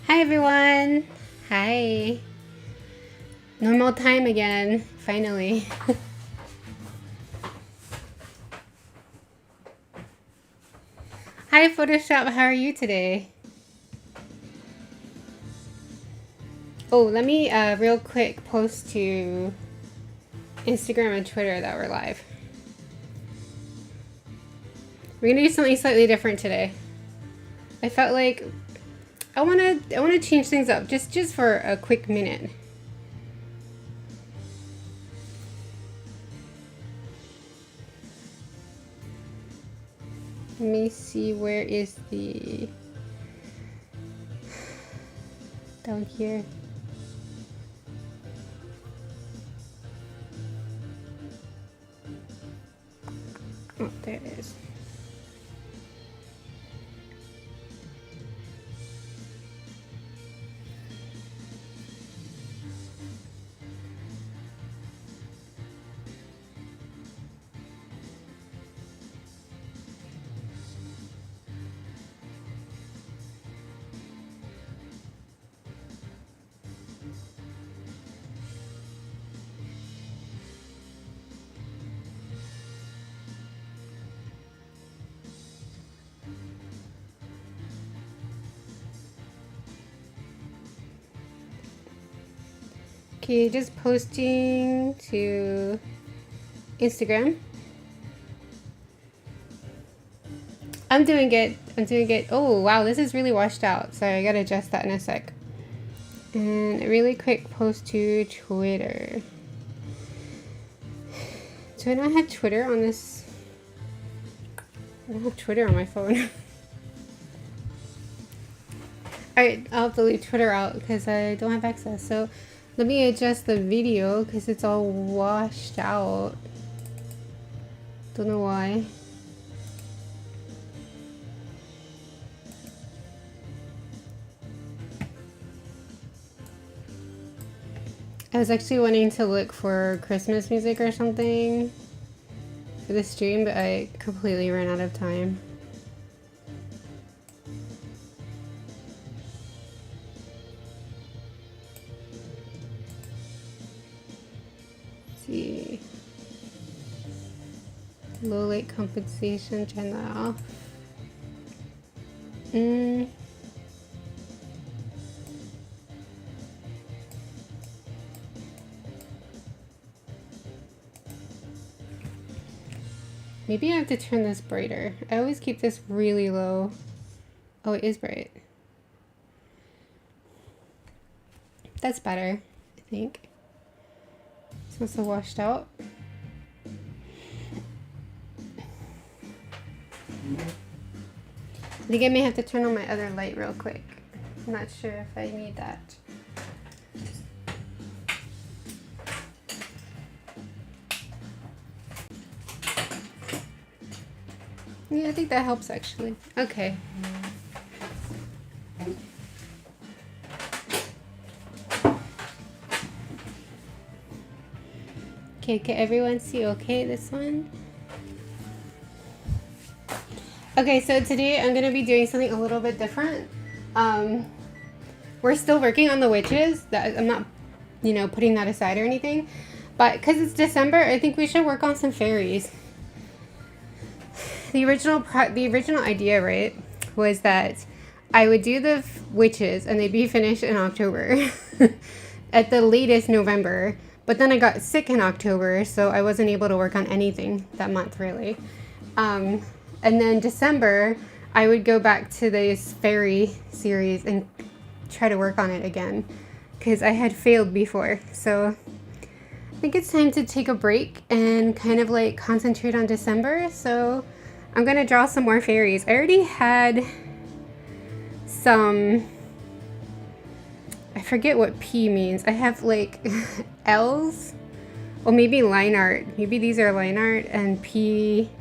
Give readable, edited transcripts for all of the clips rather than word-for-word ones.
Hi everyone! Hi! Normal time again, finally. Hi Photoshop, how are you today? Oh, let me real quick post to Instagram and Twitter that we're live. We're gonna do something slightly different today. I felt like I wanna change things up just for a quick minute. Let me see, where is the down here. Oh, there it is. Okay, just posting to Instagram. I'm doing good. I'm doing good. Oh, wow, this is really washed out. Sorry, I gotta adjust that in a sec. And a really quick post to Twitter. Do I not have Twitter on this? I don't have Twitter on my phone. Alright, I'll have to leave Twitter out because I don't have access. So let me adjust the video because it's all washed out. Don't know why. I was actually wanting to look for Christmas music or something for the stream, but I completely ran out of time. Let's see. Low light compensation, turn that off. Maybe I have to turn this brighter. I always keep this really low. Oh, it is bright. That's better, I think. It's also washed out. I think I may have to turn on my other light real quick. I'm not sure if I need that. Yeah, I think that helps actually. Okay. Okay, can everyone see okay this one? Okay, so today I'm gonna be doing something a little bit different. We're still working on the witches. That I'm not, putting that aside or anything. But because it's December, I think we should work on some fairies. The original idea, right, was that I would do the witches and they'd be finished in October, at the latest November. But then I got sick in October, so I wasn't able to work on anything that month really. And then December, I would go back to this fairy series and try to work on it again, because I had failed before. So I think it's time to take a break and kind of like concentrate on December. So I'm gonna draw some more fairies. I already had some, I forget what P means. I have like L's, or maybe line art. Maybe these are line art, and P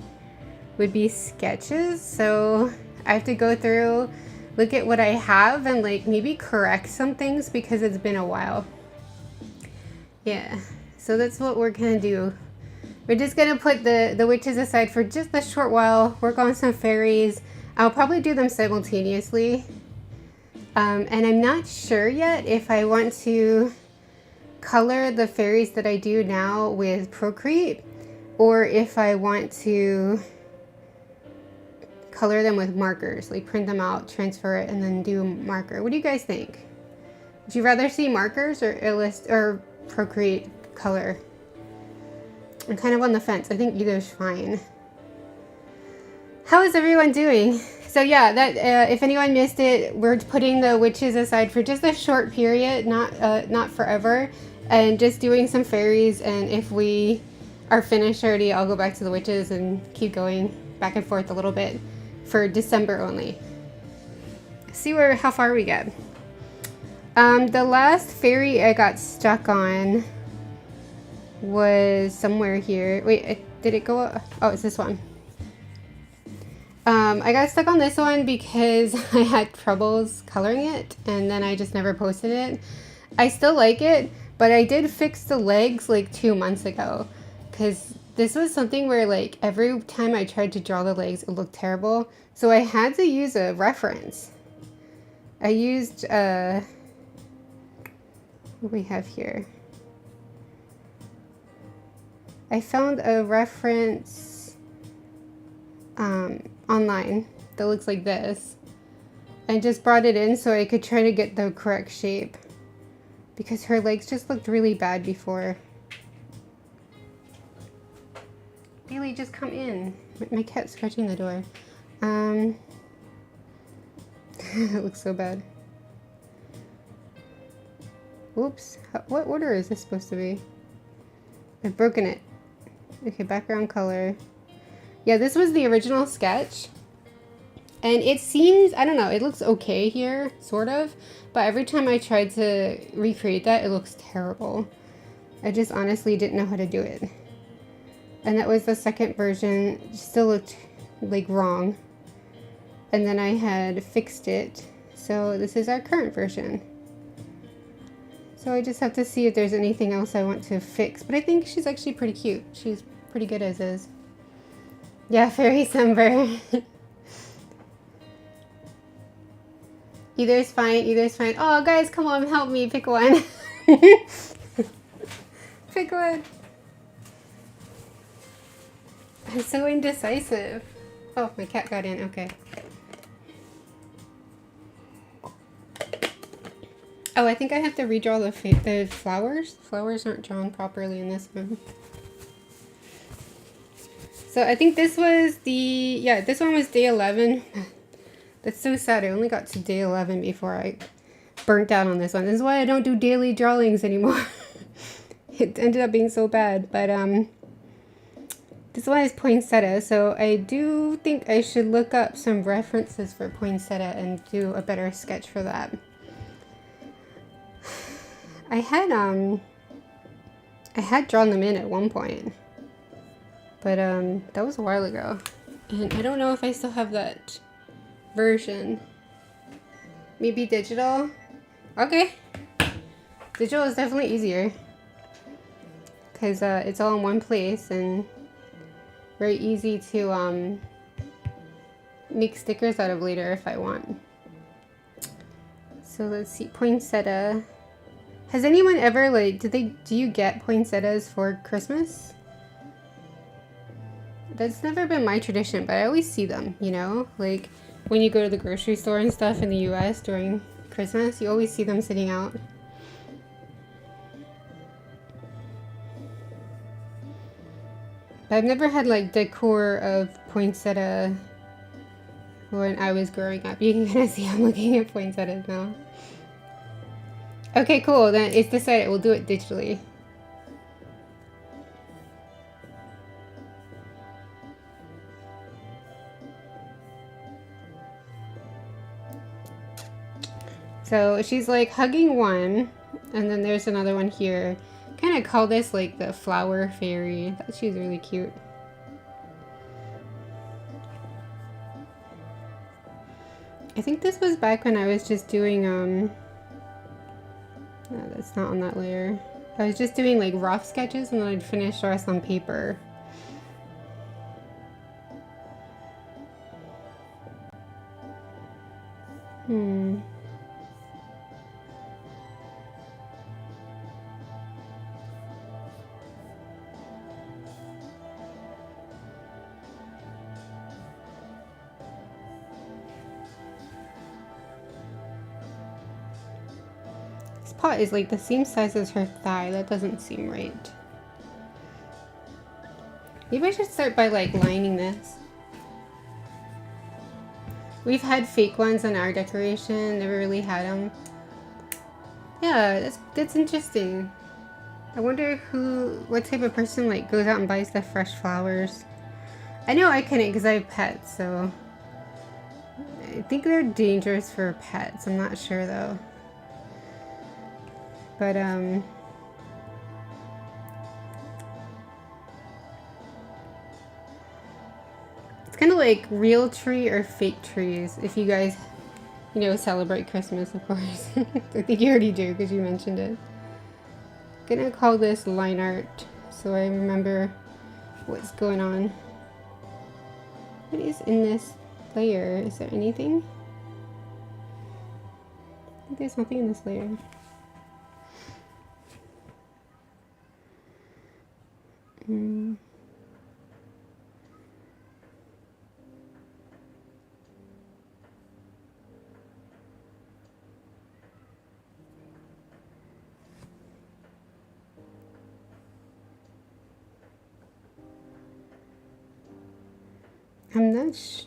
would be sketches. So I have to go through, look at what I have, and like maybe correct some things because it's been a while. Yeah, so that's what we're gonna do. We're just gonna put the witches aside for just a short while, work on some fairies. I'll probably do them simultaneously. And I'm not sure yet if I want to color the fairies that I do now with Procreate, or if I want to color them with markers, like print them out, transfer it, and then do a marker. What do you guys think? Would you rather see markers or Procreate color? I'm kind of on the fence. I think either's fine. How is everyone doing? So yeah, that if anyone missed it, we're putting the witches aside for just a short period, not forever, and just doing some fairies. And if we are finished already, I'll go back to the witches and keep going back and forth a little bit for December only. See how far we get. The last fairy I got stuck on was somewhere here. Wait, did it go up? Oh, it's this one. I got stuck on this one because I had troubles coloring it, and then I just never posted it. I still like it, but I did fix the legs like 2 months ago, because this was something where like every time I tried to draw the legs, it looked terrible. So I had to use a reference. I used, what do we have here? I found a reference online that looks like this, and just brought it in so I could try to get the correct shape, because her legs just looked really bad before. Bailey, just come in. My cat's scratching the door. It looks so bad. Oops. What order is this supposed to be? I've broken it. Okay, background color. Yeah, this was the original sketch. And it seems, I don't know, it looks okay here, sort of. But every time I tried to recreate that, it looks terrible. I just honestly didn't know how to do it. And that was the second version. It still looked like wrong. And then I had fixed it. So this is our current version. So I just have to see if there's anything else I want to fix. But I think she's actually pretty cute. She's pretty good as is. Yeah, fairy sunburn. Either's fine, either's fine. Oh, guys, come on, help me. Pick one. Pick one. I'm so indecisive. Oh, my cat got in. Okay. Oh, I think I have to redraw the flowers. Flowers aren't drawn properly in this one. So I think this was this one was day 11. That's so sad. I only got to day 11 before I burnt out on this one. This is why I don't do daily drawings anymore. It ended up being so bad. But this one is poinsettia. So I do think I should look up some references for poinsettia and do a better sketch for that. I had drawn them in at one point, but that was a while ago, and I don't know if I still have that version. Maybe digital. Okay, digital is definitely easier because it's all in one place and very easy to make stickers out of later if I want. So let's see, poinsettia. Has anyone ever, like, do you get poinsettias for Christmas? That's never been my tradition, but I always see them, you know? Like, when you go to the grocery store and stuff in the US during Christmas, you always see them sitting out. But I've never had, like, decor of poinsettia when I was growing up. You can kind of see I'm looking at poinsettias now. Okay, cool. Then it's decided we'll do it digitally. So she's like hugging one, and then there's another one here. Kind of call this like the flower fairy. She's really cute. I think this was back when I was just doing no, that's not on that layer. I was just doing like rough sketches and then I'd finish the rest on paper. pot is like the same size as her thigh. That doesn't seem right. Maybe I should start by like lining this. We've had fake ones on our decoration. Never really had them. Yeah, that's interesting. I wonder what type of person like goes out and buys the fresh flowers. I know I couldn't because I have pets, so I think they're dangerous for pets. I'm not sure though. But it's kind of like real tree or fake trees. If you guys, you know, celebrate Christmas, of course. I think you already do because you mentioned it. I'm gonna call this line art so I remember what's going on. What is in this layer? Is there anything? I think there's nothing in this layer.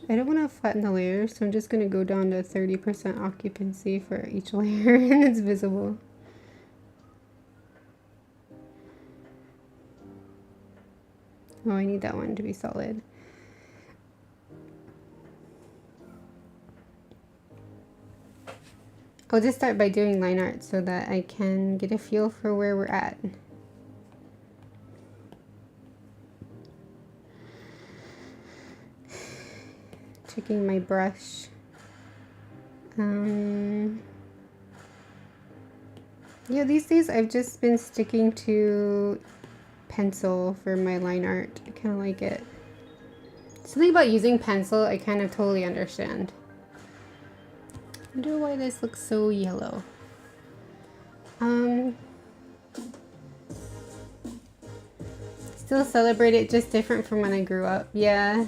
I don't want to flatten the layers, so I'm just going to go down to 30% occupancy for each layer and it's visible. Oh, I need that one to be solid. I'll just start by doing line art so that I can get a feel for where we're at. Checking my brush. Yeah, these days I've just been sticking to pencil for my line art. I kind of like it. Something about using pencil I kind of totally understand. I wonder why this looks so yellow. Still celebrate it, just different from when I grew up. Yeah.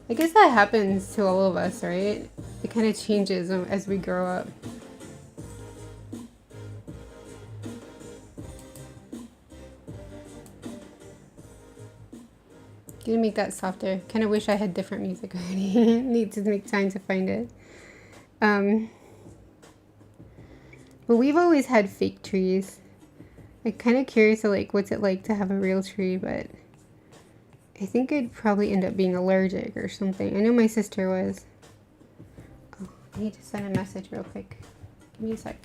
I guess that happens to all of us, right? It kind of changes as we grow up. Gonna make that softer. Kind of wish I had different music already. Need to make time to find it. But we've always had fake trees. I'm kind of curious to like what's it like to have a real tree, but I think I'd probably end up being allergic or something. I know my sister was. Oh, I need to send a message real quick. Give me a sec.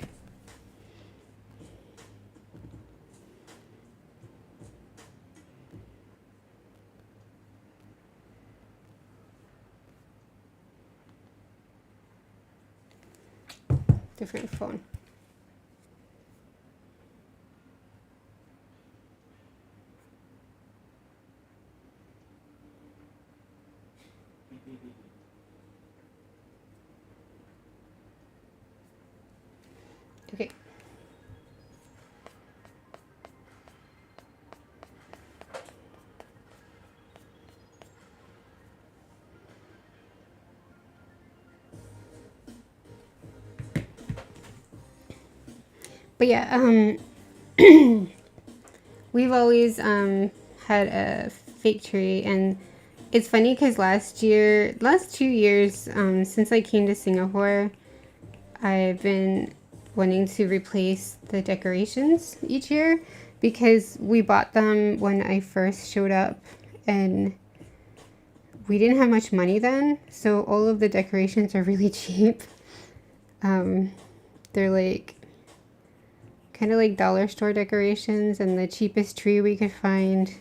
Different phone. Okay. But yeah, we've always had a fake tree, and it's funny because last 2 years, since I came to Singapore, I've been wanting to replace the decorations each year because we bought them when I first showed up and we didn't have much money then, so all of the decorations are really cheap. They're like kind of like dollar store decorations, and the cheapest tree we could find,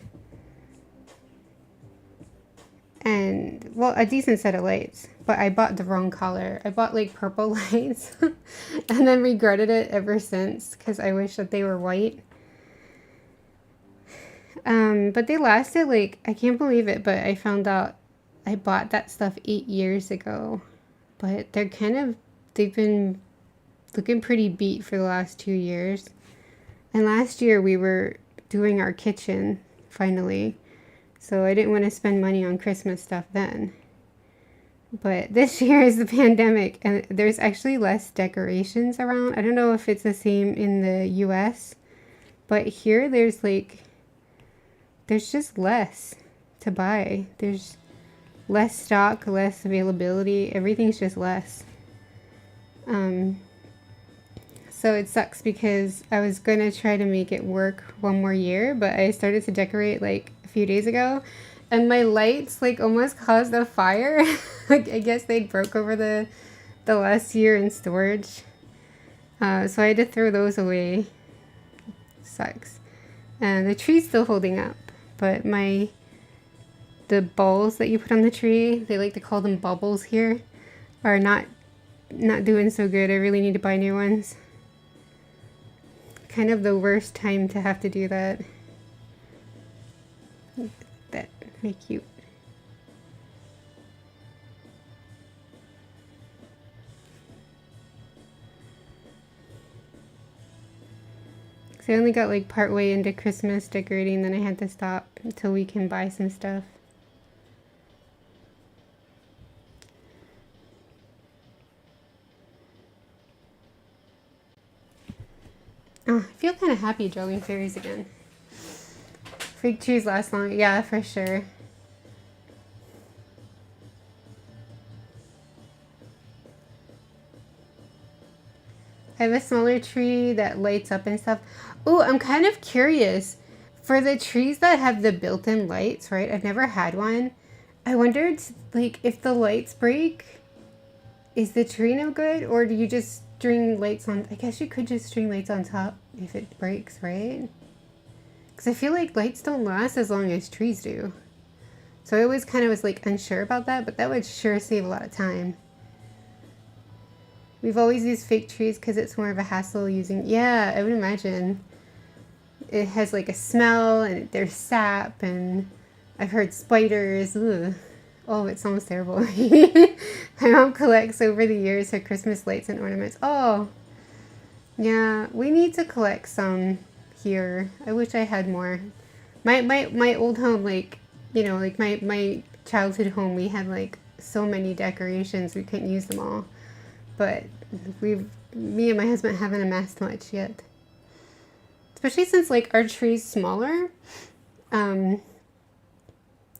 and well, a decent set of lights, but I bought the wrong color. I bought like purple lights and then regretted it ever since because I wish that they were white. But they lasted like, I can't believe it, but I found out I bought that stuff 8 years ago, but they've been looking pretty beat for the last 2 years. And last year we were doing our kitchen finally, so I didn't want to spend money on Christmas stuff then. But this year is the pandemic and there's actually less decorations around. I don't know if it's the same in the US, but here there's just less to buy. There's less stock, less availability. Everything's just less. So it sucks because I was gonna try to make it work one more year, but I started to decorate like a few days ago, and my lights like almost caused a fire. Like I guess they broke over the last year in storage, so I had to throw those away. Sucks. And the tree's still holding up, but the balls that you put on the tree, they like to call them bubbles here, are not doing so good. I really need to buy new ones. Kind of the worst time to have to do that. That very cute. So I only got like part way into Christmas decorating, then I had to stop until we can buy some stuff. Oh, I feel kind of happy drawing fairies again. Fig trees last long. Yeah, for sure. I have a smaller tree that lights up and stuff. Oh, I'm kind of curious. For the trees that have the built-in lights, right? I've never had one. I wondered, like, if the lights break, is the tree no good? Or do you just string lights on? I guess you could just string lights on top if it breaks, right? Because I feel like lights don't last as long as trees do. So I always kind of was like unsure about that, but that would sure save a lot of time. We've always used fake trees because it's more of a hassle using, yeah, I would imagine. It has like a smell and there's sap and I've heard spiders. Ugh. Oh, it sounds terrible. My mom collects over the years her Christmas lights and ornaments. Oh, yeah, we need to collect some here. I wish I had more. My old home, like, you know, like my childhood home, we had like so many decorations, we couldn't use them all. But me and my husband haven't amassed much yet. Especially since like our tree's smaller. And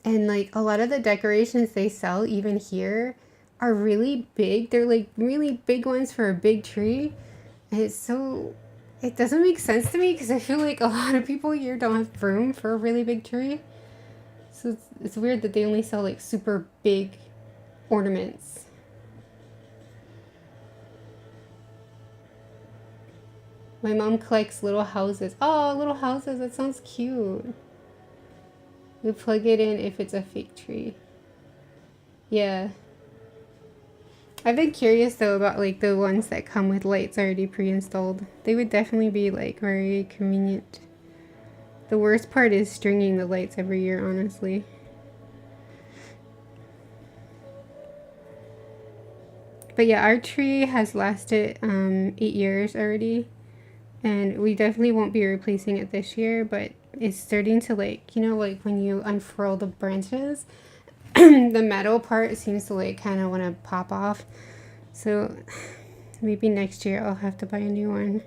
like a lot of the decorations they sell even here are really big. They're like really big ones for a big tree. And it doesn't make sense to me because I feel like a lot of people here don't have room for a really big tree. So it's weird that they only sell like super big ornaments. My mom collects little houses. Oh, little houses, that sounds cute. We plug it in if it's a fake tree. Yeah. I've been curious though about like the ones that come with lights already pre-installed. They would definitely be like very convenient. The worst part is stringing the lights every year, honestly. But yeah, our tree has lasted 8 years already. And we definitely won't be replacing it this year, but it's starting to like, you know, like when you unfurl the branches, the metal part seems to like kind of want to pop off. So maybe next year I'll have to buy a new one.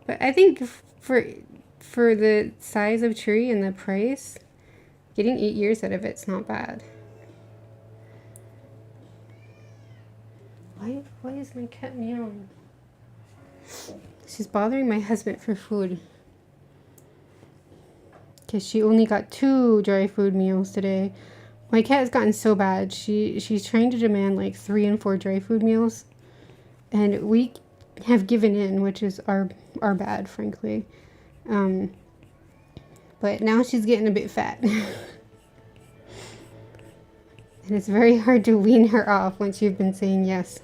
But I think for the size of tree and the price, getting 8 years out of it's not bad. Why is my cat meowing? She's bothering my husband for food. Because she only got 2 dry food meals today. My cat has gotten so bad. She's trying to demand like 3 and 4 dry food meals. And we have given in, which is our bad, frankly. But now she's getting a bit fat. And it's very hard to wean her off once you've been saying yes.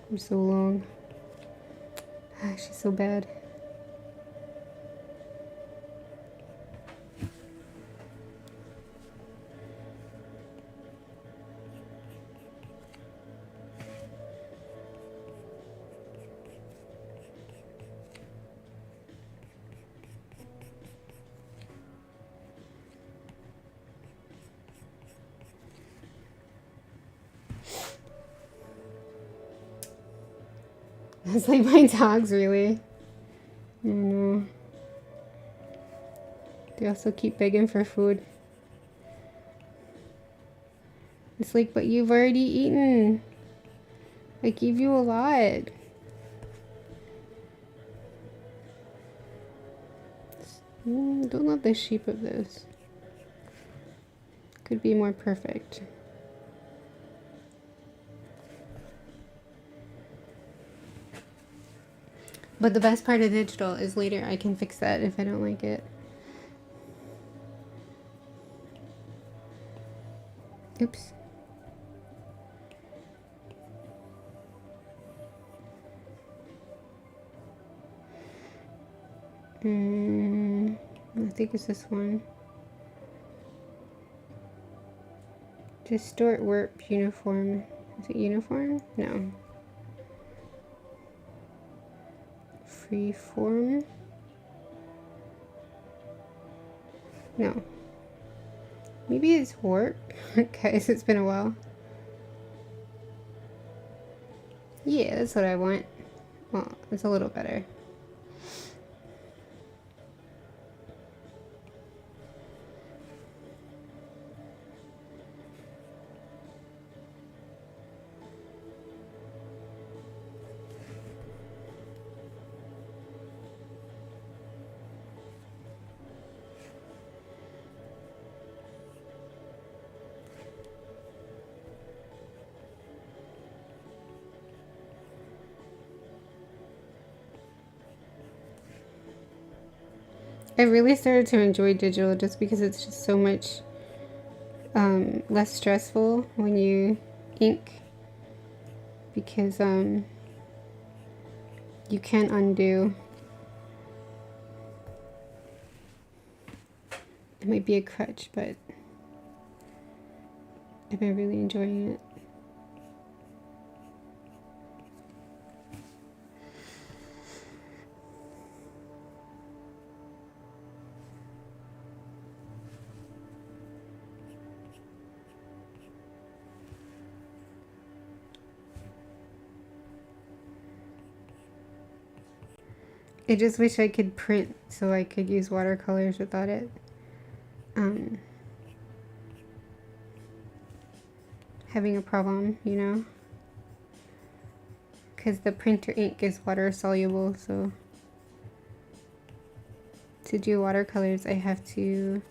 For so long. She's so bad. It's like my dogs, really. I don't know. They also keep begging for food. It's like, but you've already eaten. I gave you a lot. Don't love the shape of this. Could be more perfect. But the best part of digital is later I can fix that if I don't like it. Oops. I think it's this one. Distort warp uniform. Is it uniform? No. Freeform? No. Maybe it's warp. Guys, it's been a while. Yeah, that's what I want. Well, it's a little better. I really started to enjoy digital just because it's just so much less stressful when you ink, because you can't undo. It might be a crutch, but I've been really enjoying it. I just wish I could print so I could use watercolors without it. Having a problem, you know? Because the printer ink is water soluble, so to do watercolors I have to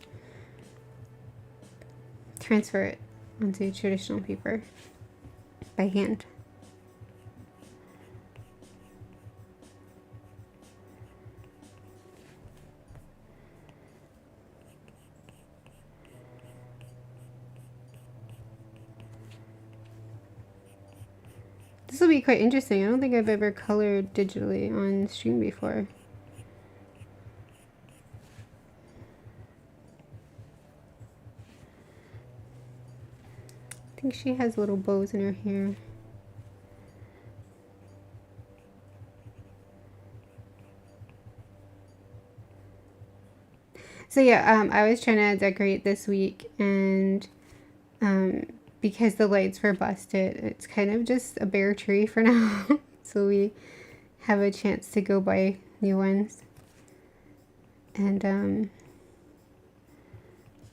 transfer it onto traditional paper by hand. This will be quite interesting. I don't think I've ever colored digitally on stream before. I think she has little bows in her hair. So yeah, I was trying to decorate this week, and because the lights were busted, it's kind of just a bare tree for now. So we have a chance to go buy new ones. And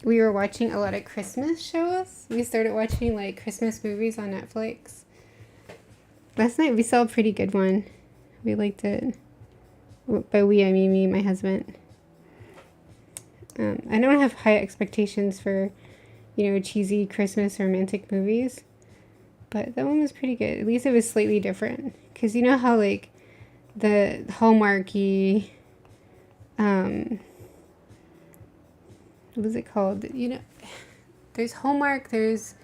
we were watching a lot of Christmas shows. We started watching like Christmas movies on Netflix. Last night we saw a pretty good one. We liked it. By we, I mean me and my husband. I don't have high expectations for, you know, cheesy Christmas romantic movies, but that one was pretty good. At least it was slightly different, because you know how like the Hallmarky, what was it called? You know, there's Hallmark, there's,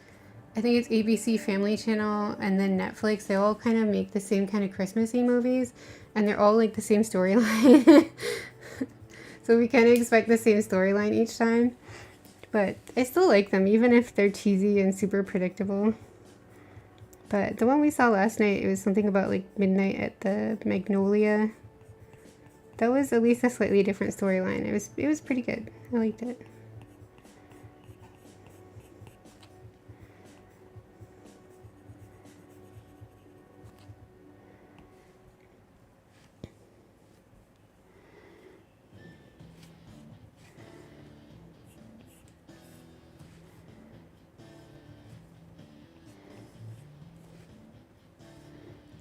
I think it's ABC Family Channel, and then Netflix. They all kind of make the same kind of Christmassy movies, and they're all like the same storyline. So we kind of expect the same storyline each time. But I still like them, even if they're cheesy and super predictable. But the one we saw last night, it was something about like midnight at the Magnolia. That was at least a slightly different storyline. It was pretty good. I liked it.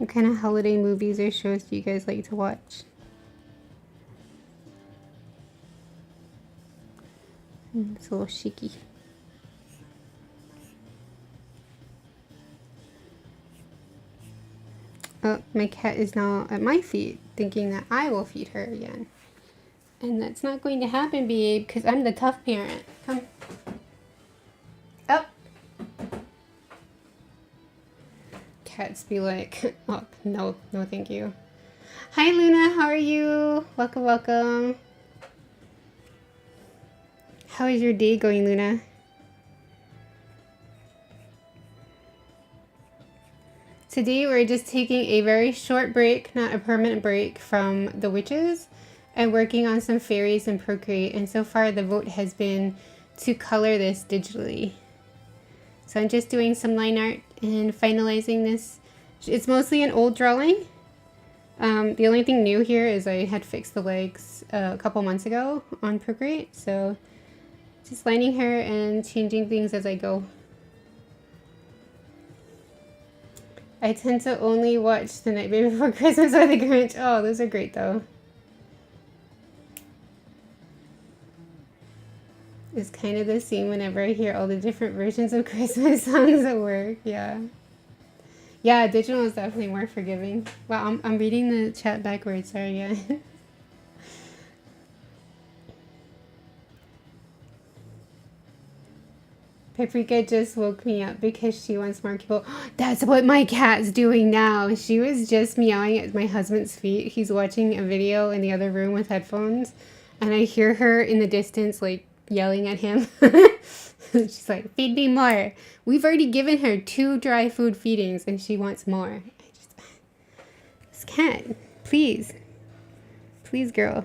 What kind of holiday movies or shows do you guys like to watch? It's a little shaky. Oh, my cat is now at my feet, thinking that I will feed her again. And that's not going to happen, babe, because I'm the tough parent. Come. Up. Cats be like, oh, no, no thank you. Hi, Luna, how are you? Welcome, welcome. How is your day going, Luna? Today we're just taking a very short break, not a permanent break, from the witches and working on some fairies in Procreate. And so far the vote has been to color this digitally. So I'm just doing some line art and finalizing this. It's mostly an old drawing. The only thing new here is I had fixed the legs a couple months ago on Procreate. So just lining her and changing things as I go. I tend to only watch The Nightmare Before Christmas or The Grinch. Oh, those are great though. It's kind of the same whenever I hear all the different versions of Christmas songs at work. Yeah. Yeah, digital is definitely more forgiving. Wow, I'm reading the chat backwards. Sorry, yeah. Paprika just woke me up because she wants more kibble. That's what my cat's doing now. She was just meowing at my husband's feet. He's watching a video in the other room with headphones. And I hear her in the distance, like, yelling at him. She's like, feed me more. We've already given her 2 dry food feedings and she wants more. This cat, please. Please, girl.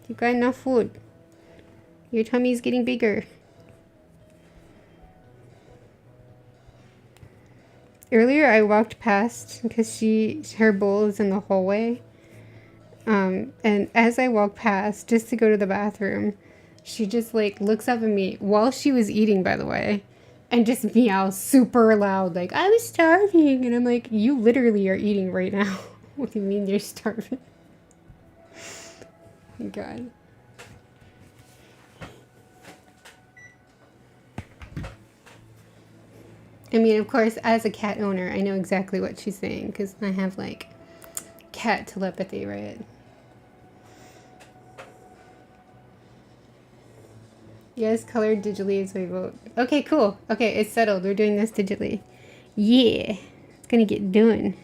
You got enough food. Your tummy's getting bigger. Earlier I walked past because her bowl is in the hallway. And as I walked past just to go to the bathroom, she just like looks up at me while she was eating, by the way, and just meows super loud like, I was starving. And I'm like, you literally are eating right now. What do you mean you're starving? Oh, God. I mean, of course, as a cat owner, I know exactly what she's saying because I have, like, cat telepathy, right? Yes, colored digitally is my vote. Okay, cool. Okay, it's settled. We're doing this digitally. Yeah, it's gonna get done.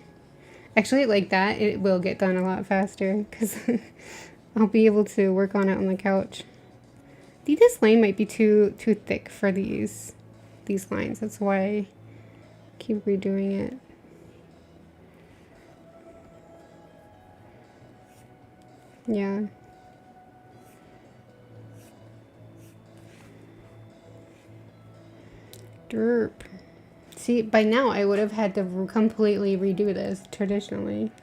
Actually, like that, it will get done a lot faster because I'll be able to work on it on the couch. I think this line might be too thick for these lines. That's why I keep redoing it. Yeah. Derp. See, by now I would have had to completely redo this traditionally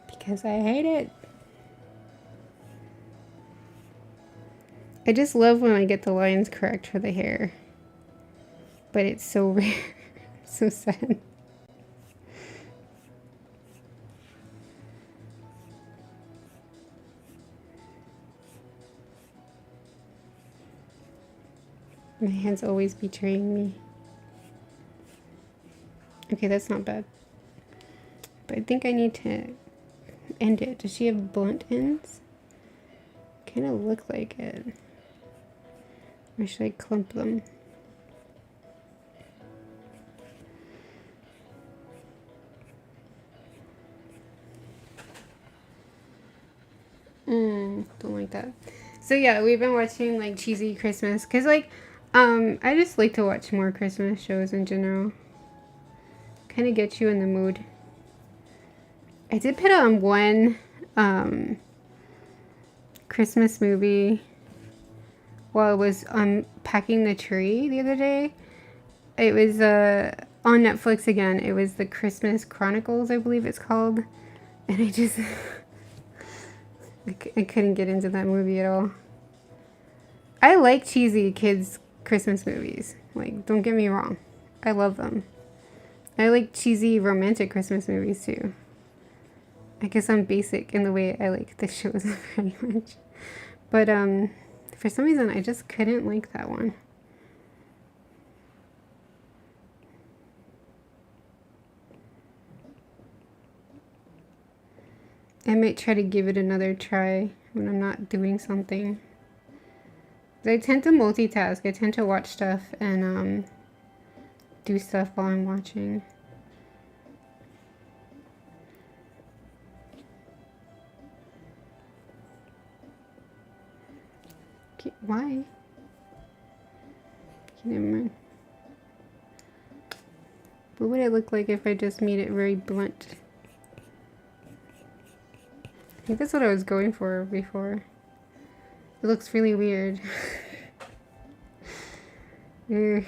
because I hate it. I just love when I get the lines correct for the hair, but it's so rare. So sad. My hand's always betraying me. Okay, that's not bad. But I think I need to end it. Does she have blunt ends? Kind of look like it. Or should I clump them? Don't like that. So yeah, we've been watching like cheesy Christmas because like I just like to watch more Christmas shows in general. Kind of get you in the mood. I did put on one Christmas movie while I was unpacking the tree the other day. It was on Netflix again. It was the Christmas Chronicles, I believe it's called. And I just I couldn't get into that movie at all. I like cheesy kids Christmas movies. Like, don't get me wrong. I love them. I like cheesy romantic Christmas movies too. I guess I'm basic in the way I like the shows very much. But for some reason I just couldn't like that one. I might try to give it another try when I'm not doing something. I tend to multitask. I tend to watch stuff and do stuff while I'm watching. Okay, why? Okay, never mind. What would it look like if I just made it very blunt? I think that's what I was going for before. It looks really weird. Ugh.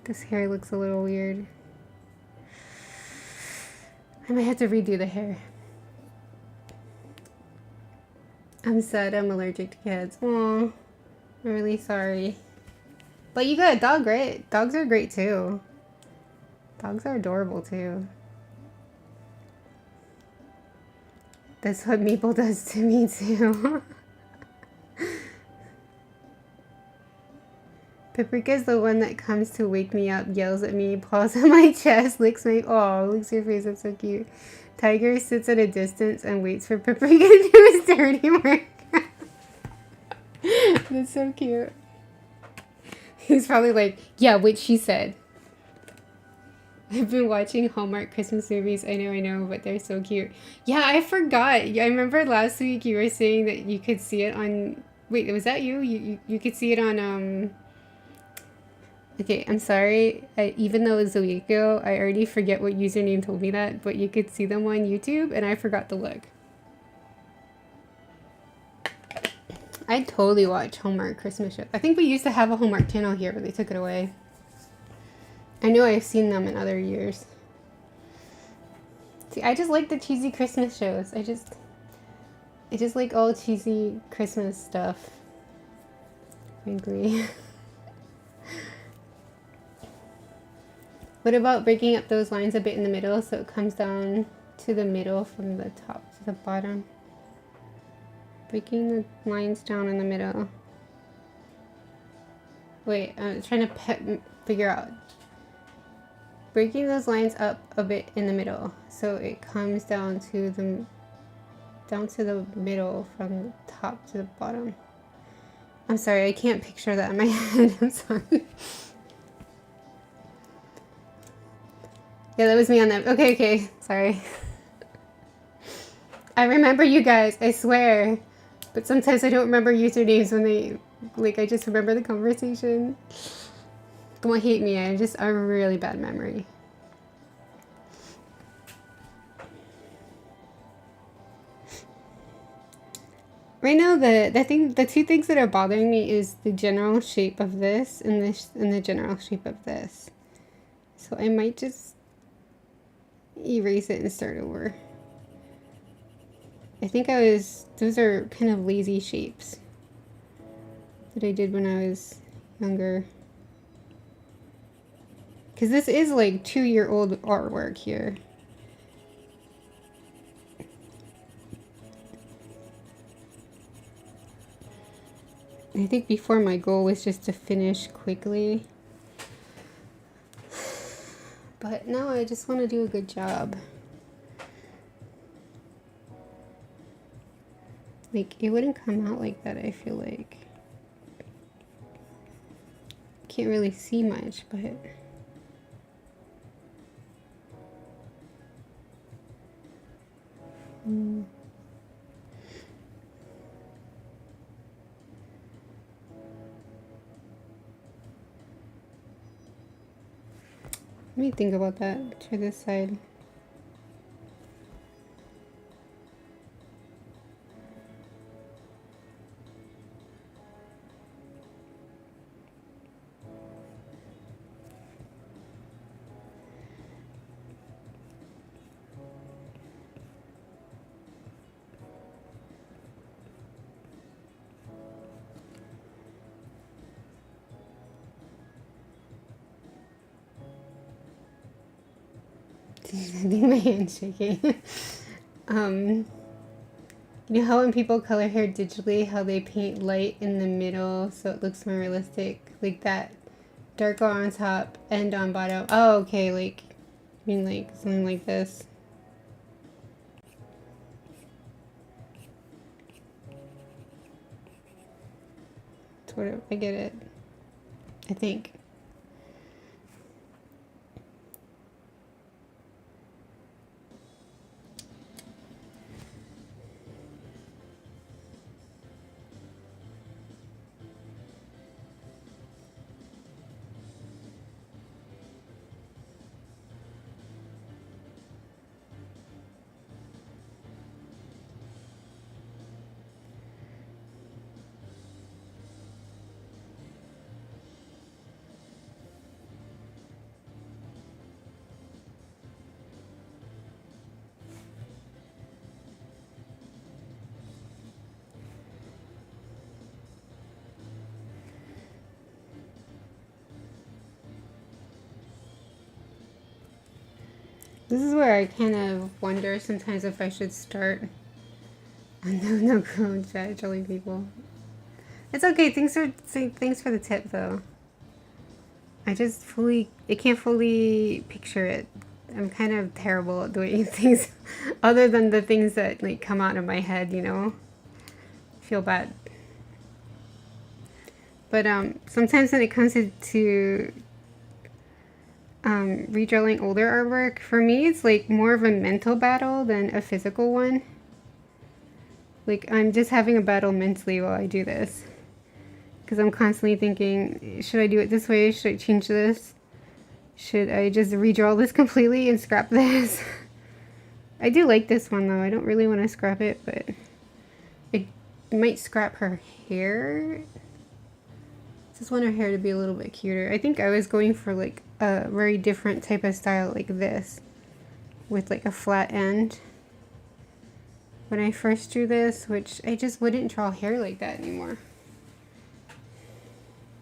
This hair looks a little weird. I might have to redo the hair. I'm sad I'm allergic to cats. Aw, I'm really sorry. But you got a dog, right? Dogs are great too. Dogs are adorable too. That's what Maple does to me too. Paprika's the one that comes to wake me up, yells at me, paws on my chest, licks my licks your face, that's so cute. Tiger sits at a distance and waits for Paprika to do his dirty work. That's so cute. He's probably like, yeah, what she said. I've been watching Hallmark Christmas movies. I know, but they're so cute. Yeah, I forgot. I remember last week you were saying that you could see it on... Wait, was that you? You could see it on... Okay, I'm sorry. Even though it was a week ago, I already forget what username told me that, but you could see them on YouTube, and I forgot to look. I totally watch Hallmark Christmas shows. I think we used to have a Hallmark channel here, but they took it away. I know I've seen them in other years. See, I just like the cheesy Christmas shows. I just like all cheesy Christmas stuff. I agree. What about breaking up those lines a bit in the middle so it comes down to the middle from the top to the bottom? Breaking the lines down in the middle. Wait, I'm trying to figure out. Breaking those lines up a bit in the middle so it comes down to the middle from the top to the bottom. I'm sorry, I can't picture that in my head. I'm sorry. Yeah, that was me on that. Okay, sorry. I remember you guys, I swear. But sometimes I don't remember usernames when they, like, I just remember the conversation. Don't hate me, I have a really bad memory. Right now, the two things that are bothering me is the general shape of this and the general shape of this. So I might just erase it and start over. I think those are kind of lazy shapes that I did when I was younger. Because this is like 2-year-old artwork here. I think before my goal was just to finish quickly. But now I just want to do a good job. Like, it wouldn't come out like that, I feel like. Can't really see much, but... Let me think about that. Try this side. I think my hand's shaking. You know how when people color hair digitally, how they paint light in the middle so it looks more realistic? Like that darker on top and on bottom. Oh, okay, like, I mean like something like this. Sort of, I get it. I think. This is where I kind of wonder sometimes if I should start. No code chat, jelly people. It's okay. Thanks for the tip though. I can't fully picture it. I'm kind of terrible at doing things, other than the things that like come out of my head. You know, feel bad. But sometimes when it comes to redrawing older artwork, for me it's like more of a mental battle than a physical one. Like I'm just having a battle mentally while I do this, because I'm constantly thinking, should I do it this way? Should I change this? Should I just redraw this completely and scrap this? I do like this one though. I don't really want to scrap it, but it might scrap her hair. Just want her hair to be a little bit cuter. I think I was going for like a very different type of style like this, with like a flat end when I first drew this, which I just wouldn't draw hair like that anymore.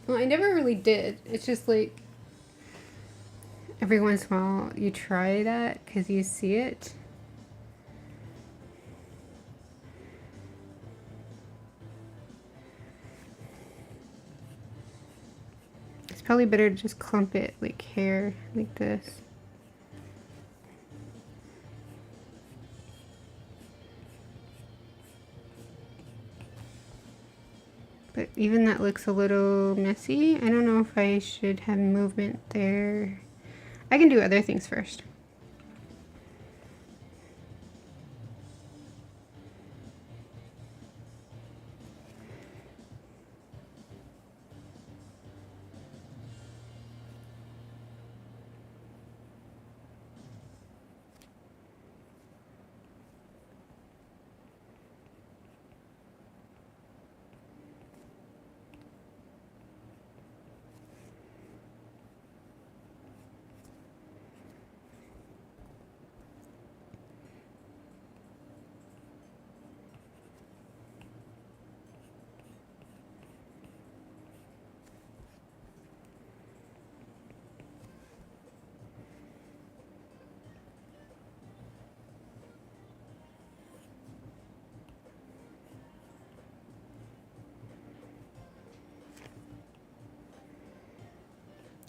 Well, I never really did. It's just like every once in a while you try that because you see it. It's probably better to just clump it like hair, like this. But even that looks a little messy. I don't know if I should have movement there. I can do other things first.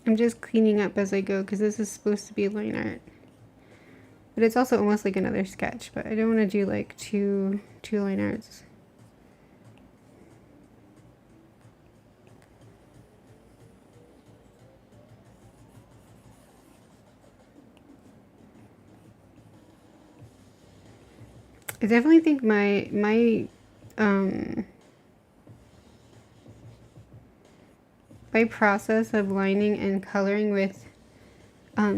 I'm just cleaning up as I go because this is supposed to be line art. But it's also almost like another sketch, but I don't want to do like two line arts. I definitely think my process of lining and coloring with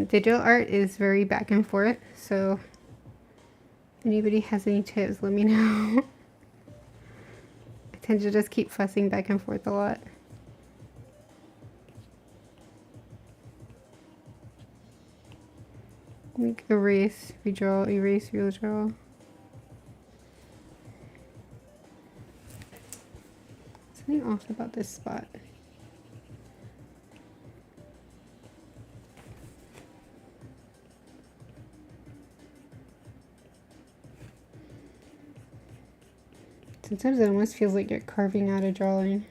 digital art is very back and forth. So if anybody has any tips, let me know. I tend to just keep fussing back and forth a lot. Like erase, redraw, erase, redraw. Something off about this spot. Sometimes it almost feels like you're carving out a drawing.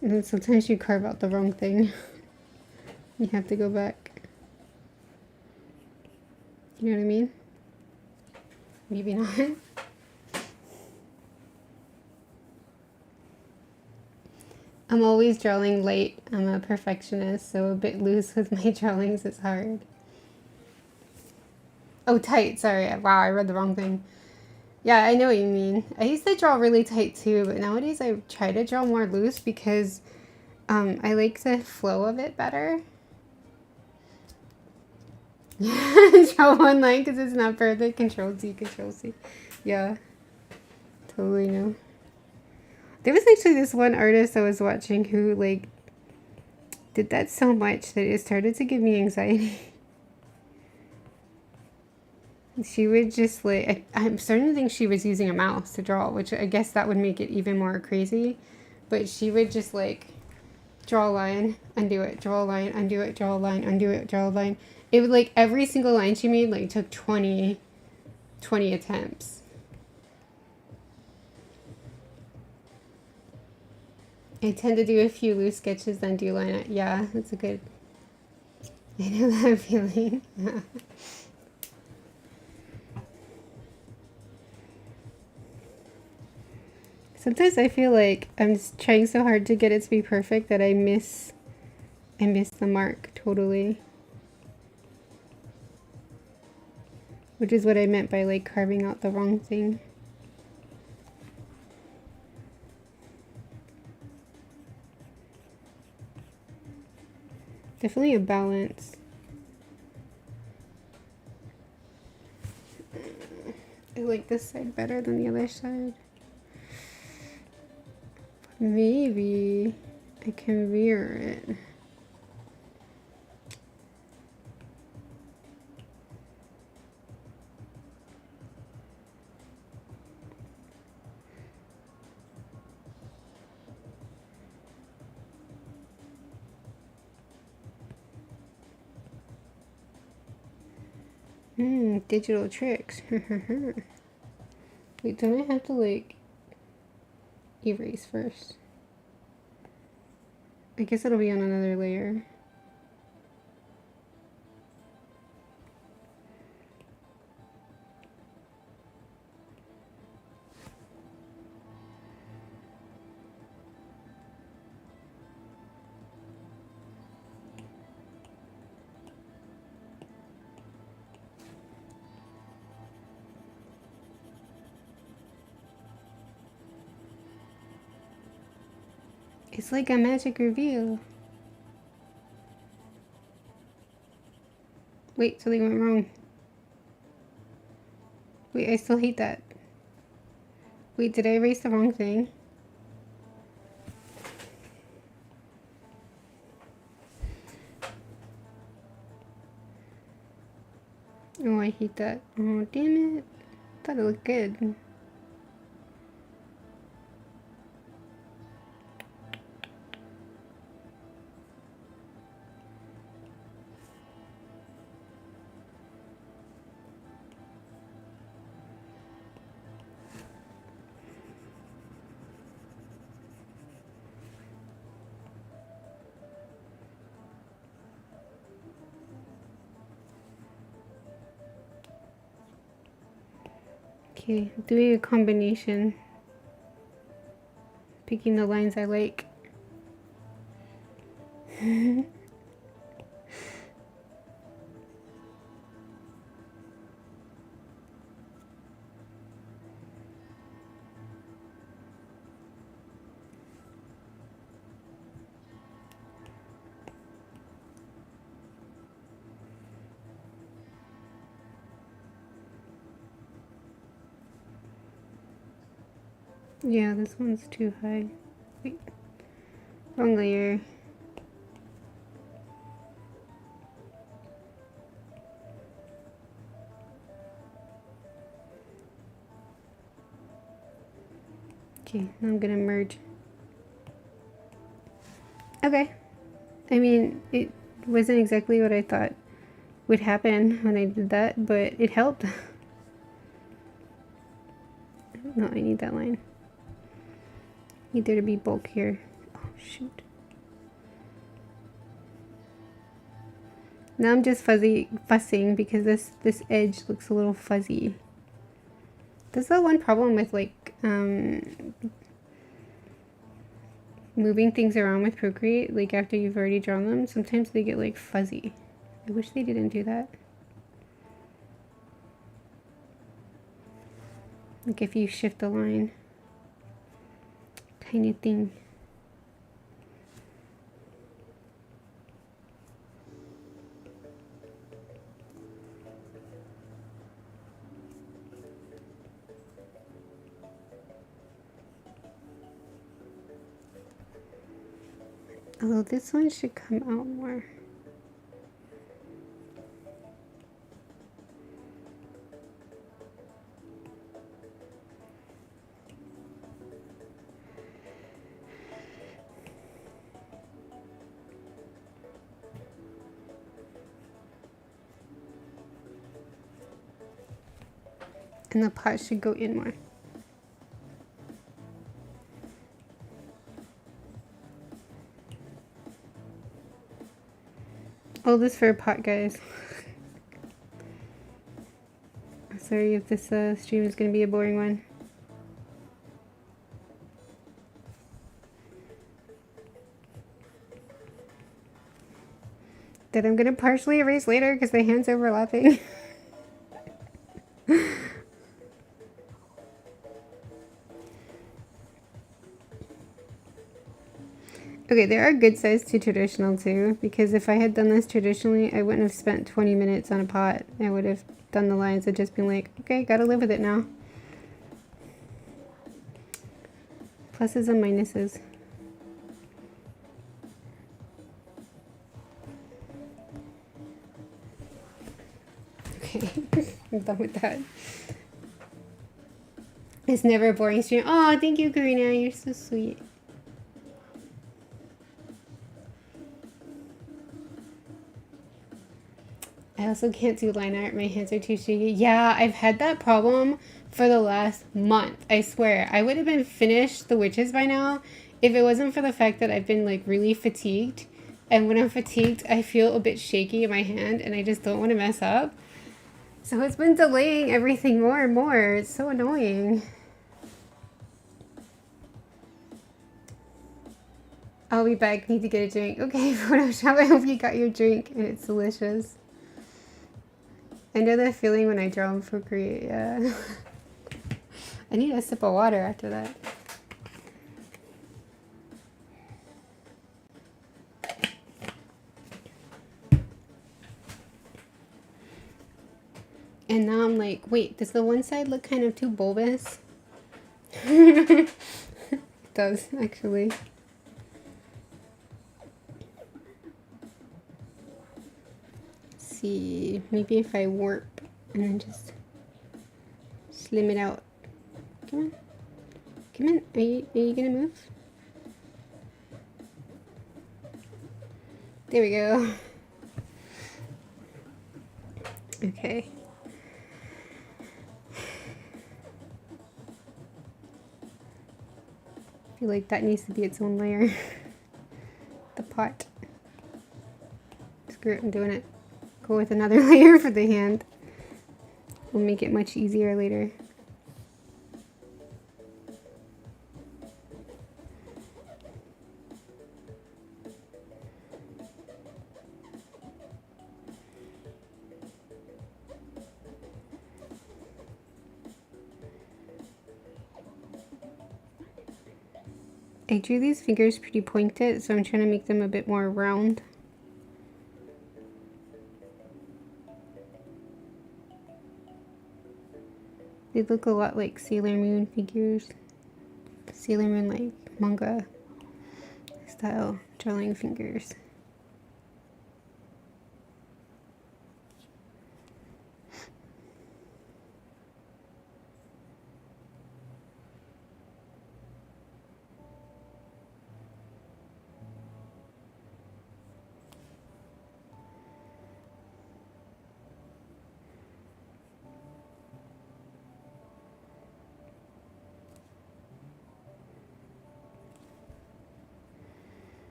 And then sometimes you carve out the wrong thing. You have to go back. You know what I mean? Maybe not. I'm always drawing light. I'm a perfectionist, so a bit loose with my drawings is hard. Oh, tight. Sorry. Wow, I read the wrong thing. Yeah, I know what you mean. I used to draw really tight too, but nowadays I try to draw more loose because I like the flow of it better. Draw one line because it's not perfect. Control Z, Control C. Yeah, totally know. There was actually this one artist I was watching who like did that so much that it started to give me anxiety. She would just like, I'm starting to think she was using a mouse to draw, which I guess that would make it even more crazy. But she would just like draw a line, undo it, draw a line, undo it, draw a line, undo it, draw a line. It would like every single line she made like took 20 attempts. I tend to do a few loose sketches, then do line it. Yeah, that's a good, I know that feeling. Sometimes I feel like I'm just trying so hard to get it to be perfect that I miss the mark totally. Which is what I meant by like carving out the wrong thing. Definitely a balance. I like this side better than the other side. Maybe I can rear it. Digital tricks. Wait, don't I have to like erase first? I guess it'll be on another layer. It's like a magic reveal. Wait, something went wrong. Wait, I still hate that. Wait, did I erase the wrong thing? Oh, I hate that. Oh, damn it. Thought it looked good. Okay, doing a combination. Picking the lines I like. Yeah, this one's too high. Wait, wrong layer. Okay, now I'm gonna merge. Okay. I mean, it wasn't exactly what I thought would happen when I did that, but it helped. No, I need that line. Need there to be bulk here. Oh, shoot. Now I'm just fussing because this edge looks a little fuzzy. That's the one problem with like moving things around with Procreate, like after you've already drawn them, sometimes they get like fuzzy. I wish they didn't do that. Like if you shift the line, tiny thing. Although this one should come out more. And the pot should go in more. Oh, this for a pot, guys. Sorry if this stream is going to be a boring one. That I'm going to partially erase later because the hand's overlapping. Okay, there are good size to traditional too, because if I had done this traditionally, I wouldn't have spent 20 minutes on a pot. I would have done the lines and just been like, okay, gotta live with it now. Pluses and minuses. Okay, I'm done with that. It's never a boring stream. Oh, thank you, Karina. You're so sweet. I also can't do line art. My hands are too shaky. Yeah, I've had that problem for the last month. I swear. I would have been finished the witches by now if it wasn't for the fact that I've been like really fatigued. And when I'm fatigued, I feel a bit shaky in my hand and I just don't want to mess up. So it's been delaying everything more and more. It's so annoying. I'll be back. Need to get a drink. Okay, Photoshop. I hope you got your drink and it's delicious. I know that feeling when I draw and Procreate, yeah. I need a sip of water after that. And now I'm like, wait, does the one side look kind of too bulbous? It does, actually. See, maybe if I warp and then just slim it out. Come on. Come on. Are you gonna move? There we go. Okay. I feel like that needs to be its own layer. The pot. Screw it, I'm doing it. Go with another layer for the hand. We'll make it much easier later. I drew these fingers pretty pointed, so I'm trying to make them a bit more round. They look a lot like Sailor Moon figures. Sailor Moon like manga style drawing fingers.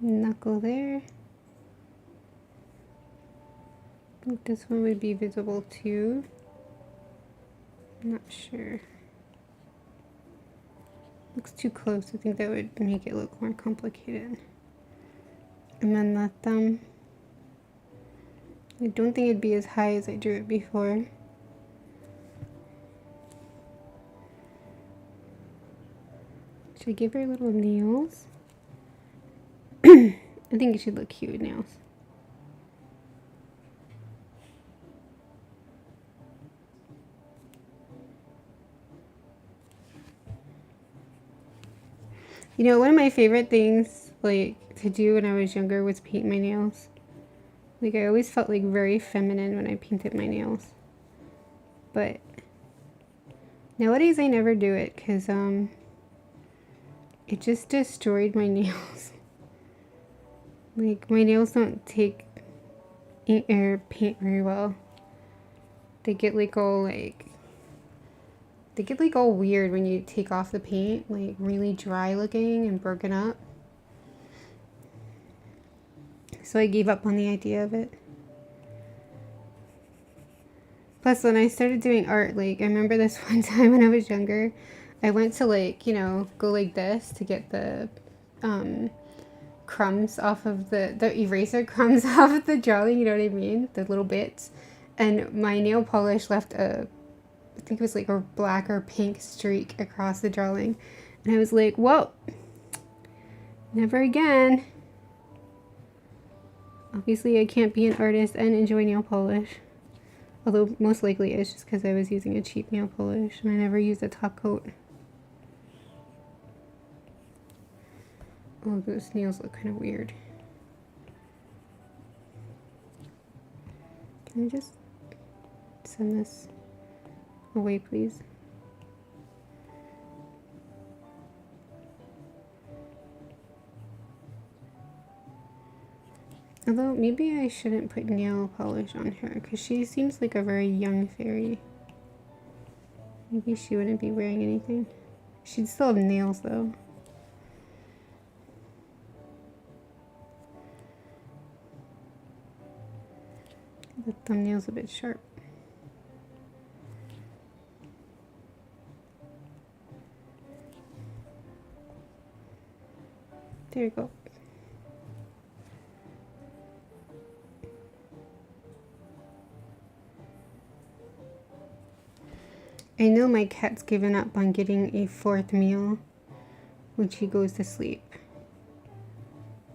Knuckle there. I think this one would be visible too. I'm not sure. Looks too close. I think that would make it look more complicated. And then the thumb. I don't think it'd be as high as I drew it before. Should I give her little nails? I think it should look cute with nails. You know, one of my favorite things, like, to do when I was younger was paint my nails. Like, I always felt, like, very feminine when I painted my nails. But nowadays I never do it because, it just destroyed my nails. Like, my nails don't take ink or paint very well. They get, like, all weird when you take off the paint, like really dry looking and broken up. So I gave up on the idea of it. Plus, when I started doing art, like, I remember this one time when I was younger, I went to, like, you know, go like this to get the crumbs off of the eraser crumbs off of the drawing, you know what I mean? The little bits. And my nail polish left I think it was like a black or pink streak across the drawing. And I was like, whoa, never again. Obviously, I can't be an artist and enjoy nail polish. Although, most likely it's just because I was using a cheap nail polish and I never used a top coat. Oh, those nails look kind of weird. Can I just send this away, please? Although, maybe I shouldn't put nail polish on her because she seems like a very young fairy. Maybe she wouldn't be wearing anything. She'd still have nails, though. The thumbnail's a bit sharp. There you go. I know my cat's given up on getting a fourth meal when she goes to sleep.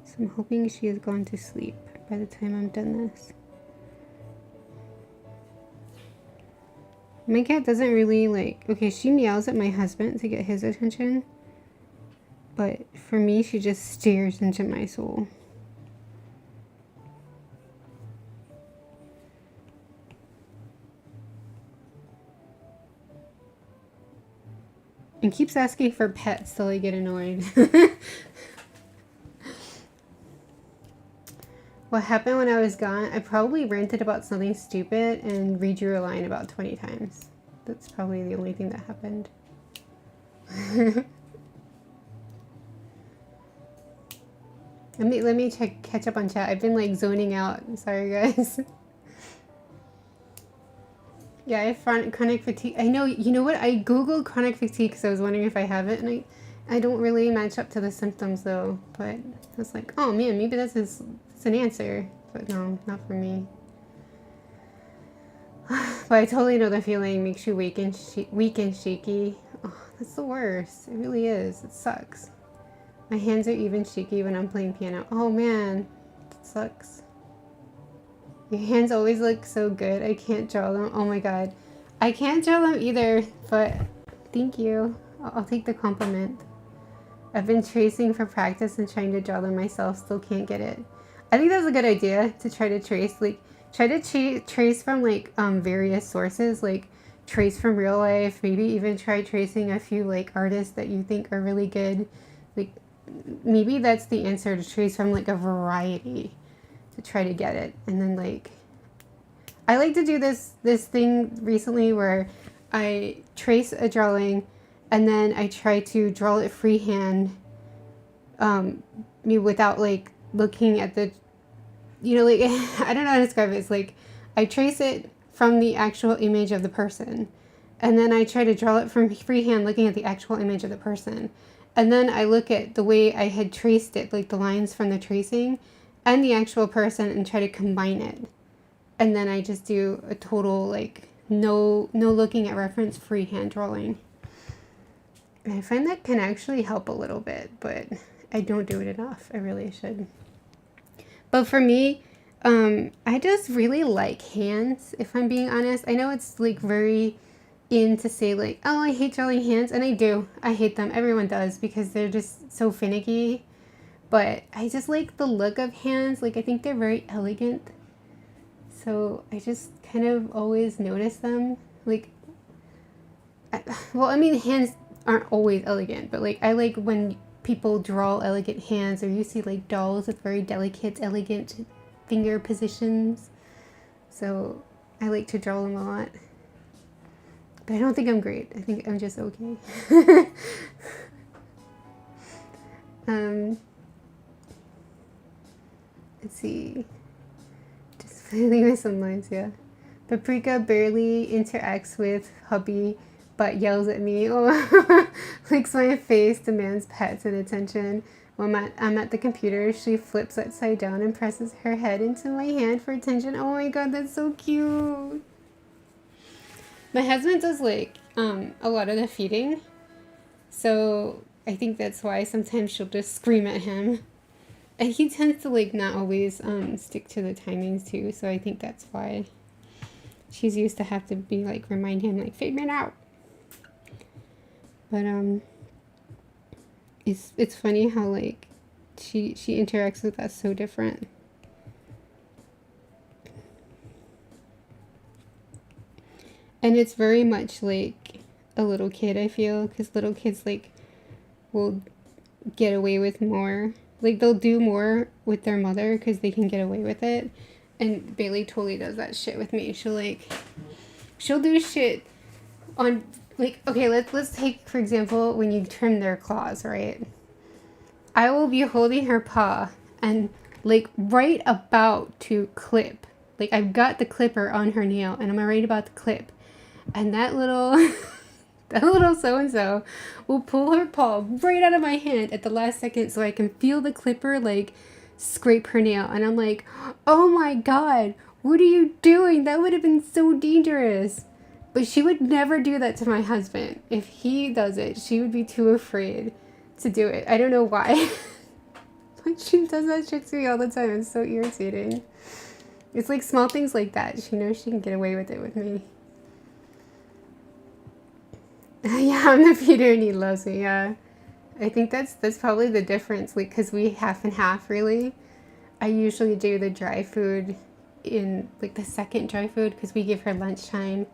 So I'm hoping she has gone to sleep by the time I'm done this. My cat doesn't really like, okay, she meows at my husband to get his attention. But for me, she just stares into my soul. And keeps asking for pets till I get annoyed. What happened when I was gone, I probably ranted about something stupid and redrew a line about 20 times. That's probably the only thing that happened. Let me catch up on chat. I've been like zoning out. Sorry guys. Yeah, I have chronic fatigue. I know, you know what? I googled chronic fatigue because I was wondering if I have it, and I don't really match up to the symptoms though. But I was like, oh man, maybe that's an answer. But no, not for me. But I totally know the feeling. Makes you weak and shaky. Oh, that's the worst. It really is. It sucks. My hands are even shaky when I'm playing piano. Oh man, it sucks. Your hands always look so good. I can't draw them. Oh my god. I can't draw them either, but thank you. I'll take the compliment. I've been tracing for practice and trying to draw them myself. Still can't get it. I think that's a good idea to try to trace. Like, try to trace from like various sources. Like, trace from real life. Maybe even try tracing a few like artists that you think are really good. Like, maybe that's the answer, to trace from like a variety. To try to get it. And then like I like to do this thing recently where I trace a drawing and then I try to draw it freehand me without like looking at the, you know, like I don't know how to describe it. It's like I trace it from the actual image of the person, and then I try to draw it from freehand looking at the actual image of the person. And then I look at the way I had traced it, like the lines from the tracing and the actual person, and try to combine it. And then I just do a total like no looking at reference freehand drawing. And I find that can actually help a little bit, but I don't do it enough. I really should. But for me, I just really like hands, if I'm being honest. I know it's like very in to say like, oh, I hate drawing hands, and I do. I hate them. Everyone does, because they're just so finicky. But I just like the look of hands. Like, I think they're very elegant. So I just kind of always notice them. Like, well, I mean, hands aren't always elegant, but like I like when people draw elegant hands, or you see like dolls with very delicate, elegant finger positions. So I like to draw them a lot. But I don't think I'm great. I think I'm just okay. Let's see. Just playing with some lines, yeah. Paprika barely interacts with hubby, but yells at me. Oh, licks my face, demands pets and attention. When I'm at the computer, she flips upside down and presses her head into my hand for attention. Oh my god, that's so cute. My husband does like a lot of the feeding, so I think that's why sometimes she'll just scream at him. And he tends to like not always stick to the timings too, so I think that's why she's used to have to be like remind him like figure it out. But it's funny how like she interacts with us so different. And it's very much like a little kid, I feel, because little kids like will get away with more. Like they'll do more with their mother because they can get away with it. And Bailey totally does that shit with me. She'll do shit on like, okay, let's take for example when you trim their claws, right? I will be holding her paw and like right about to clip. Like I've got the clipper on her nail and I'm right about to clip. And that little that little so-and-so will pull her paw right out of my hand at the last second so I can feel the clipper like scrape her nail. And I'm like, oh my god, what are you doing? That would have been so dangerous. But she would never do that to my husband. If he does it, she would be too afraid to do it. I don't know why. But she does that shit to me all the time. It's so irritating. It's like small things like that. She knows she can get away with it with me. Yeah, I'm the feeder and he loves me, yeah. I think that's probably the difference, like, because we half and half, really. I usually do the dry food in, like, the second dry food, because we give her lunchtime,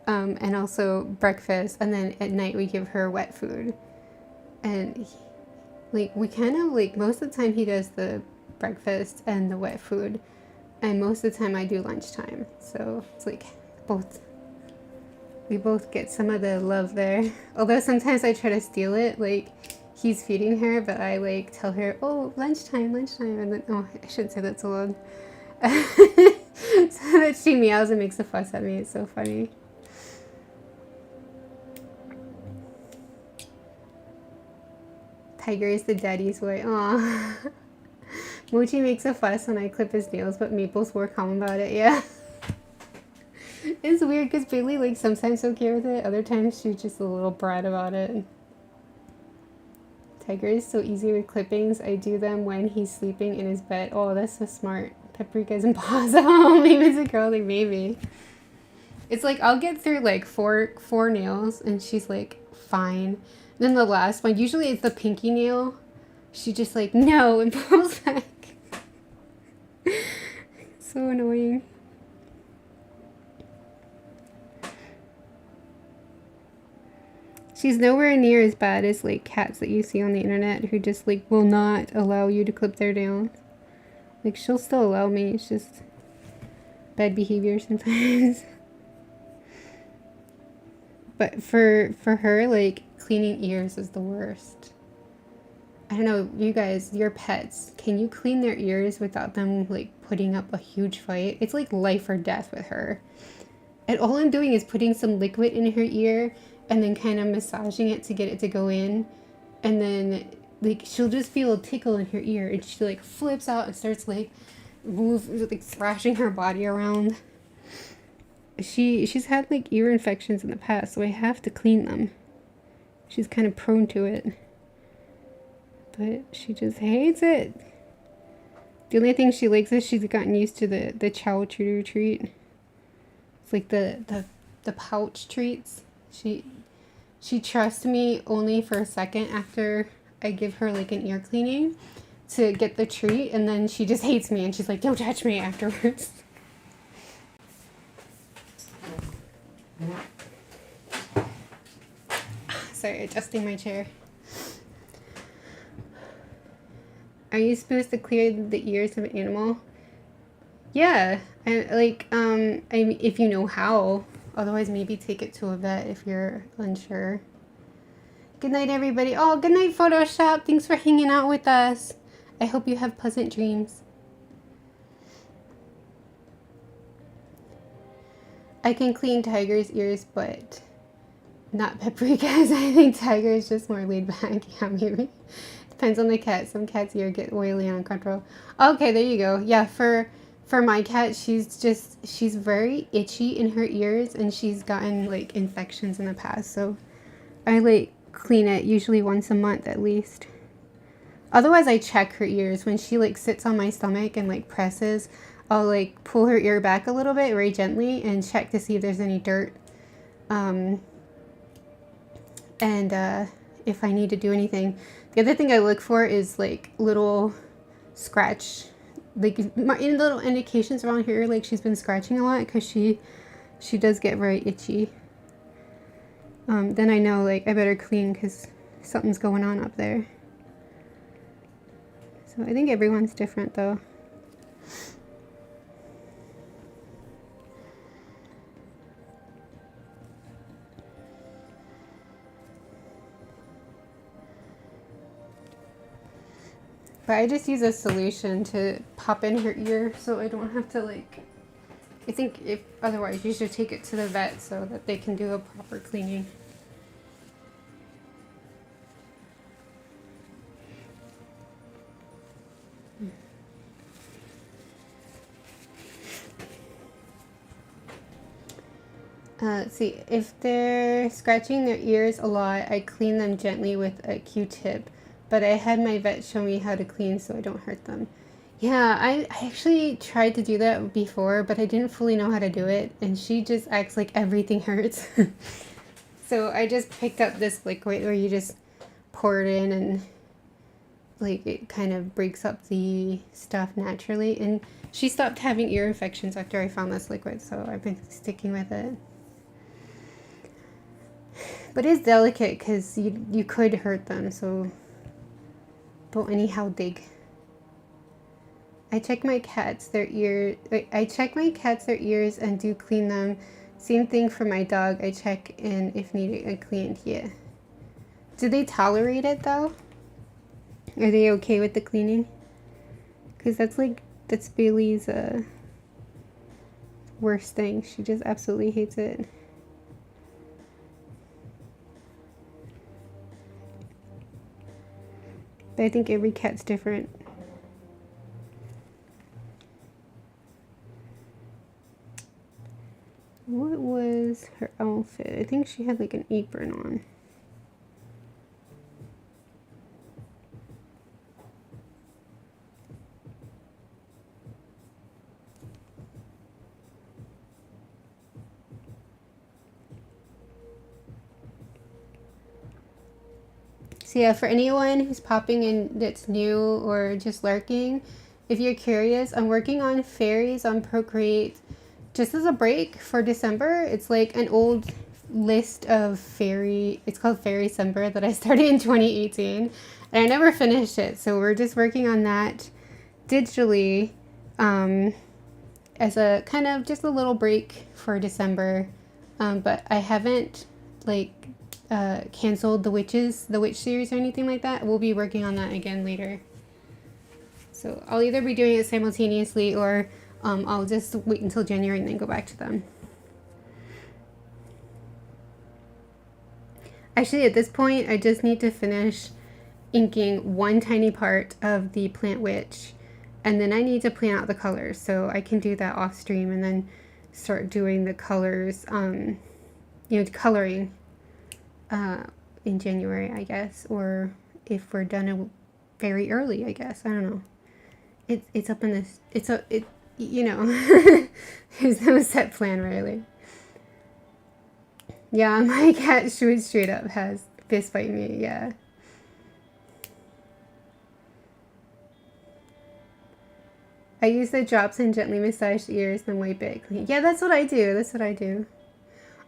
and also breakfast, and then at night we give her wet food. And, like, we kind of, like, most of the time he does the breakfast and the wet food, and most of the time I do lunchtime. So, it's, like, both. We both get some of the love there. Although sometimes I try to steal it, like he's feeding her, but I like tell her, oh, lunchtime, and then, oh, I shouldn't say that so loud. So that she meows and makes a fuss at me. It's so funny. Tiger is the daddy's boy. Aw. Mochi makes a fuss when I clip his nails, but Maple's more calm about it, yeah. It's weird because Bailey like sometimes okay with it, other times she's just a little brat about it. Tiger is so easy with clippings. I do them when he's sleeping in his bed. Oh, that's so smart. Paprika's impossible. Maybe it's a girl, like maybe. It's like I'll get through like four nails and she's like fine. Then the last one, usually it's the pinky nail. She just like no and pulls back. So annoying. She's nowhere near as bad as like cats that you see on the internet who just like will not allow you to clip their nails. Like she'll still allow me, it's just bad behavior sometimes. But for her, like cleaning ears is the worst. I don't know, you guys, your pets, can you clean their ears without them like putting up a huge fight? It's like life or death with her. And all I'm doing is putting some liquid in her ear and then kind of massaging it to get it to go in. And then like she'll just feel a tickle in her ear and she like flips out and starts like like thrashing her body around. She's had like ear infections in the past, so I have to clean them. She's kind of prone to it. But she just hates it. The only thing she likes is she's gotten used to the chow treater treat. It's like the pouch treats. She trusts me only for a second after I give her like an ear cleaning to get the treat, and then she just hates me and she's like, don't touch me afterwards. Sorry, adjusting my chair. Are you supposed to clear the ears of an animal? Yeah, and like if you know how. Otherwise, maybe take it to a vet if you're unsure. Good night, everybody. Oh, good night, Photoshop. Thanks for hanging out with us. I hope you have pleasant dreams. I can clean Tiger's ears, but not Paprika's. I think Tiger is just more laid back. Yeah, maybe. Depends on the cat. Some cats' ear get oily and uncomfortable. Okay, there you go. Yeah, for my cat, she's very itchy in her ears, and she's gotten like infections in the past. So I like clean it usually once a month at least. Otherwise, I check her ears when she like sits on my stomach and like presses. I'll like pull her ear back a little bit very gently and check to see if there's any dirt. And if I need to do anything. The other thing I look for is like little scratch, like little indications around here, like she's been scratching a lot because she does get very itchy. Then I know like I better clean because something's going on up there. So I think everyone's different though. But I just use a solution to pop in her ear so I don't have to like, I think if otherwise you should take it to the vet so that they can do a proper cleaning. Let's see, if they're scratching their ears a lot, I clean them gently with a Q-tip. But I had my vet show me how to clean so I don't hurt them. Yeah, I actually tried to do that before, but I didn't fully know how to do it. And she just acts like everything hurts. So I just picked up this liquid where you just pour it in and like it kind of breaks up the stuff naturally. And she stopped having ear infections after I found this liquid, so I've been sticking with it. But it's delicate because you could hurt them, so don't anyhow dig. I check my cats their ears and do clean them. Same thing for my dog. I check in if needed and cleaned. Yeah. Do they tolerate it though? Are they okay with the cleaning? Because that's Bailey's worst thing. She just absolutely hates it. But I think every cat's different. What was her outfit? I think she had like an apron on. So yeah, for anyone who's popping in that's new or just lurking, if you're curious, I'm working on fairies on Procreate just as a break for December. It's like an old list of it's called Fairy December that I started in 2018 and I never finished it. So we're just working on that digitally as a kind of just a little break for December. But I haven't like canceled the witch series or anything like that. We'll be working on that again later. So I'll either be doing it simultaneously or I'll just wait until January and then go back to them. Actually, at this point, I just need to finish inking one tiny part of the plant witch, and then I need to plan out the colors, so I can do that off stream and then start doing the colors, you know, coloring in January, I guess, or if we're done very early, I guess. I don't know. It's up in this. You know, there's no set plan really. Yeah, my cat straight up has fist fight me. Yeah. I use the drops and gently massage the ears, then wipe it clean. Yeah, that's what I do. That's what I do.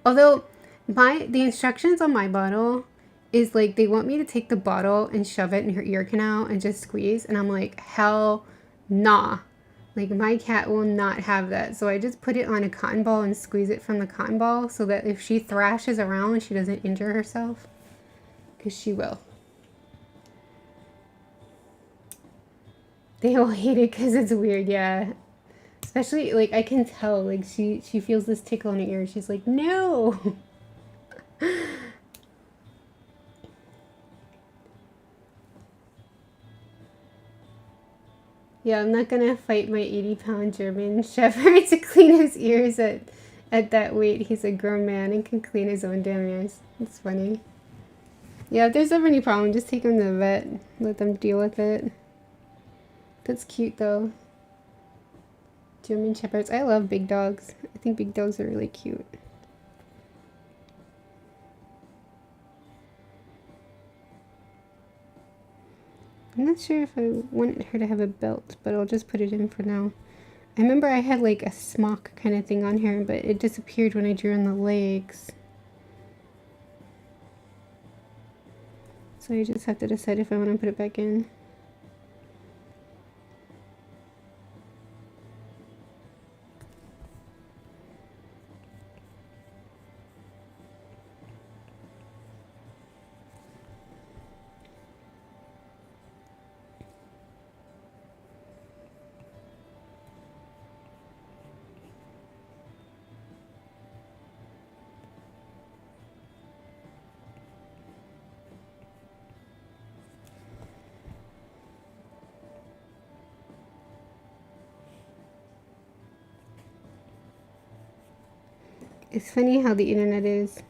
Although the instructions on my bottle is like they want me to take the bottle and shove it in her ear canal and just squeeze, and I'm like, hell nah. Like my cat will not have that. So I just put it on a cotton ball and squeeze it from the cotton ball so that if she thrashes around, she doesn't injure herself, because she will. They all hate it because it's weird, yeah. Especially, like, I can tell, like, she feels this tickle in her ear. She's like, no! Yeah, I'm not gonna fight my 80-pound German Shepherd to clean his ears at that weight. He's a grown man and can clean his own damn ears. It's funny. Yeah, if there's ever any problem, just take him to the vet. Let them deal with it. That's cute, though. German Shepherds. I love big dogs. I think big dogs are really cute. I'm not sure if I want her to have a belt, but I'll just put it in for now. I remember I had like a smock kind of thing on her, but it disappeared when I drew on the legs. So I just have to decide if I want to put it back in. It's funny how the internet is,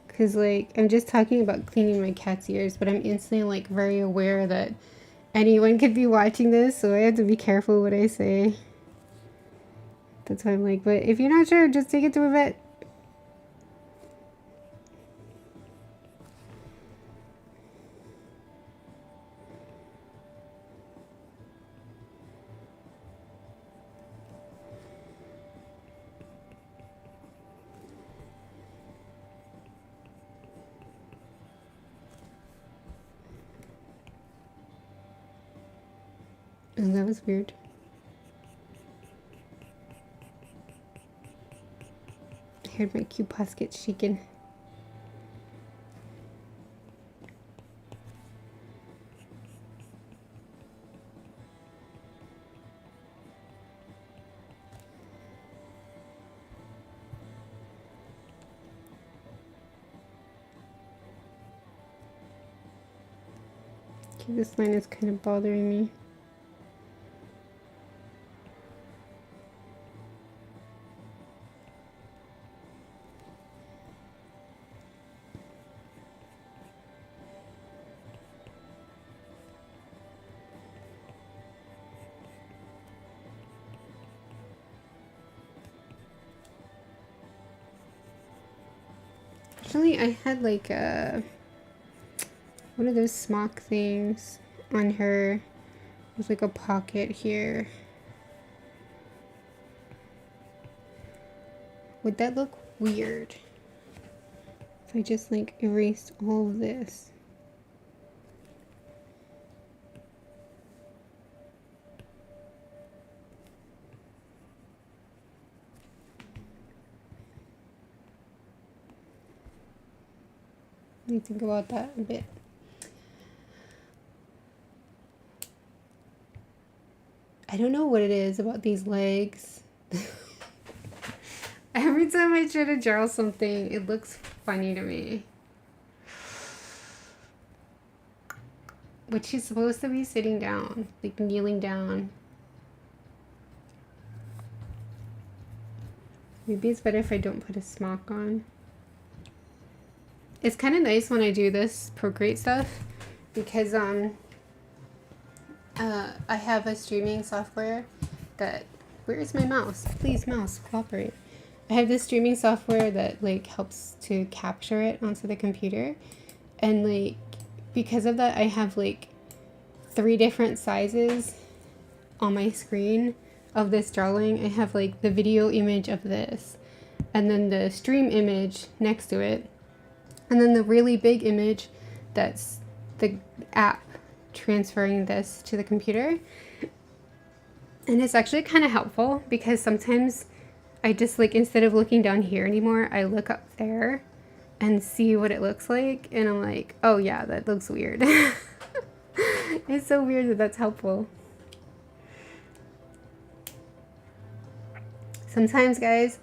because like I'm just talking about cleaning my cat's ears, but I'm instantly like very aware that anyone could be watching this, so I have to be careful what I say. That's why I'm like, but if you're not sure, just take it to a vet. Oh, that was weird. I heard my cue paws get shaken. Okay, this line is kind of bothering me. Actually, I had like one of those smock things on her with like a pocket here. Would that look weird if I just like erased all of this? Let me think about that a bit. I don't know what it is about these legs. Every time I try to draw something, it looks funny to me. But she's supposed to be sitting down, like kneeling down. Maybe it's better if I don't put a smock on. It's kind of nice when I do this Procreate stuff because I have a streaming software that, where is my mouse? Please, mouse, cooperate. I have this streaming software that like helps to capture it onto the computer, and like because of that I have like 3 different sizes on my screen of this drawing. I have like the video image of this, and then the stream image next to it, and then the really big image that's the app transferring this to the computer. And it's actually kind of helpful because sometimes I just like, instead of looking down here anymore, I look up there and see what it looks like, and I'm like, oh yeah, that looks weird. It's so weird that that's helpful. Sometimes, guys,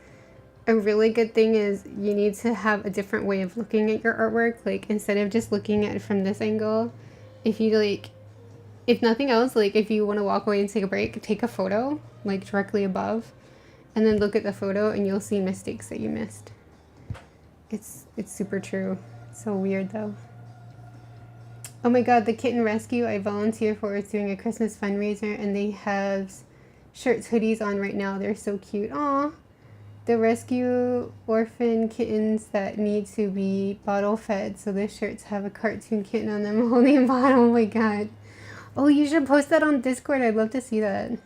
a really good thing is you need to have a different way of looking at your artwork. Like, instead of just looking at it from this angle, if you like, if nothing else, like if you want to walk away and take a break, take a photo like directly above, and then look at the photo and you'll see mistakes that you missed. It's super true. It's so weird though. Oh my god, the kitten rescue I volunteer for is doing a Christmas fundraiser, and they have shirts, hoodies on right now. They're so cute. Aw. The rescue orphan kittens that need to be bottle fed. So the shirts have a cartoon kitten on them holding a bottle. Oh my god. Oh, you should post that on Discord. I'd love to see that.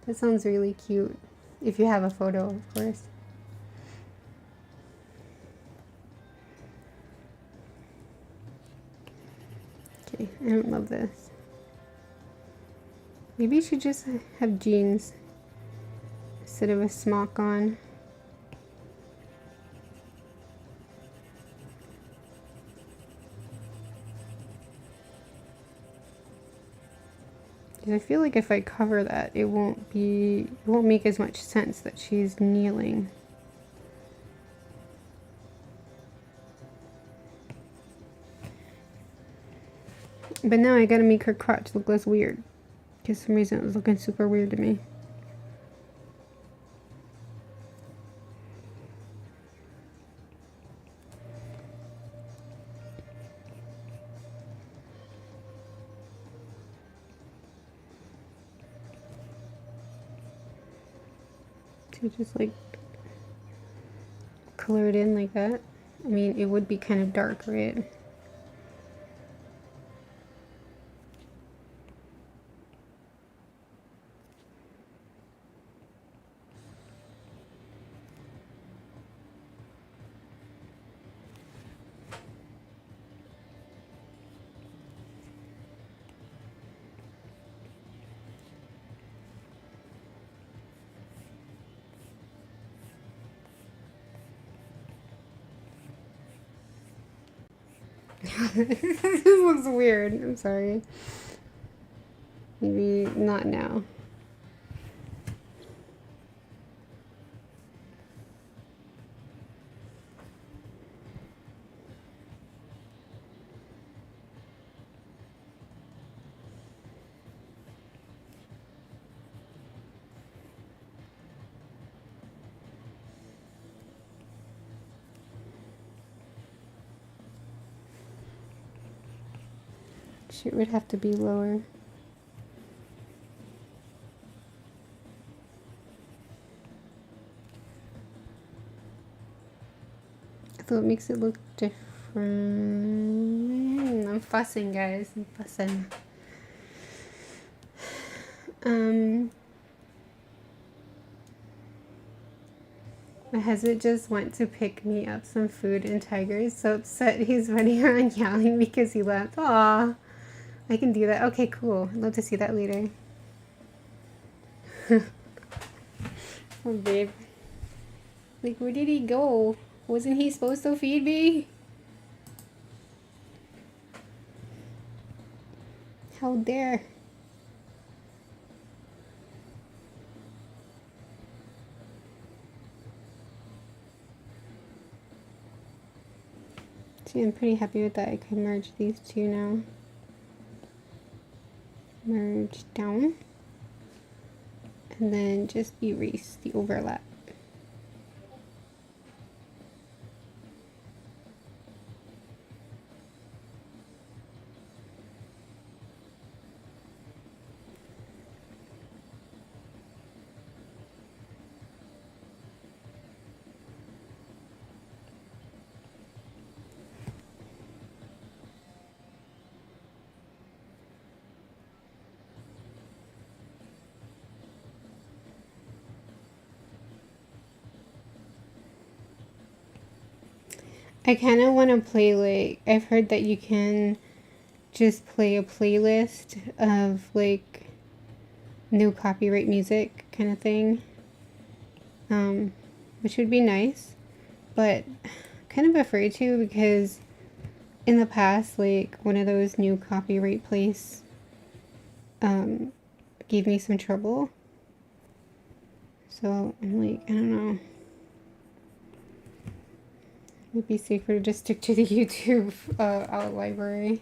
That sounds really cute. If you have a photo, of course. Okay, I don't love this. Maybe you should just have jeans instead of a smock on. Because I feel like if I cover that, it won't make as much sense that she's kneeling. But now I gotta make her crotch look less weird. Because for some reason it was looking super weird to me. To just like color it in like that. I mean, it would be kind of dark, right? This looks weird. I'm sorry. Maybe not now. It would have to be lower. So it makes it look different. I'm fussing, guys. I'm fussing. My husband just went to pick me up some food, and Tiger's so upset he's running around yelling because he left. Aw. I can do that. Okay, cool. I'd love to see that later. Oh, babe. Like, where did he go? Wasn't he supposed to feed me? How dare. See, I'm pretty happy with that. I can merge these two now. Merge down. And then just erase the overlap. I kind of want to play, like, I've heard that you can just play a playlist of, like, no copyright music kind of thing, which would be nice, but kind of afraid to, because in the past, like, one of those new copyright plays gave me some trouble, so I'm like, I don't know. It would be safer to just stick to the YouTube out library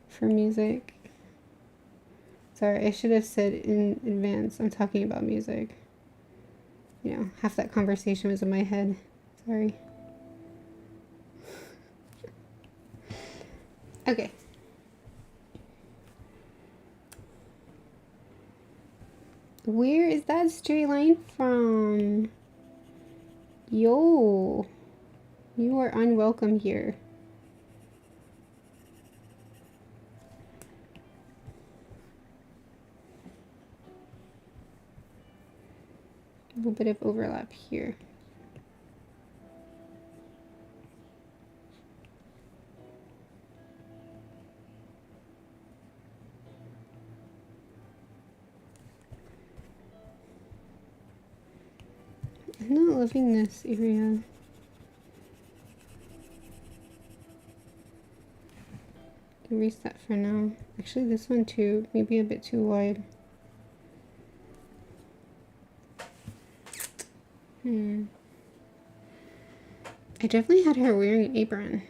for music. Sorry, I should have said in advance I'm talking about music. You know, half that conversation was in my head. Sorry. Okay. Where is that straight line from? Yo. You are unwelcome here. A little bit of overlap here. I'm not loving this area. Erase that for now. Actually, this one too, maybe a bit too wide. I definitely had her wearing an apron.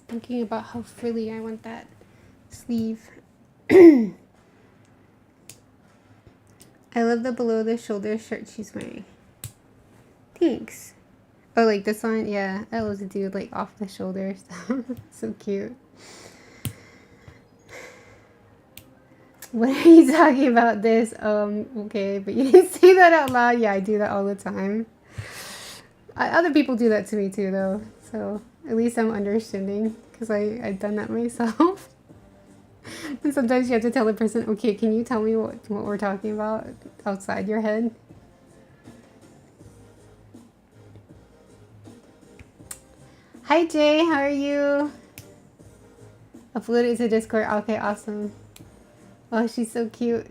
Thinking about how frilly I want that sleeve. I love the below the shoulder shirt she's wearing. Thanks. Oh, like this one? Yeah, I love to do like off the shoulder stuff. So cute. What are you talking about this? Okay, but you didn't say that out loud. Yeah, I do that all the time. Other people do that to me too, though. So at least I'm understanding, because I've done that myself. And sometimes you have to tell the person, okay, can you tell me what we're talking about outside your head? Hi Jay, how are you? Upload it to Discord. Okay, awesome. Oh, she's so cute.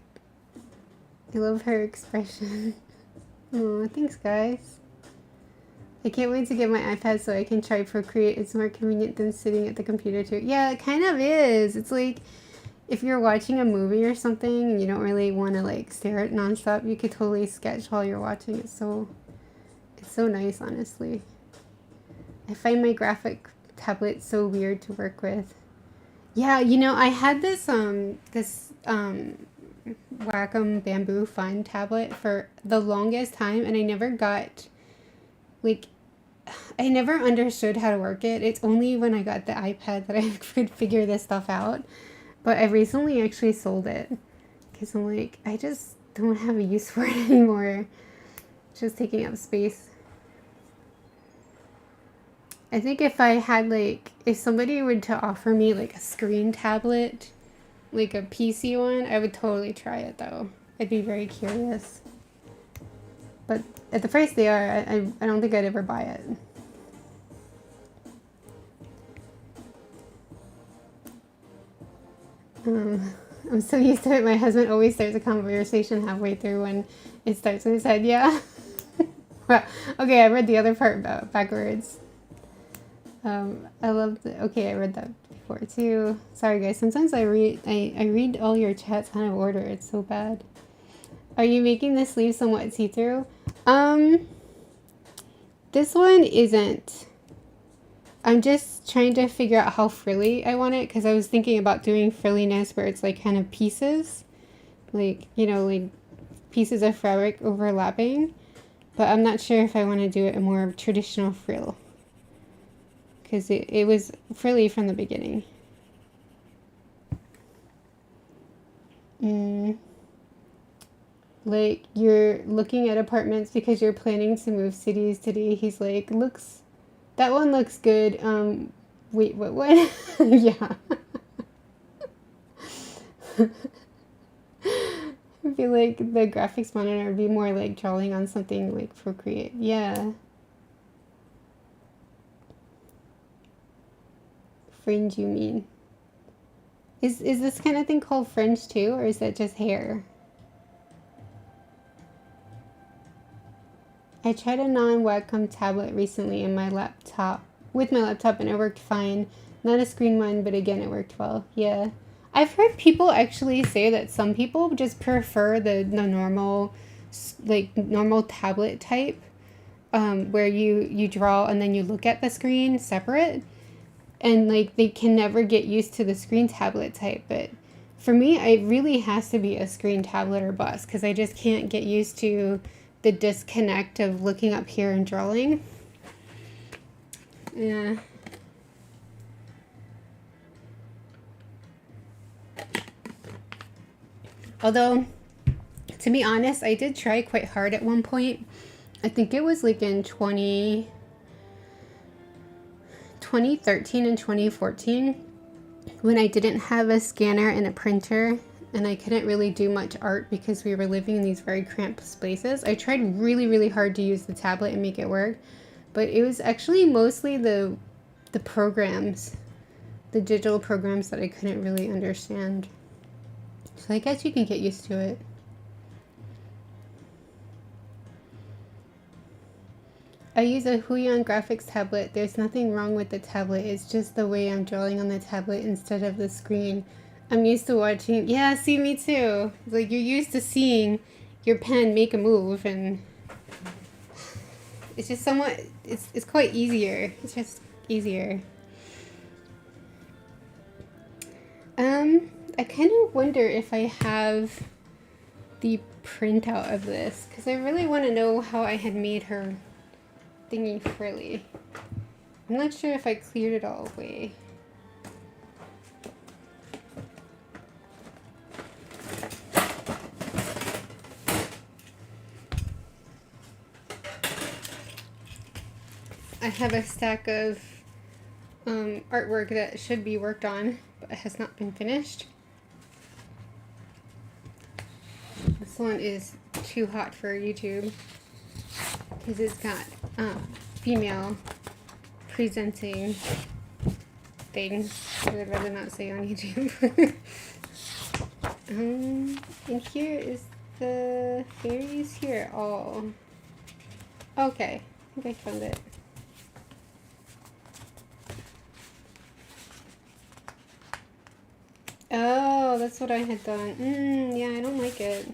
I love her expression. Oh, thanks guys. I can't wait to get my iPad so I can try Procreate. It's more convenient than sitting at the computer too. Yeah, it kind of is. It's like, if you're watching a movie or something and you don't really want to like stare at it nonstop, you could totally sketch while you're watching. It's so nice, honestly. I find my graphic tablet so weird to work with. Yeah, you know, I had this Wacom Bamboo Fun tablet for the longest time, and I never got, like, I never understood how to work it. It's only when I got the iPad that I could figure this stuff out. But I recently actually sold it because I'm like, I just don't have a use for it anymore. It's just taking up space. I think if I had like, if somebody were to offer me like a screen tablet, like a PC one, I would totally try it though. I'd be very curious. But at the price they are, I don't think I'd ever buy it. I'm so used to it. My husband always starts a conversation halfway through when it starts in his head. Yeah. Well, okay, I read the other part backwards. I love the, okay, I read that before too. Sorry guys, sometimes I read all your chats out of order. It's so bad. Are you making the sleeve somewhat see-through? This one isn't. I'm just trying to figure out how frilly I want it, because I was thinking about doing frilliness where it's like kind of pieces, like, you know, like pieces of fabric overlapping, but I'm not sure if I want to do it a more traditional frill, because it was frilly from the beginning. Like, you're looking at apartments because you're planning to move cities today. He's like, that one looks good. Wait, what? Yeah. I feel like the graphics monitor would be more like drawing on something like Procreate. Yeah. Fringe, you mean? Is this kind of thing called fringe too, or is that just hair? I tried a non-Wacom tablet recently with my laptop, and it worked fine. Not a screen one, but again, it worked well. Yeah. I've heard people actually say that some people just prefer the normal, like, normal tablet type, where you draw and then you look at the screen separate. And, like, they can never get used to the screen tablet type. But for me, it really has to be a screen tablet or bust, because I just can't get used to the disconnect of looking up here and drawing. Yeah. Although, to be honest, I did try quite hard at one point. I think it was like in 2013 and 2014 when I didn't have a scanner and a printer, and I couldn't really do much art because we were living in these very cramped spaces. I tried really, really hard to use the tablet and make it work, but it was actually mostly the programs, the digital programs, that I couldn't really understand. So I guess you can get used to it. I use a Huion graphics tablet. There's nothing wrong with the tablet. It's just the way I'm drawing on the tablet instead of the screen. I'm used to watching. Yeah, see, me too. Like, you're used to seeing your pen make a move, and it's just somewhat, it's quite easier. It's just easier. I kind of wonder if I have the printout of this, because I really want to know how I had made her thingy frilly. I'm not sure if I cleared it all away. I have a stack of artwork that should be worked on, but has not been finished. This one is too hot for YouTube because it's got female presenting things that I'd rather not say on YouTube. And here is the fairies here. Oh, okay. I think I found it. Oh, that's what I had done. Yeah, I don't like it.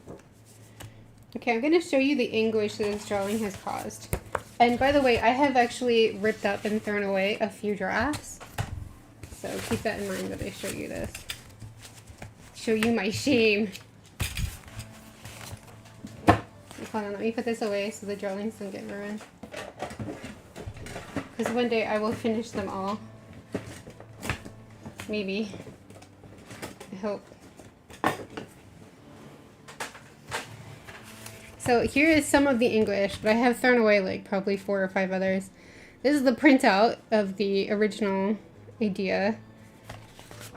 Okay, I'm going to show you the anguish that this drawing has caused. And by the way, I have actually ripped up and thrown away a few drafts. So keep that in mind that I show you this. Show you my shame. Hold on, let me put this away so the drawings don't get ruined. Because one day I will finish them all. Maybe. I hope. So here is some of the English, but I have thrown away like probably 4 or 5 others. This is the printout of the original idea.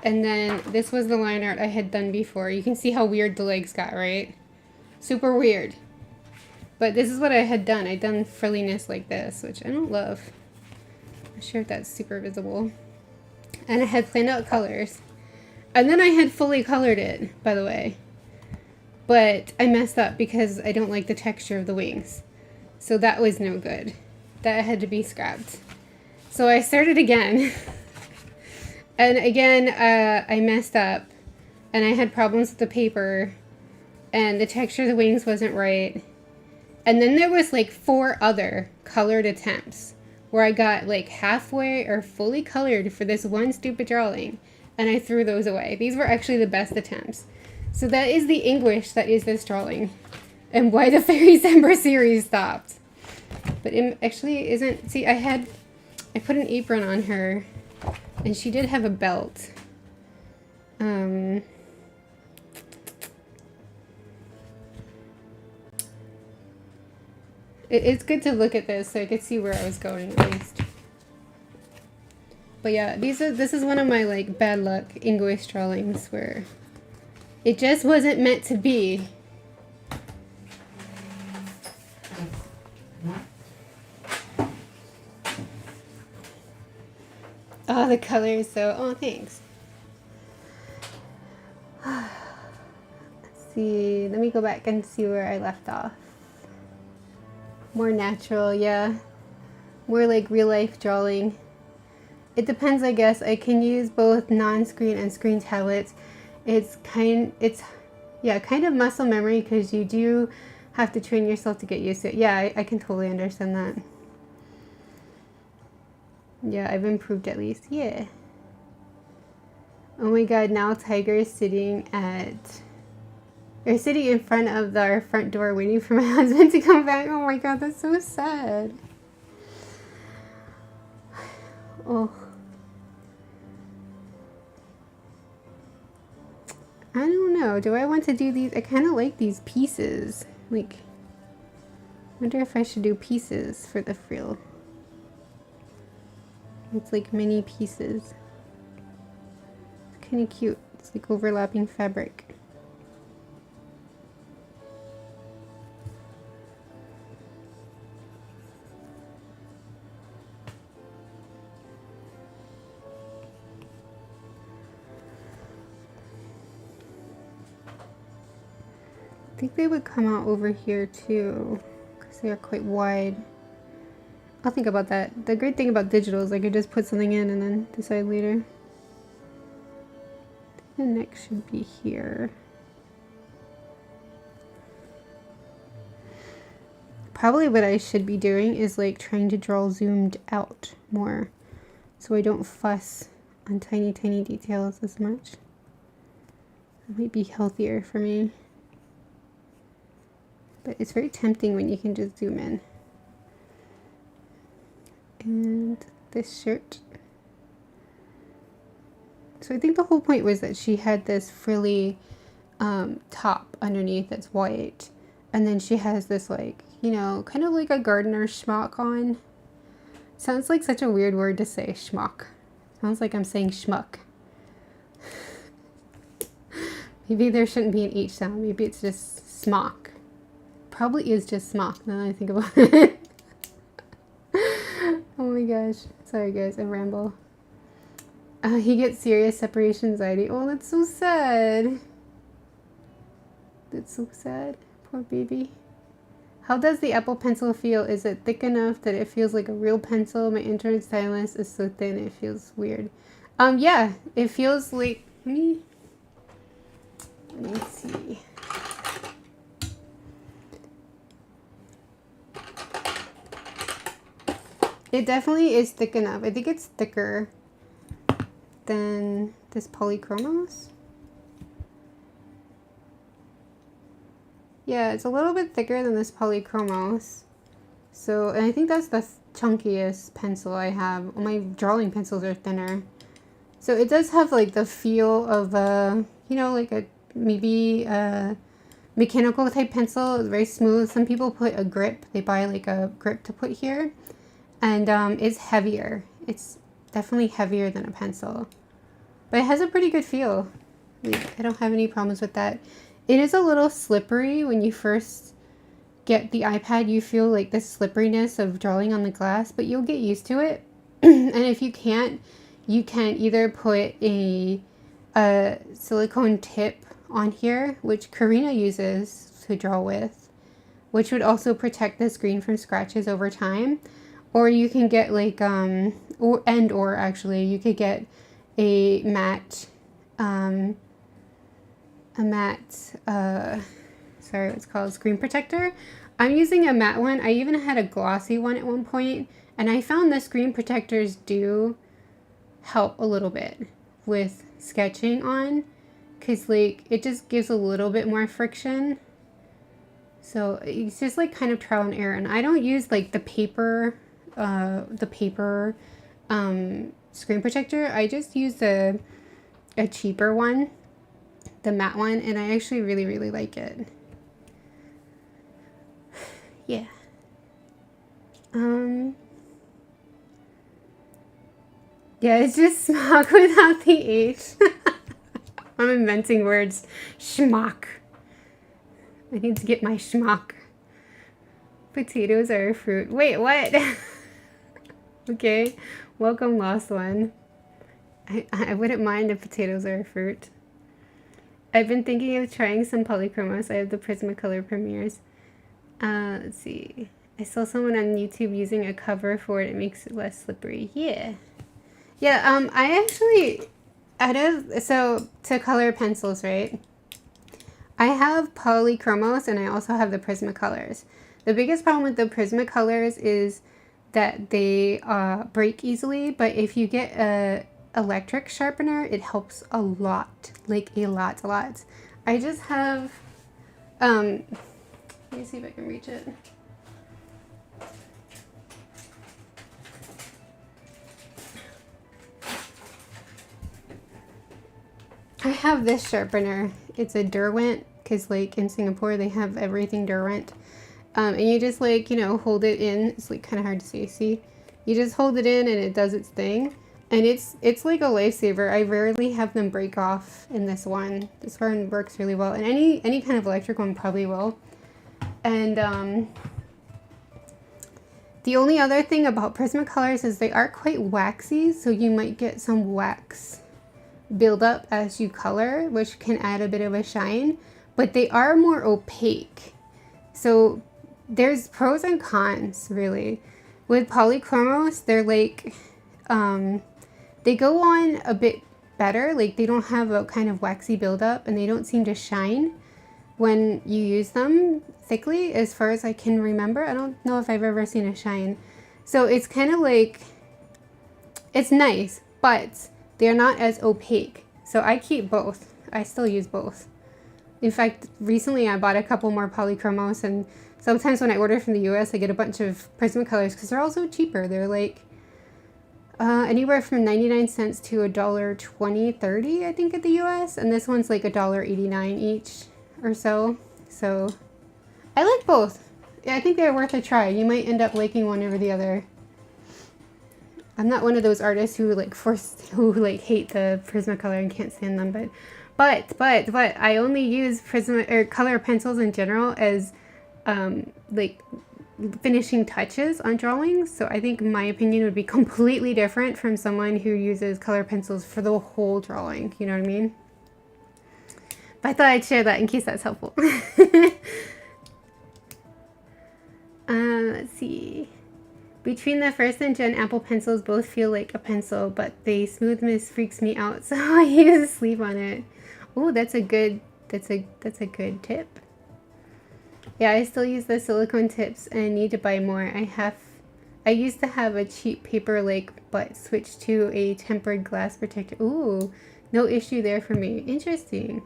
And then this was the line art I had done before. You can see how weird the legs got, right? Super weird. But this is what I had done. I'd done frilliness like this, which I don't love. I'm not sure if that's super visible. And I had planned out colors. And then I had fully colored it, by the way. But I messed up because I don't like the texture of the wings. So that was no good. That had to be scrapped. So I started again. And again, I messed up. And I had problems with the paper. And the texture of the wings wasn't right. And then there was like 4 other colored attempts. Where I got like halfway or fully colored for this one stupid drawing. And I threw those away. These were actually the best attempts. So that is the English that is this drawing. And why the Fairies Ember series stopped. But it actually isn't... See, I put an apron on her. And she did have a belt. It's good to look at this so I could see where I was going at least. But yeah, this is one of my like bad luck English drawings where it just wasn't meant to be. Oh, the colors, so, oh, thanks. Let's see, let me go back and see where I left off. More natural, yeah. More like real life drawing. It depends, I guess. I can use both non-screen and screen tablets. It's kind of muscle memory because you do have to train yourself to get used to it. Yeah, I can totally understand that. Yeah, I've improved at least. Yeah. Oh my god, now Tiger is sitting in front of our front door waiting for my husband to come back. Oh my god, that's so sad. Oh. I don't know. Do I want to do these? I kind of like these pieces. Like, I wonder if I should do pieces for the frill. It's like mini pieces. It's kind of cute. It's like overlapping fabric. I think they would come out over here too, because they are quite wide. I'll think about that. The great thing about digital is I could just put something in and then decide later. The neck should be here. Probably what I should be doing is like trying to draw zoomed out more so I don't fuss on tiny details as much. It might be healthier for me. But it's very tempting when you can just zoom in. And this shirt. So I think the whole point was that she had this frilly top underneath that's white. And then she has this like, you know, kind of like a gardener schmuck on. Sounds like such a weird word to say, schmuck. Sounds like I'm saying schmuck. Maybe there shouldn't be an H sound. Maybe it's just smock. Probably is just smock now that I think about it. Oh my gosh. Sorry guys, I ramble. He gets serious separation anxiety. Oh, that's so sad. That's so sad. Poor baby. How does the Apple Pencil feel? Is it thick enough that it feels like a real pencil? My internet stylus is so thin it feels weird. Yeah, it feels like... Let me see. It definitely is thick enough. I think it's thicker than this polychromos. Yeah, it's a little bit thicker than this polychromos. So, and I think that's the chunkiest pencil I have. My drawing pencils are thinner. So it does have like the feel of a, you know, like a maybe a mechanical type pencil. It's very smooth. Some people put a grip. They buy like a grip to put here. And it's heavier. It's definitely heavier than a pencil. But it has a pretty good feel. Like, I don't have any problems with that. It is a little slippery when you first get the iPad. You feel like the slipperiness of drawing on the glass, but you'll get used to it. And if you can't, you can either put a silicone tip on here, which Karina uses to draw with, which would also protect the screen from scratches over time. Or you can get like, or actually, you could get a matte, sorry, what's called screen protector. I'm using a matte one. I even had a glossy one at one point, and I found the screen protectors do help a little bit with sketching on, because like it just gives a little bit more friction. So it's just like kind of trial and error. And I don't use like the paper screen protector. I just use a cheaper one, the matte one, and I actually really like it. Yeah. Yeah, it's just smock without the H. I'm inventing words. Schmuck. I need to get my schmuck. Potatoes are a fruit. Wait, what? Okay. Welcome, lost one. I wouldn't mind if potatoes are a fruit. I've been thinking of trying some polychromos. I have the Prismacolor premieres. Let's see. I saw someone on YouTube using a cover for it. It makes it less slippery. Yeah. Yeah, I actually, to color pencils, right? I have polychromos and I also have the Prismacolors. The biggest problem with the Prismacolors is that they break easily, but if you get a electric sharpener, it helps a lot, like a lot. I just have, let me see if I can reach it. I have this sharpener. It's a Derwent, because like in Singapore they have everything Derwent. And you just like, you know, hold it in. It's like kind of hard to see. You just hold it in and it does its thing. And it's like a lifesaver. I rarely have them break off in this one. This one works really well. And any kind of electric one probably will. And the only other thing about Prismacolors is they are quite waxy. So you might get some wax build up as you color, which can add a bit of a shine. But they are more opaque. So there's pros and cons, really. With polychromos, they're like, they go on a bit better. Like they don't have a kind of waxy buildup and they don't seem to shine when you use them thickly, as far as I can remember. I don't know if I've ever seen a shine. So it's kind of like, it's nice, but they're not as opaque. So I keep both. I still use both. In fact, recently I bought a couple more polychromos, and sometimes when I order from the US, I get a bunch of Prismacolors because they're also cheaper. They're like anywhere from 99 cents to $1.20, $30, I think, at the US. And this one's like $1.89 each or so. So I like both. Yeah, I think they're worth a try. You might end up liking one over the other. I'm not one of those artists who like hate the Prismacolor and can't stand them, but I only use color pencils in general as like finishing touches on drawings. So I think my opinion would be completely different from someone who uses color pencils for the whole drawing. You know what I mean? But I thought I'd share that in case that's helpful. Let's see. Between the first and Gen Apple pencils, both feel like a pencil, but the smoothness freaks me out, so I use a sleeve on it. Oh, that's a good That's a good tip. Yeah, I still use the silicone tips and need to buy more. I used to have a cheap paper lake, but switched to a tempered glass protector. Ooh, no issue there for me. Interesting.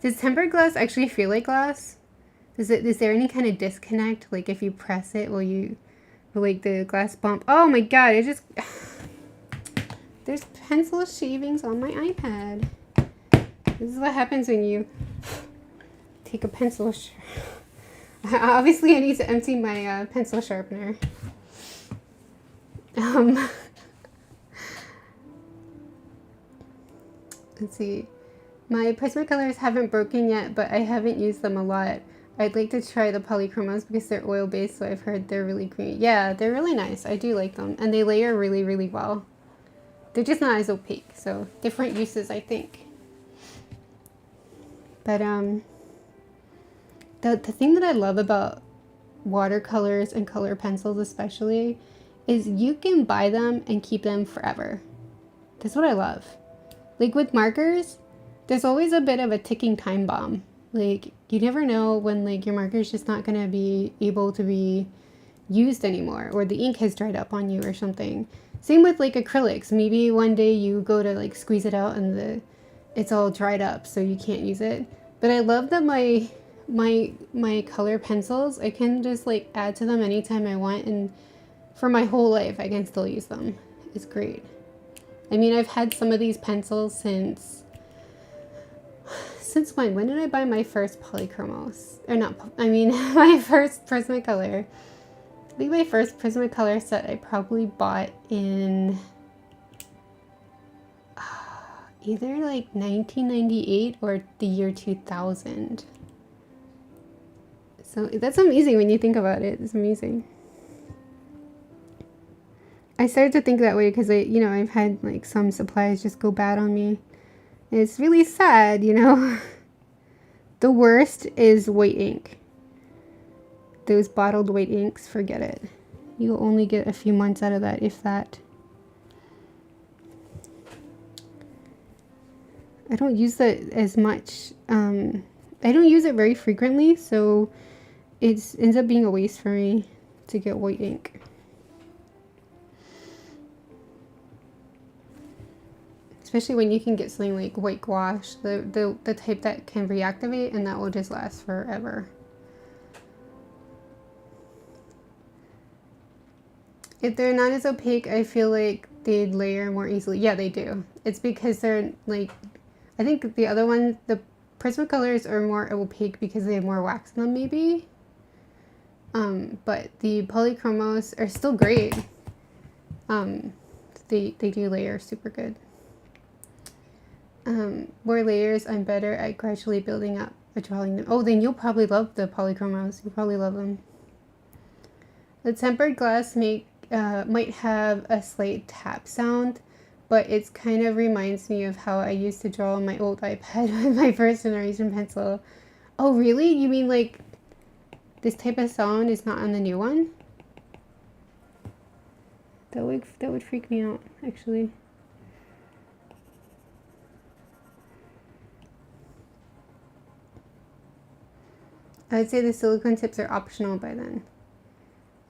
Does tempered glass actually feel like glass? Is there any kind of disconnect? Like if you press it, will like the glass bump? Oh my god, it just... There's pencil shavings on my iPad. This is what happens when you take a pencil. Obviously, I need to empty my pencil sharpener. Let's see. My Prismacolors haven't broken yet, but I haven't used them a lot. I'd like to try the polychromos because they're oil-based, so I've heard they're really green. Yeah, they're really nice. I do like them. And they layer really, really well. They're just not as opaque, so different uses, I think. But the thing that I love about watercolors and color pencils especially is you can buy them and keep them forever. That's what I love. Like with markers, there's always a bit of a ticking time bomb. Like you never know when like your marker is just not gonna be able to be used anymore, or the ink has dried up on you or something. Same with like acrylics. Maybe one day you go to like squeeze it out and it's all dried up, so you can't use it. But I love that my color pencils, I can just like add to them anytime I want, and for my whole life I can still use them. It's great. I mean, I've had some of these pencils since when? When did I buy my first polychromos? Or not, I mean my first Prismacolor. I think my first Prismacolor set I probably bought in either like 1998 or the year 2000. So that's amazing when you think about it. It's amazing. I started to think that way because I've had like some supplies just go bad on me. And it's really sad, you know. The worst is white ink. Those bottled white inks, forget it. You'll only get a few months out of that, if that. I don't use that as much. I don't use it very frequently, so it ends up being a waste for me to get white ink. Especially when you can get something like white gouache, the type that can reactivate and that will just last forever. If they're not as opaque, I feel like they'd layer more easily. Yeah, they do. It's because they're like, I think the other ones, the Prismacolors are more opaque because they have more wax in them maybe. But the polychromos are still great. They do layer super good. More layers, I'm better at gradually building up by drawing them. Oh, then you'll probably love the polychromos. You'll probably love them. The tempered glass might have a slight tap sound, but it kind of reminds me of how I used to draw on my old iPad with my first generation pencil. Oh, really? You mean like this type of sound is not on the new one? That would freak me out, actually. I would say the silicone tips are optional by then.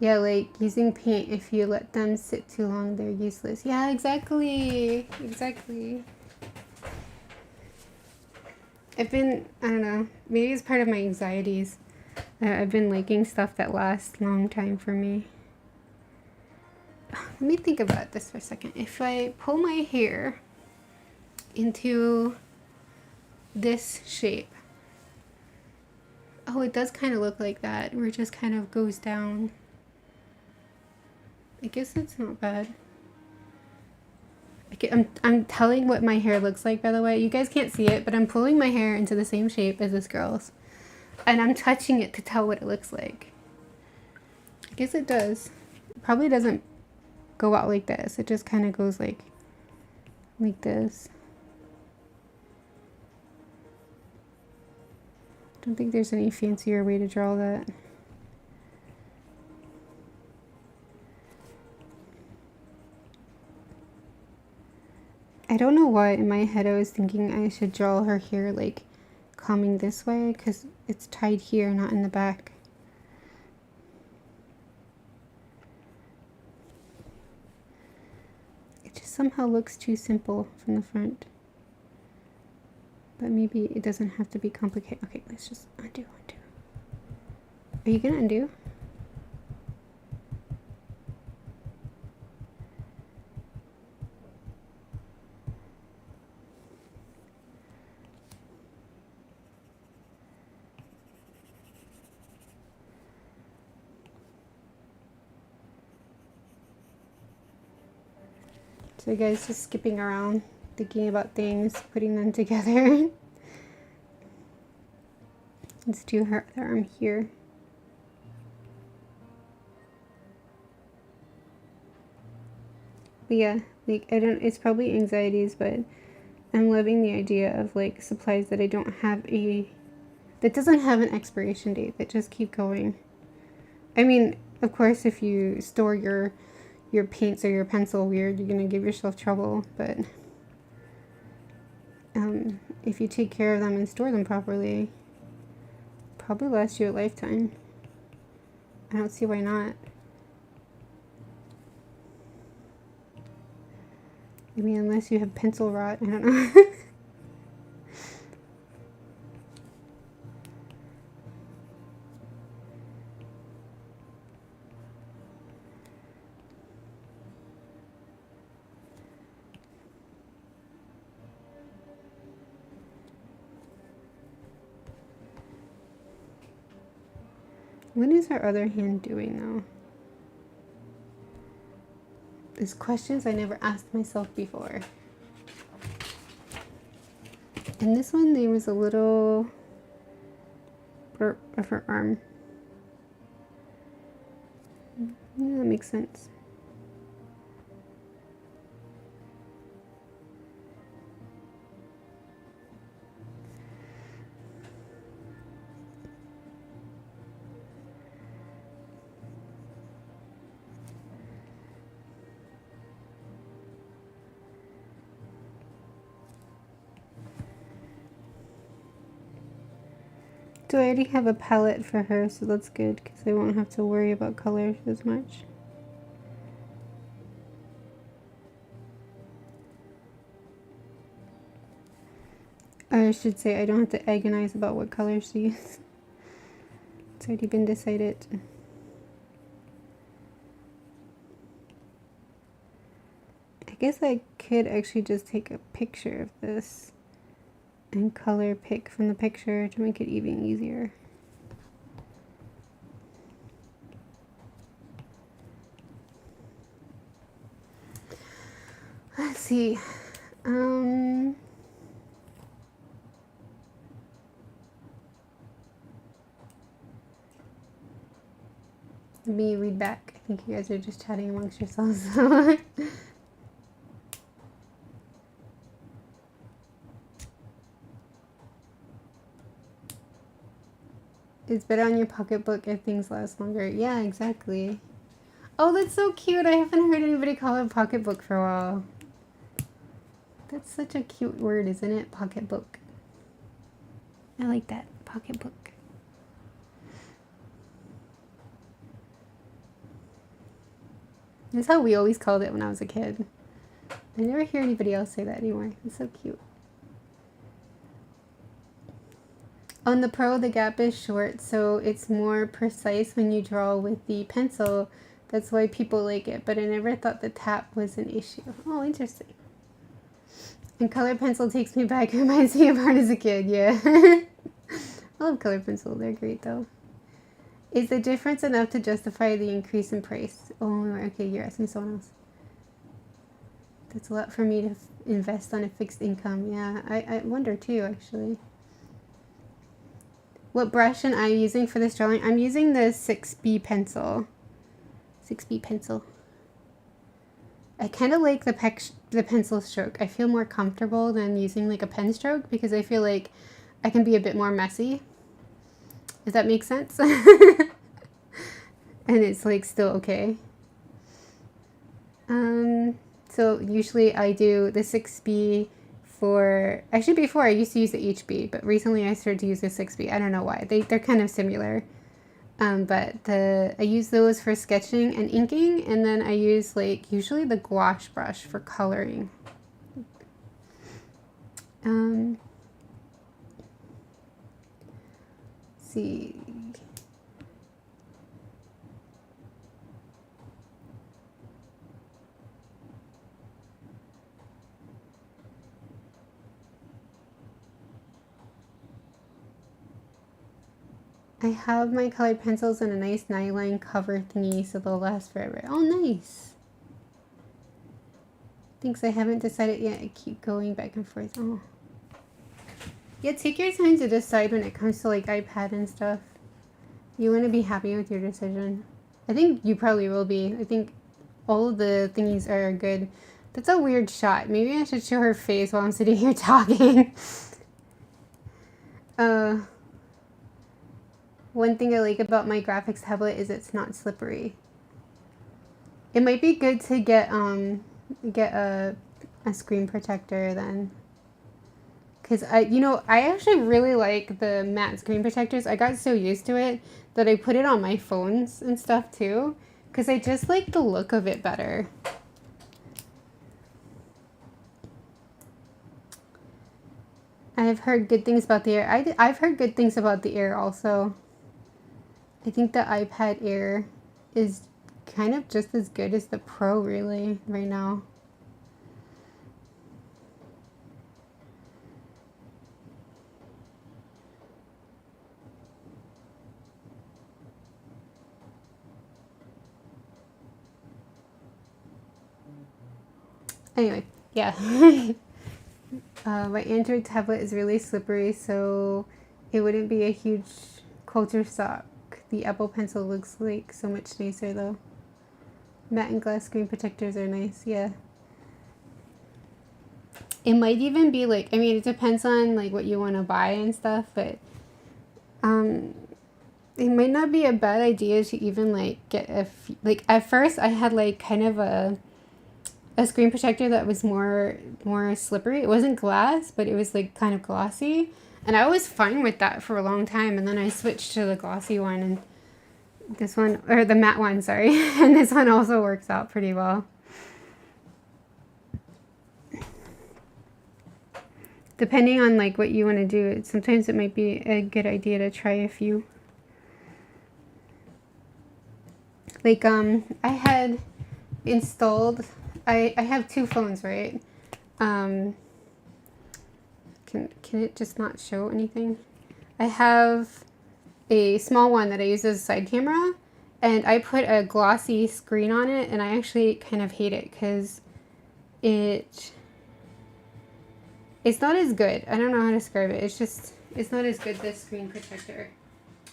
Yeah, like using paint, if you let them sit too long, they're useless. Yeah, exactly. Exactly. I don't know, maybe it's part of my anxieties. I've been liking stuff that lasts a long time for me. Let me think about this for a second. If I pull my hair into this shape, oh, it does kind of look like that, where it just kind of goes down. I guess it's not bad. I'm telling what my hair looks like, by the way. You guys can't see it, but I'm pulling my hair into the same shape as this girl's. And I'm touching it to tell what it looks like. I guess it does. It probably doesn't go out like this. It just kind of goes like this. I don't think there's any fancier way to draw that. I don't know why in my head I was thinking I should draw her hair like coming this way because it's tied here, not in the back. It just somehow looks too simple from the front. But maybe it doesn't have to be complicated. Okay, let's just undo. Are you gonna undo? So you guys just skipping around, thinking about things, putting them together. Let's do her other arm here. But yeah, like it's probably anxieties, but I'm loving the idea of like supplies that I don't have that doesn't have an expiration date, that just keep going. I mean, of course, if you store your paints or your pencil weird, you're gonna give yourself trouble, but if you take care of them and store them properly, probably last you a lifetime. I don't see why not. I mean, unless you have pencil rot, I don't know. What is our other hand doing though? There's questions I never asked myself before. And this one, there was a little burp of her arm. Yeah, that makes sense. So I already have a palette for her, so that's good because I won't have to worry about colors as much. Or I should say I don't have to agonize about what colors to use. It's already been decided. I guess I could actually just take a picture of this and color pick from the picture to make it even easier. Let's see. Let me read back. I think you guys are just chatting amongst yourselves. It's better on your pocketbook if things last longer. Yeah, exactly. Oh, that's so cute. I haven't heard anybody call it pocketbook for a while. That's such a cute word, isn't it? Pocketbook. I like that. Pocketbook. That's how we always called it when I was a kid. I never hear anybody else say that anymore. It's so cute. On the Pro, the gap is short, so it's more precise when you draw with the pencil. That's why people like it, but I never thought the tap was an issue. Oh, interesting. And color pencil takes me back, reminds me of art as a kid, yeah. I love color pencil, they're great though. Is the difference enough to justify the increase in price? Oh, okay, you're asking someone else. That's a lot for me to invest on a fixed income. Yeah, I wonder too, actually. What brush am I using for this drawing? I'm using the 6B pencil. 6B pencil. I kind of like the pencil stroke. I feel more comfortable than using like a pen stroke because I feel like I can be a bit more messy. If that makes sense. And it's like still okay. So usually I do the 6B actually before I used to use the HB, but recently I started to use the 6B. I don't know why. They're kind of similar. But I use those for sketching and inking, and then I use like usually the gouache brush for coloring. Let's see. I have my colored pencils in a nice nylon cover thingy so they'll last forever. Oh, nice. Thanks, I haven't decided yet. I keep going back and forth. Oh. Yeah, take your time to decide when it comes to like iPad and stuff. You want to be happy with your decision. I think you probably will be. I think all of the thingies are good. That's a weird shot. Maybe I should show her face while I'm sitting here talking. One thing I like about my graphics tablet is it's not slippery. It might be good to get a screen protector then. Cause I actually really like the matte screen protectors. I got so used to it that I put it on my phones and stuff too. Cause I just like the look of it better. I've heard good things about the Air. I've heard good things about the Air also. I think the iPad Air is kind of just as good as the Pro really right now. Anyway, yeah. My Android tablet is really slippery, so it wouldn't be a huge culture shock. The Apple Pencil looks like so much nicer though. Matte and glass screen protectors are nice, yeah. It might even be like, I mean, it depends on like what you want to buy and stuff, but it might not be a bad idea to even like get like at first I had like kind of a screen protector that was more slippery. It wasn't glass, but it was like kind of glossy. And I was fine with that for a long time. And then I switched to the glossy one and this one, or the matte one, sorry. And this one also works out pretty well. Depending on like what you want to do, sometimes it might be a good idea to try a few. Like I had installed, I have two phones, right? Can it just not show anything? I have a small one that I use as a side camera, and I put a glossy screen on it, and I actually kind of hate it because it's not as good. I don't know how to describe it. It's not as good, this screen protector.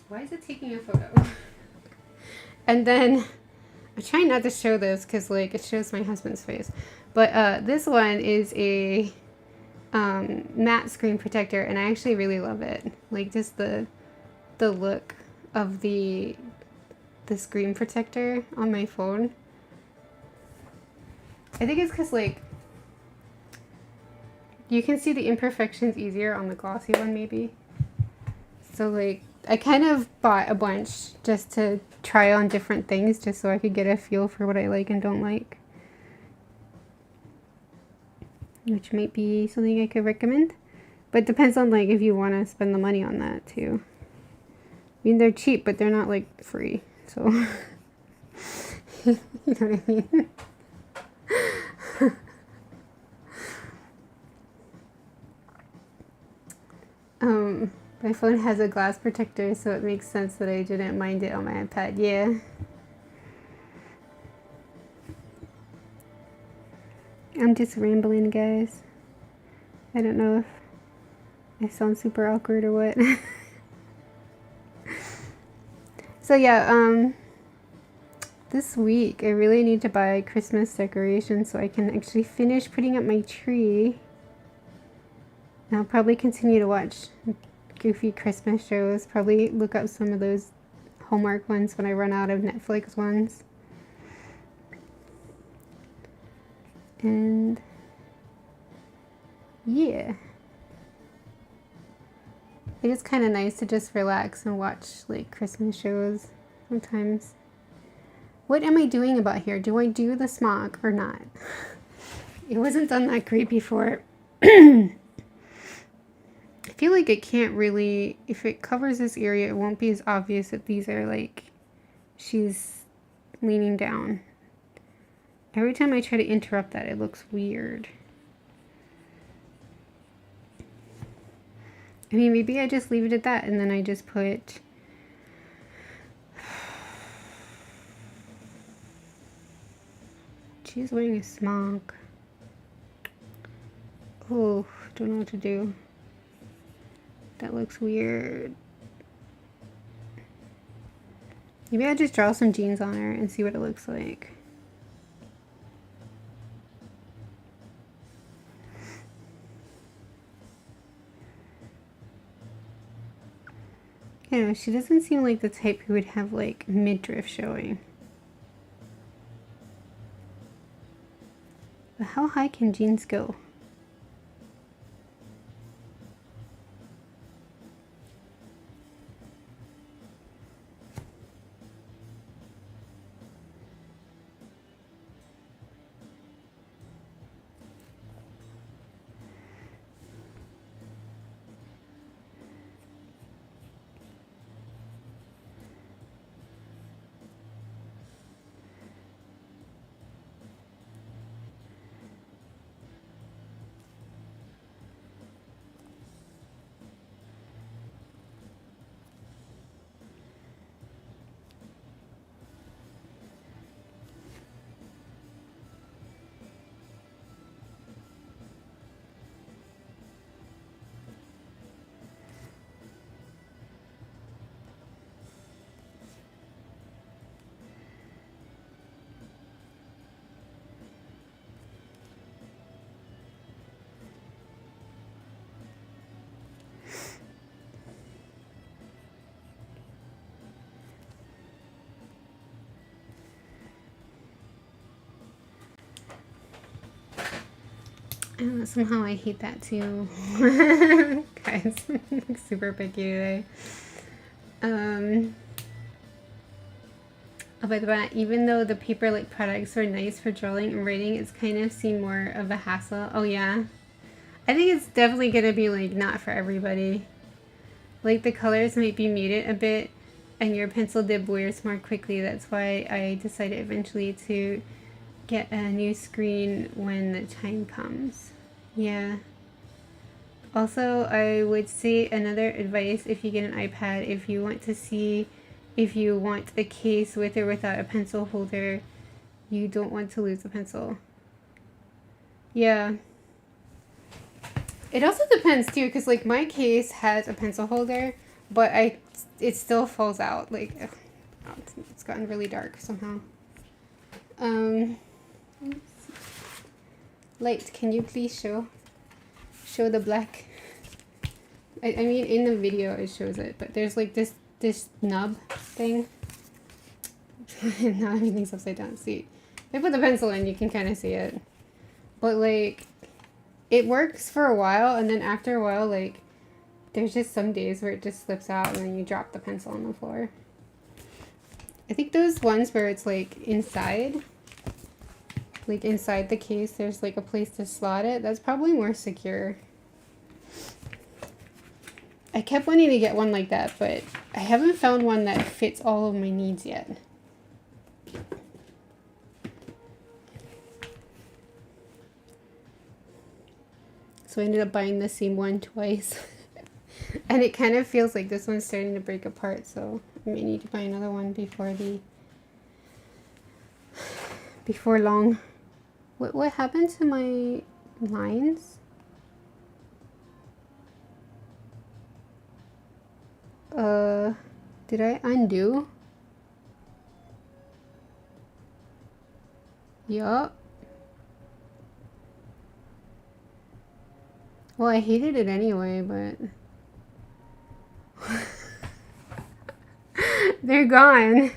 Why is it taking a photo? And then I'm trying not to show this because like it shows my husband's face, but this one is a matte screen protector, and I actually really love it. Like just the look of the screen protector on my phone. I think it's because like you can see the imperfections easier on the glossy one maybe. So like I kind of bought a bunch just to try on different things just so I could get a feel for what I like and don't like. Which might be something I could recommend. But it depends on like if you want to spend the money on that too. I mean, they're cheap, but they're not like free. So, you know what I mean? My phone has a glass protector, so it makes sense that I didn't mind it on my iPad. Yeah. I'm just rambling, guys. I don't know if I sound super awkward or what. So yeah, this week I really need to buy Christmas decorations so I can actually finish putting up my tree. And I'll probably continue to watch goofy Christmas shows. Probably look up some of those Hallmark ones when I run out of Netflix ones. And yeah. It is kind of nice to just relax and watch like Christmas shows sometimes. What am I doing about here? Do I do the smock or not? It wasn't done that great before. I feel like it can't really, if it covers this area, it won't be as obvious that these are like, she's leaning down. Every time I try to interrupt that, it looks weird. I mean, maybe I just leave it at that and then I just put... She's wearing a smock. Oh, don't know what to do. That looks weird. Maybe I'll just draw some jeans on her and see what it looks like. I don't know, she doesn't seem like the type who would have like midriff showing. But how high can jeans go? Somehow I hate that too. Guys, I'm super picky today. Oh, by the way, even though the Paperlike products are nice for drawing and writing, it's kind of seemed more of a hassle. Oh yeah. I think it's definitely gonna be like not for everybody. Like the colors might be muted a bit and your pencil dip wears more quickly. That's why I decided eventually to get a new screen when the time comes. Yeah. Also, I would say another advice if you get an iPad, if you want to see if you want a case with or without a pencil holder, you don't want to lose a pencil. Yeah. It also depends too, because like my case has a pencil holder, but it still falls out. Like, oh, it's gotten really dark somehow. Light, can you please show the black? I mean, in the video it shows it, but there's like this nub thing. Now everything's upside down. See, if I put the pencil in, you can kind of see it. But like, it works for a while, and then after a while, like, there's just some days where it just slips out, and then you drop the pencil on the floor. I think those ones where it's like inside the case, there's like a place to slot it. That's probably more secure. I kept wanting to get one like that, but I haven't found one that fits all of my needs yet. So I ended up buying the same one twice. And it kind of feels like this one's starting to break apart, so I may need to buy another one before long. What happened to my lines? Did I undo? Yup. Well, I hated it anyway, but they're gone.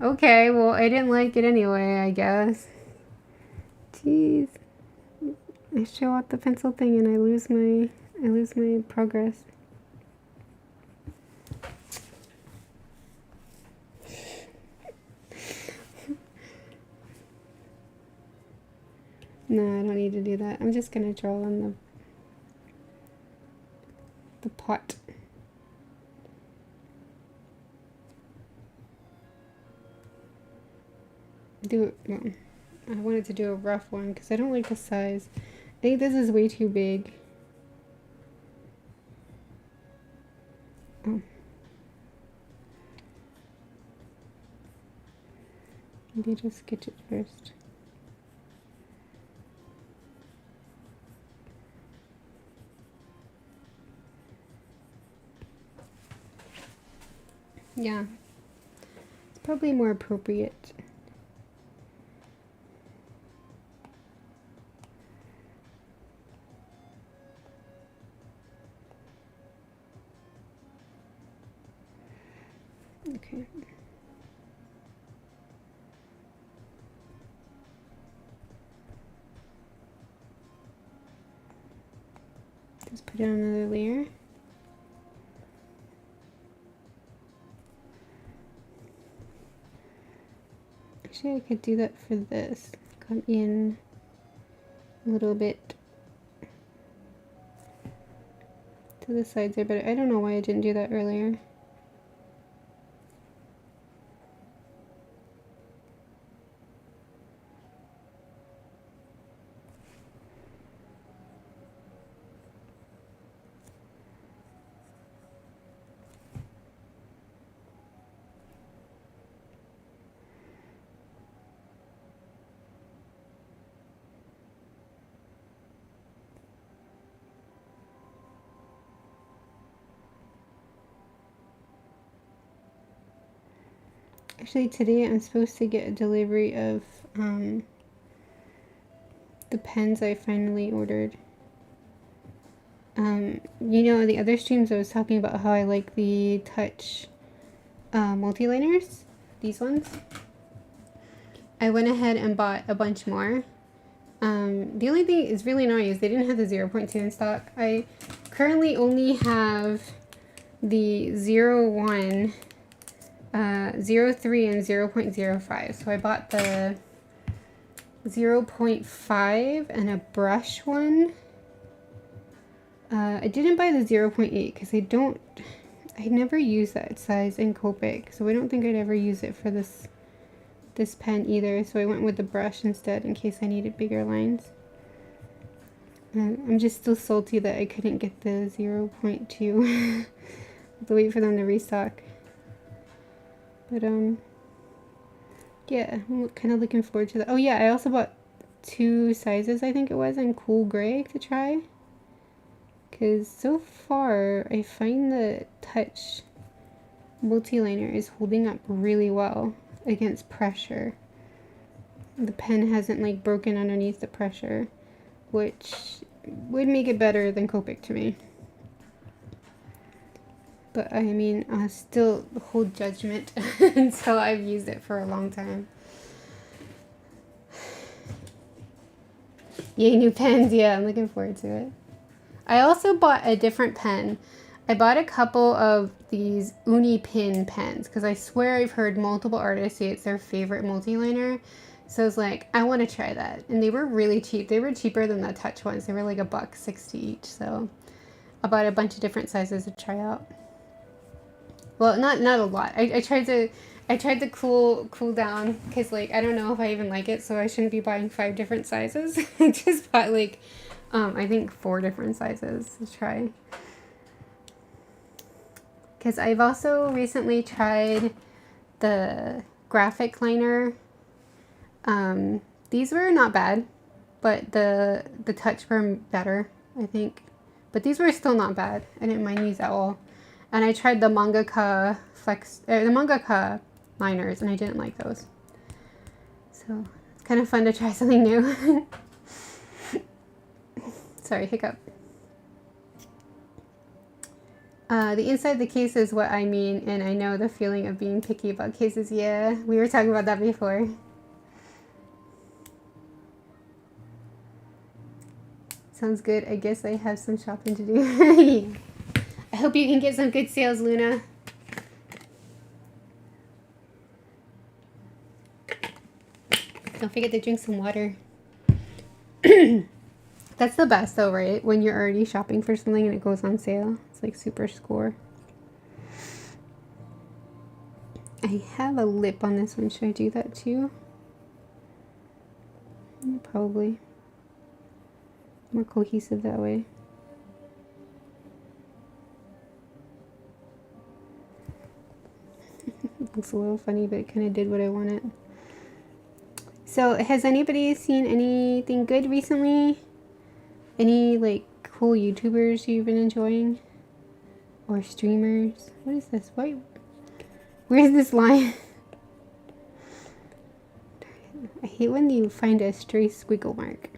Okay, well, I didn't like it anyway, I guess. Jeez. I show out the pencil thing and I lose my progress. No, I don't need to do that. I'm just gonna draw on the pot. Well, I wanted to do a rough one because I don't like the size. I think this is way too big. Oh. Maybe just sketch it first. Yeah, it's probably more appropriate. Okay. Just put it on another layer. Actually, I could do that for this. Come in a little bit to the sides there, but I don't know why I didn't do that earlier. Actually, today I'm supposed to get a delivery of the pens I finally ordered. You know, the other streams I was talking about how I like the Touch multi-liners, these ones. I went ahead and bought a bunch more. The only thing is really annoying is they didn't have the 0.2 in stock. I currently only have the 0.1, 0.3, and 0.05. So I bought the 0.5 and a brush one. I didn't buy the 0.8 because I never use that size in Copic, so I don't think I'd ever use it for this pen either, so I went with the brush instead in case I needed bigger lines. I'm just still salty that I couldn't get the 0.2. I have to wait for them to restock. But yeah, I'm kind of looking forward to that. Oh yeah, I also bought 2 sizes, I think it was, in cool gray to try. Because so far, I find the Touch multi-liner is holding up really well against pressure. The pen hasn't like broken underneath the pressure, which would make it better than Copic to me. But I mean, I'll still hold judgment until I've used it for a long time. Yay, new pens. Yeah, I'm looking forward to it. I also bought a different pen. I bought a couple of these Uni Pin pens because I swear I've heard multiple artists say it's their favorite multi-liner. So I was like, I want to try that. And they were really cheap. They were cheaper than the Touch ones. They were like $1.60 each. So I bought a bunch of different sizes to try out. Well, not a lot. I tried to cool down because like I don't know if I even like it, so I shouldn't be buying 5 different sizes. I just bought like I think 4 different sizes to try. Because I've also recently tried the graphic liner. These were not bad, but the Touch were better, I think. But these were still not bad. I didn't mind these at all. And I tried the Mangaka the Mangaka liners, and I didn't like those. So it's kind of fun to try something new. Sorry, hiccup. The inside of the case is what I mean, and I know the feeling of being picky about cases. Yeah, we were talking about that before. Sounds good. I guess I have some shopping to do. I hope you can get some good sales, Luna. Don't forget to drink some water. That's the best though, right? When you're already shopping for something and it goes on sale. It's like super score. I have a lip on this one. Should I do that too? Probably. More cohesive that way. Looks a little funny, but it kind of did what I wanted. So, has anybody seen anything good recently? Any, like, cool YouTubers you've been enjoying? Or streamers? What is this? Why? Where's this line? I hate when you find a stray squiggle mark.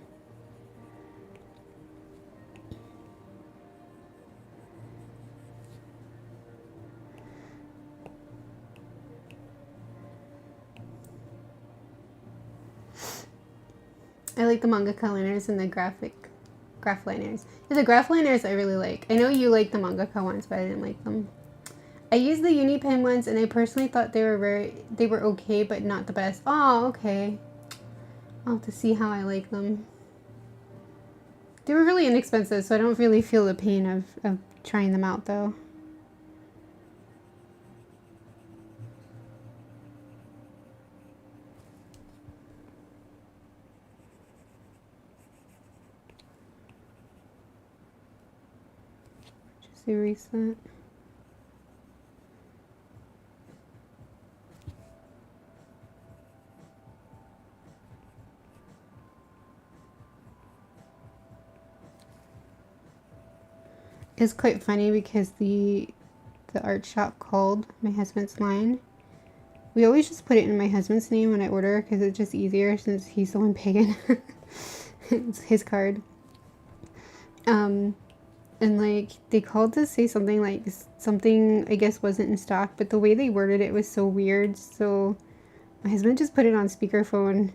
I like the manga liners and the graph liners. Yeah, the graph liners I really like. I know you like the mangaka ones, but I didn't like them. I used the uni pen ones, and I personally thought they were okay, but not the best. Oh, okay. I'll have to see how I like them. They were really inexpensive, so I don't really feel the pain of trying them out, though. Just erase that. It's quite funny because the art shop called my husband's line. We always just put it in my husband's name when I order because it's just easier since he's the one paying. It's his card. And like they called to say something like something I guess wasn't in stock, but the way they worded it was so weird. So my husband just put it on speakerphone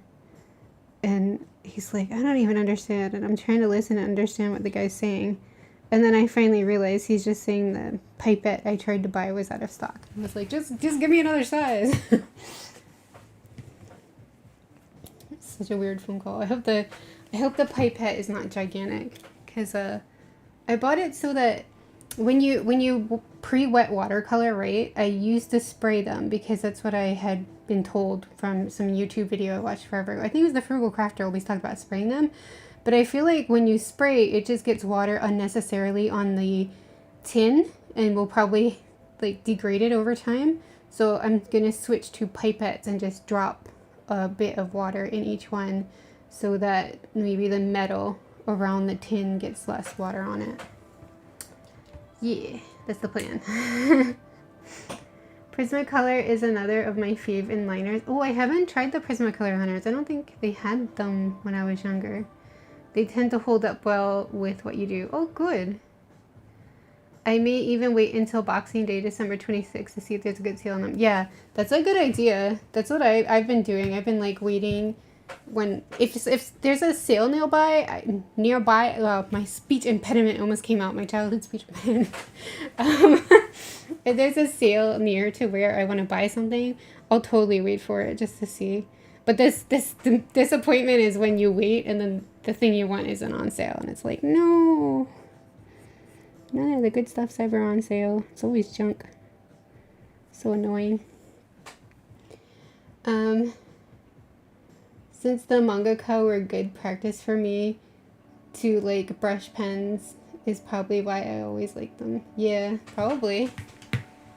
and he's like, I don't even understand. And I'm trying to listen and understand what the guy's saying. And then I finally realized he's just saying the pipette I tried to buy was out of stock. I was like, just give me another size. It's such a weird phone call. I hope the pipette is not gigantic, because I bought it so that when you pre-wet watercolor, right? I used to spray them because that's what I had been told from some YouTube video I watched forever ago. I think it was the Frugal Crafter always talked about spraying them. But I feel like when you spray, it just gets water unnecessarily on the tin and will probably like degrade it over time. So I'm going to switch to pipettes and just drop a bit of water in each one so that maybe the metal around the tin gets less water on it. Yeah, that's the plan. Prismacolor is another of my fave in liners. Oh, I haven't tried the Prismacolor liners. I don't think they had them when I was younger. They tend to hold up well with what you do. Oh, good. I may even wait until Boxing Day, December 26th, to see if there's a good sale on them. Yeah, that's a good idea. That's what I've been doing. I've been like waiting when if there's a sale nearby. My speech impediment almost came out. My childhood speech impediment. If there's a sale near to where I want to buy something, I'll totally wait for it just to see. But the disappointment is when you wait and then the thing you want isn't on sale, and it's like, no, none of the good stuff's ever on sale. It's always junk. So annoying. Since the mangaka were good practice for me to like brush pens is probably why I always like them. Yeah, probably.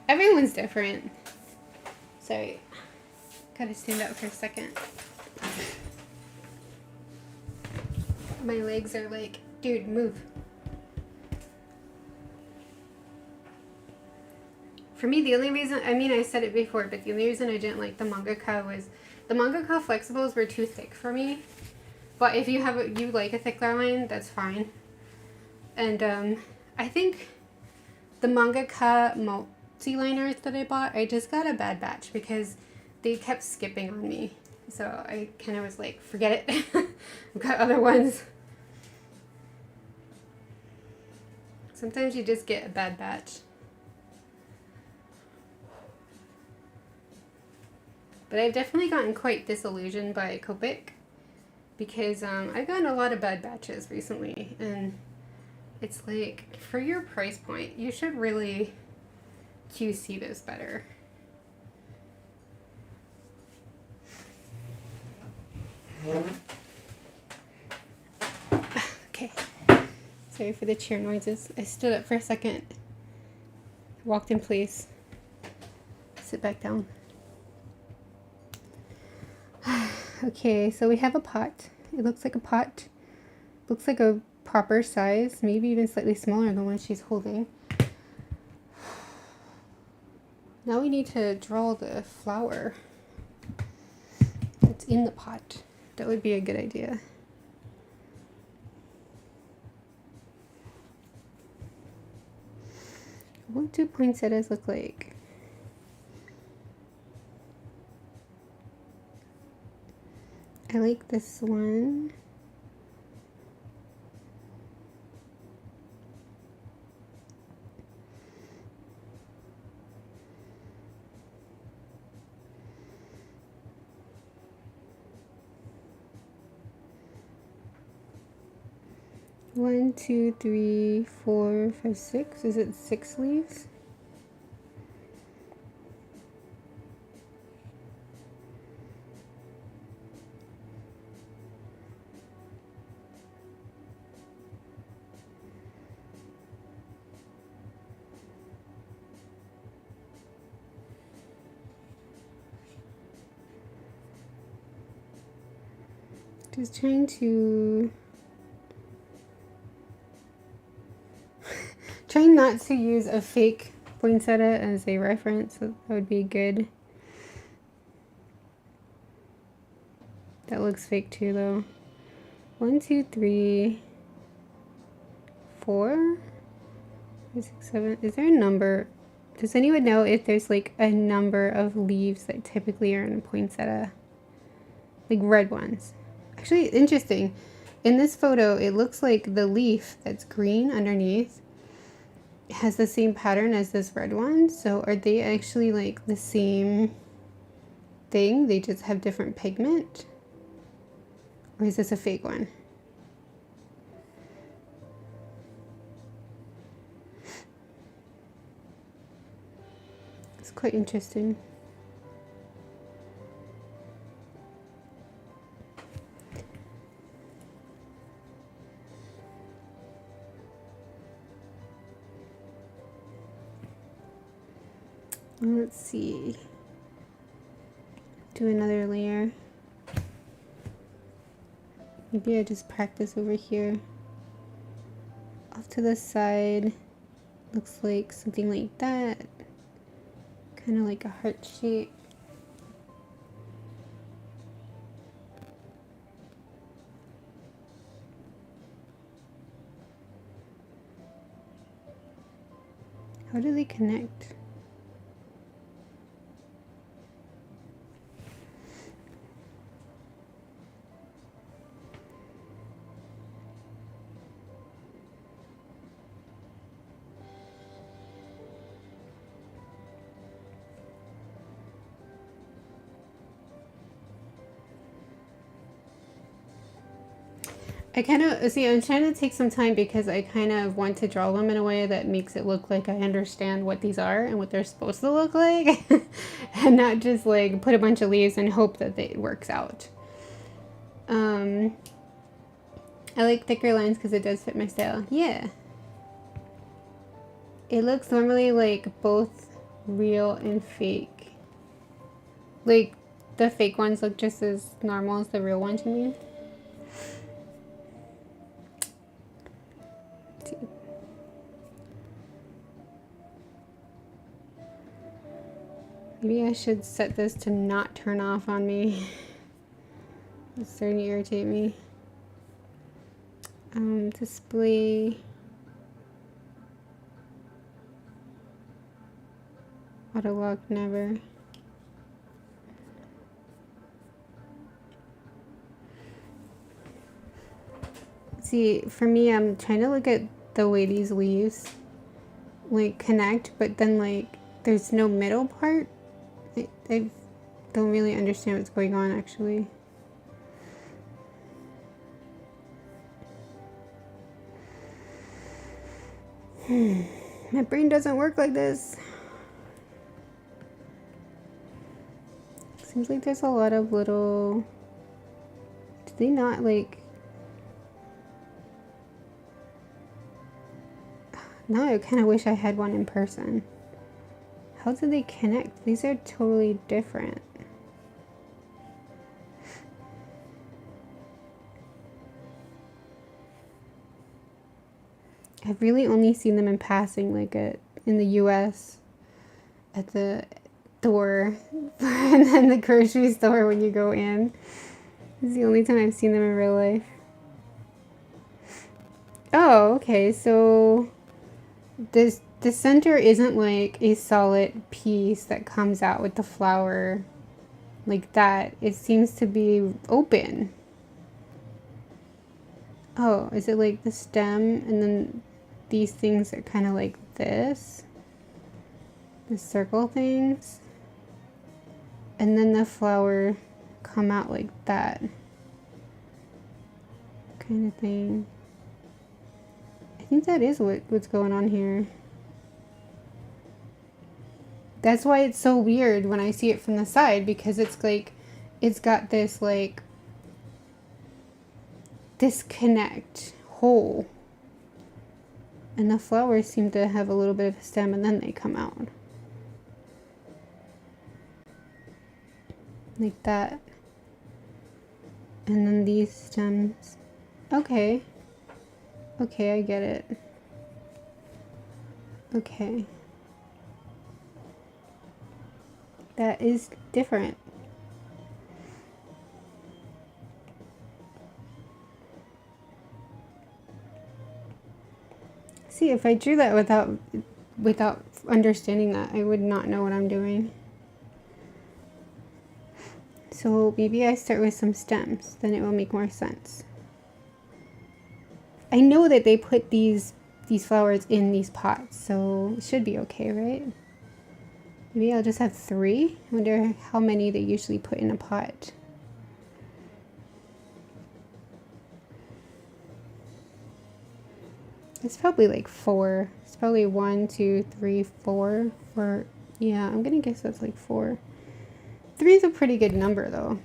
Everyone's different. Sorry. Gotta stand up for a second. My legs are like, dude, move. For me, the only reason, I mean, I said it before, but the only reason I didn't like the mangaka was the mangaka flexibles were too thick for me. But if you like a thicker line, that's fine. And I think the mangaka multi-liners that I bought, I just got a bad batch because they kept skipping on me. So I kind of was like, forget it. I've got other ones. Sometimes you just get a bad batch. But I've definitely gotten quite disillusioned by Copic because I've gotten a lot of bad batches recently, and it's like, for your price point, you should really QC this better. Okay. Sorry for the chair noises. I stood up for a second, walked in place, sit back down. Okay, so we have a pot. It looks like a pot. Looks like a proper size, maybe even slightly smaller than the one she's holding. Now we need to draw the flower that's in the pot. That would be a good idea. What do poinsettias look like? I like this one. One, two, three, four, five, six. Is it 6 leaves? Just trying to trying not to use a fake poinsettia as a reference. That would be good. That looks fake too, though. 1, 2, 3, 4, 5, 6, 7. Is there a number? Does anyone know if there's like a number of leaves that typically are in a poinsettia? Like red ones. Actually, interesting. In this photo, it looks like the leaf that's green underneath has the same pattern as this red one. So are they actually like the same thing? They just have different pigment? Or is this a fake one? It's quite interesting. Let's see. Do another layer. Maybe I just practice over here. Off to the side. Looks like something like that. Kind of like a heart shape. How do they connect? I kind of, see, I'm trying to take some time because I kind of want to draw them in a way that makes it look like I understand what these are and what they're supposed to look like. And not just like put a bunch of leaves and hope that it works out. I like thicker lines because it does fit my style. Yeah. It looks normally like both real and fake. Like the fake ones look just as normal as the real ones to me. Maybe I should set this to not turn off on me. It's starting to irritate me. Display. Auto lock never. See, for me, I'm trying to look at the way these leaves like connect, but then like there's no middle part. I don't really understand what's going on actually. My brain doesn't work like this. Seems like there's a lot of little... Do they not like... Now I kind of wish I had one in person. How do they connect? These are totally different. I've really only seen them in passing, like in the US at the door and then the grocery store when you go in. This is the only time I've seen them in real life. Oh, okay, so the center isn't like a solid piece that comes out with the flower like that. It seems to be open. Oh, is it like the stem and then these things are kind of like this? The circle things? And then the flower come out like that kind of thing. I think that is what's going on here. That's why it's so weird when I see it from the side, because it's like, it's got this like disconnect hole. And the flowers seem to have a little bit of a stem and then they come out. Like that. And then these stems. Okay. Okay, I get it. Okay. That is different. See, if I drew that without understanding that, I would not know what I'm doing. So maybe I start with some stems, then it will make more sense. I know that they put these flowers in these pots, so it should be okay, right? Maybe I'll just have 3. I wonder how many they usually put in a pot. It's probably like 4. It's probably 1, 2, 3, 4. Yeah, I'm gonna guess that's like 4. 3 is a pretty good number though.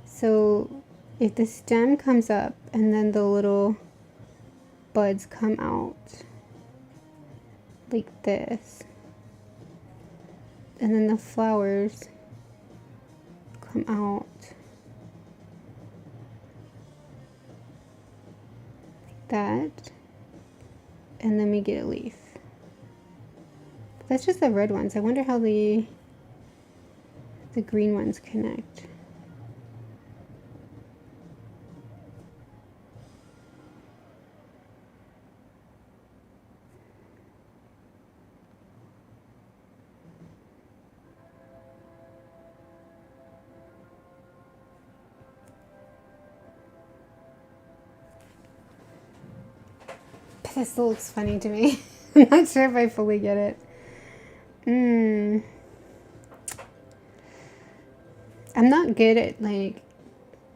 So if the stem comes up and then the little buds come out like this, and then the flowers come out like that, and then we get a leaf. That's just the red ones. I wonder how the green ones connect. This looks funny to me. I'm not sure if I fully get it. I'm not good at like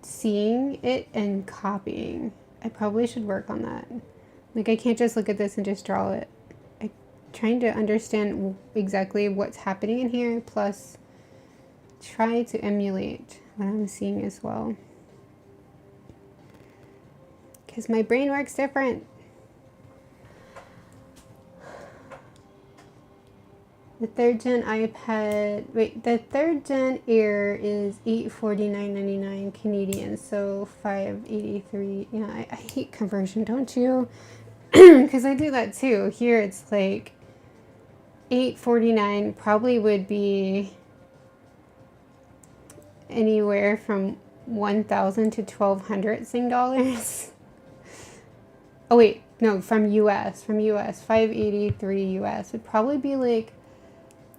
seeing it and copying. I probably should work on that. Like I can't just look at this and just draw it. I'm trying to understand exactly what's happening in here, plus try to emulate what I'm seeing as well. Because my brain works different. The 3rd gen iPad, the 3rd gen Air is $849.99 Canadian, so $583. Yeah, I hate conversion, don't you? Because I do that too. Here it's like $849, probably would be anywhere from $1,000 to $1,200 Sing dollars. Oh wait, no, from US, $583 US would probably be like,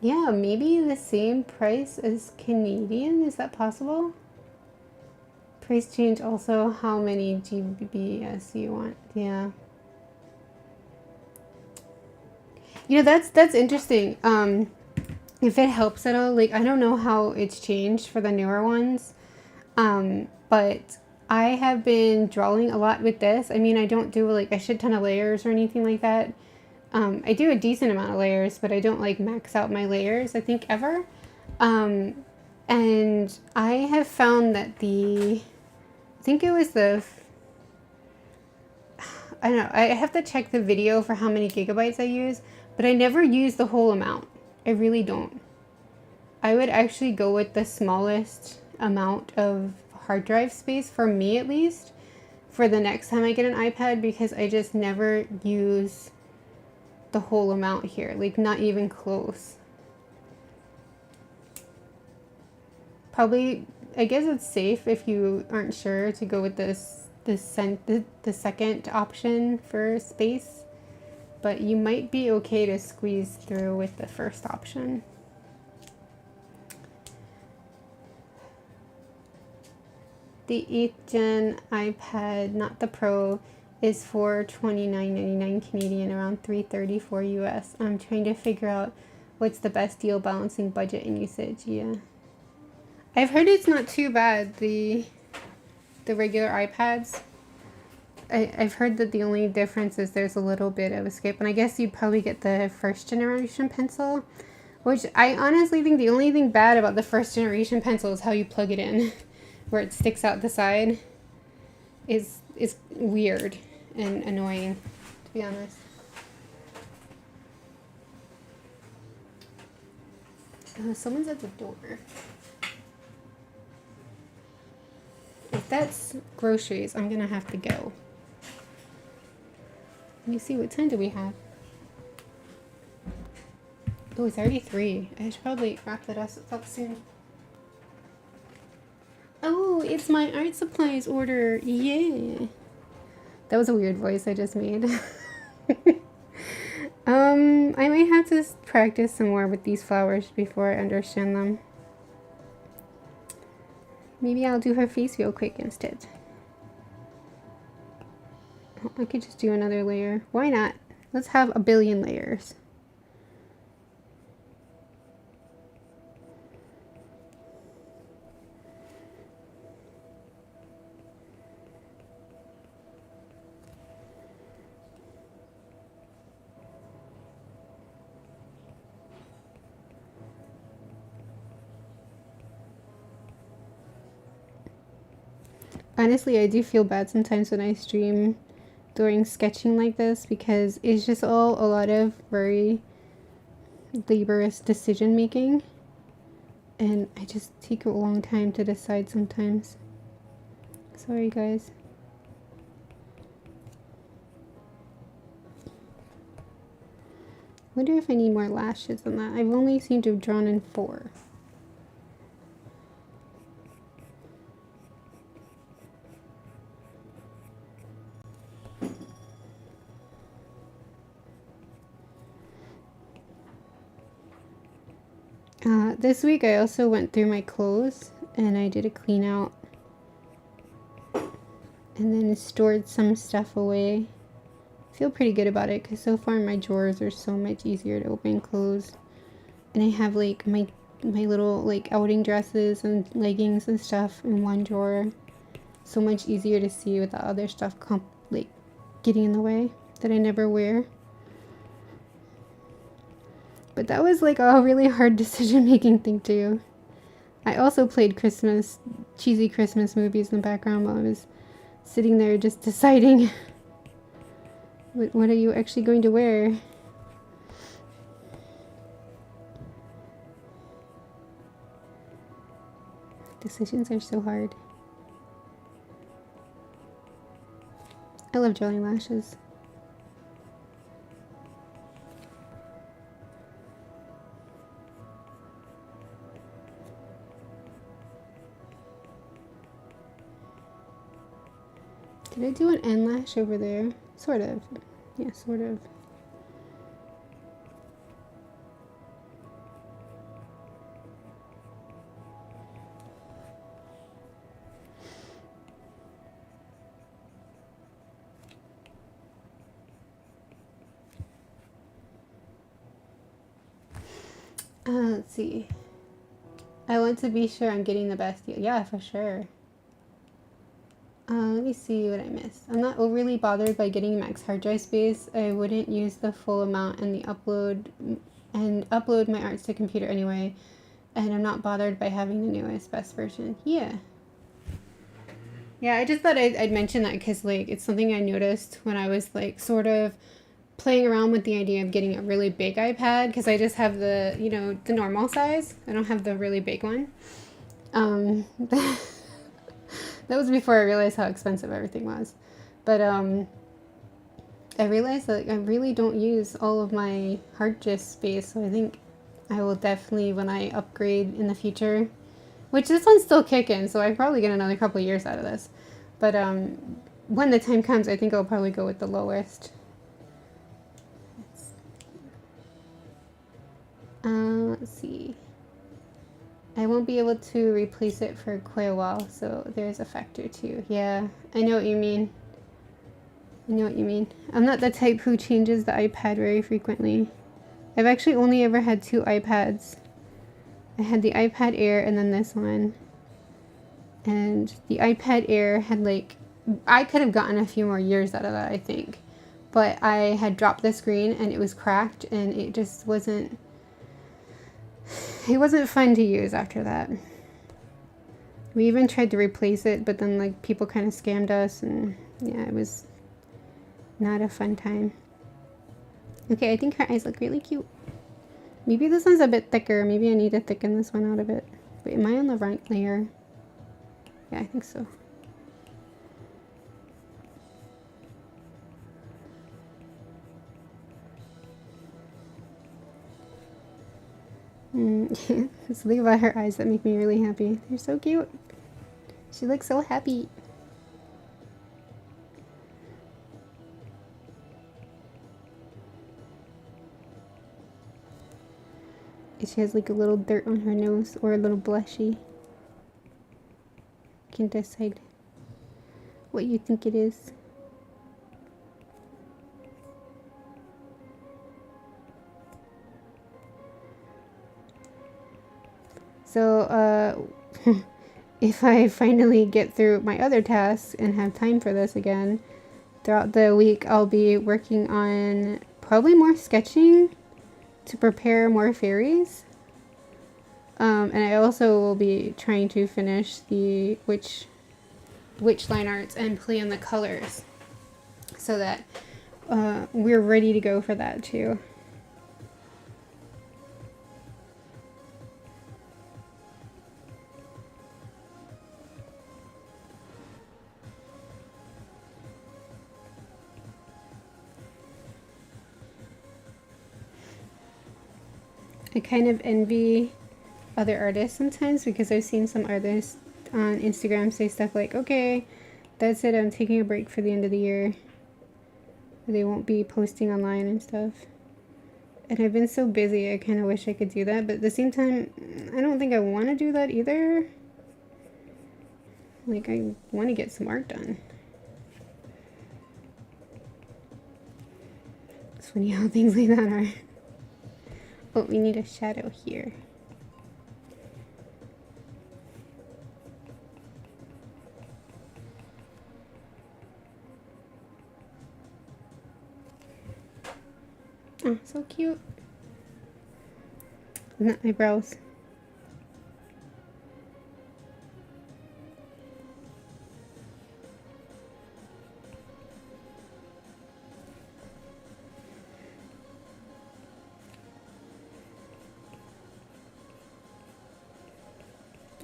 yeah, maybe the same price as Canadian. Is that possible? Price change also how many GBS you want. Yeah. You know, that's interesting. If it helps at all, like I don't know how it's changed for the newer ones. But I have been drawing a lot with this. I mean, I don't do like a shit ton of layers or anything like that. I do a decent amount of layers, but I don't like max out my layers, I think, ever. And I have found that I think it was I don't know, I have to check the video for how many gigabytes I use, but I never use the whole amount. I really don't. I would actually go with the smallest amount of hard drive space, for me at least, for the next time I get an iPad, because I just never use the whole amount here, like not even close. Probably, I guess it's safe if you aren't sure to go with the second option for space, but you might be okay to squeeze through with the first option. The 8th gen iPad, not the Pro, is for $29.99 Canadian, around $3.34 US. I'm trying to figure out what's the best deal balancing budget and usage. Yeah, I've heard it's not too bad, the regular iPads. I've heard that the only difference is there's a little bit of a skip, and I guess you'd probably get the first generation pencil, which I honestly think the only thing bad about the first generation pencil is how you plug it in, where it sticks out the side. Is weird and annoying, to be honest. Someone's at the door. If that's groceries, I'm gonna have to go. Let me see, what time do we have? Oh, it's already 3. I should probably wrap that up soon. Oh, it's my art supplies order. Yeah. That was a weird voice I just made. I might have to practice some more with these flowers before I understand them. Maybe I'll do her face real quick instead. I could just do another layer. Why not? Let's have a billion layers. Honestly, I do feel bad sometimes when I stream during sketching like this, because it's just all a lot of very laborious decision making, and I just take a long time to decide sometimes. Sorry guys. Wonder if I need more lashes than that. I've only seemed to have drawn in 4. This week I also went through my clothes and I did a clean out and then stored some stuff away. I feel pretty good about it because so far my drawers are so much easier to open and close, and I have like my little like outing dresses and leggings and stuff in one drawer. So much easier to see without other stuff like getting in the way that I never wear. But that was like a really hard decision making thing too. I also played cheesy Christmas movies in the background while I was sitting there just deciding what are you actually going to wear. Decisions are so hard. I love drawing lashes. Did I do an end lash over there? Sort of. Yeah, sort of. Let's see. I want to be sure I'm getting the best deal. Yeah, for sure. Let me see what I missed. I'm not overly bothered by getting max hard drive space. I wouldn't use the full amount in the upload my arts to computer anyway. And I'm not bothered by having the newest best version. Yeah. Yeah, I just thought I'd mention that because like it's something I noticed when I was like sort of playing around with the idea of getting a really big iPad because I just have the, you know, the normal size. I don't have the really big one. That was before I realized how expensive everything was. But I realized that I really don't use all of my hard disk space, so I think I will definitely, when I upgrade in the future, which this one's still kicking, so I probably get another couple of years out of this. But when the time comes, I think I'll probably go with the lowest. Let's see. I won't be able to replace it for quite a while, so there's a factor too. Yeah, I know what you mean. I know what you mean. I'm not the type who changes the iPad very frequently. I've actually only ever had 2 iPads. I had the iPad Air and then this one. And the iPad Air had like, I could have gotten a few more years out of that, I think. But I had dropped the screen and it was cracked and it just wasn't, it wasn't fun to use after that. We even tried to replace it, but then like people kind of scammed us and yeah, it was not a fun time. Okay, I think her eyes look really cute. Maybe this one's a bit thicker. Maybe I need to thicken this one out a bit. Wait, am I on the right layer? Yeah, I think so. Something about her eyes that make me really happy. They're so cute. She looks so happy. She has like a little dirt on her nose or a little blushy. You can decide what you think it is. So, if I finally get through my other tasks and have time for this again, throughout the week I'll be working on probably more sketching to prepare more fairies. And I also will be trying to finish the witch line arts and play on the colors so that we're ready to go for that too. I kind of envy other artists sometimes because I've seen some artists on Instagram say stuff like, okay, that's it, I'm taking a break for the end of the year. They won't be posting online and stuff. And I've been so busy, I kind of wish I could do that, but at the same time, I don't think I want to do that either. Like, I want to get some art done. It's funny how things like that are. Oh, we need a shadow here. Oh, so cute. Not eyebrows.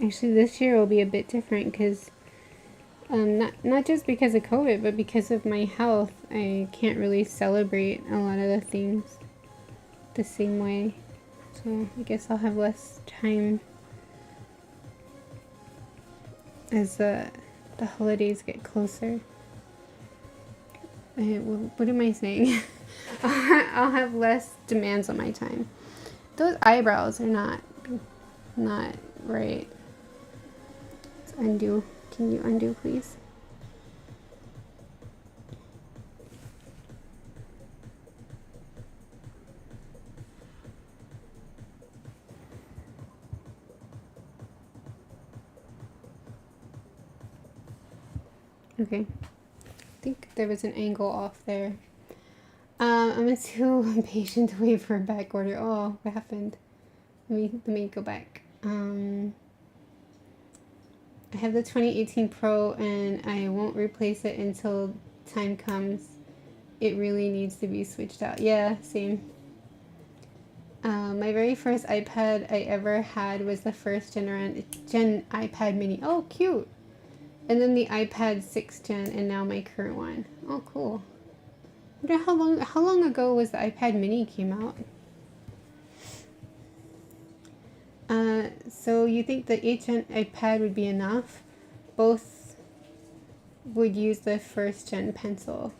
Actually, this year will be a bit different because not just because of COVID, but because of my health. I can't really celebrate a lot of the things the same way. So I guess I'll have less time as the holidays get closer. What am I saying? I'll have less demands on my time. Those eyebrows are not right. Let's undo. Can you undo, please? Okay. I think there was an angle off there. I'm too impatient to wait for a back order. Oh, what happened? Let me go back. I have the 2018 Pro and I won't replace it until time comes. It really needs to be switched out. Yeah, same. My very first iPad I ever had was the first gen iPad mini. Oh, cute. And then the iPad 6th gen and now my current one. Oh, cool. I wonder how long ago was the iPad mini came out? So you think the 8th gen iPad would be enough? Both would use the first gen pencil.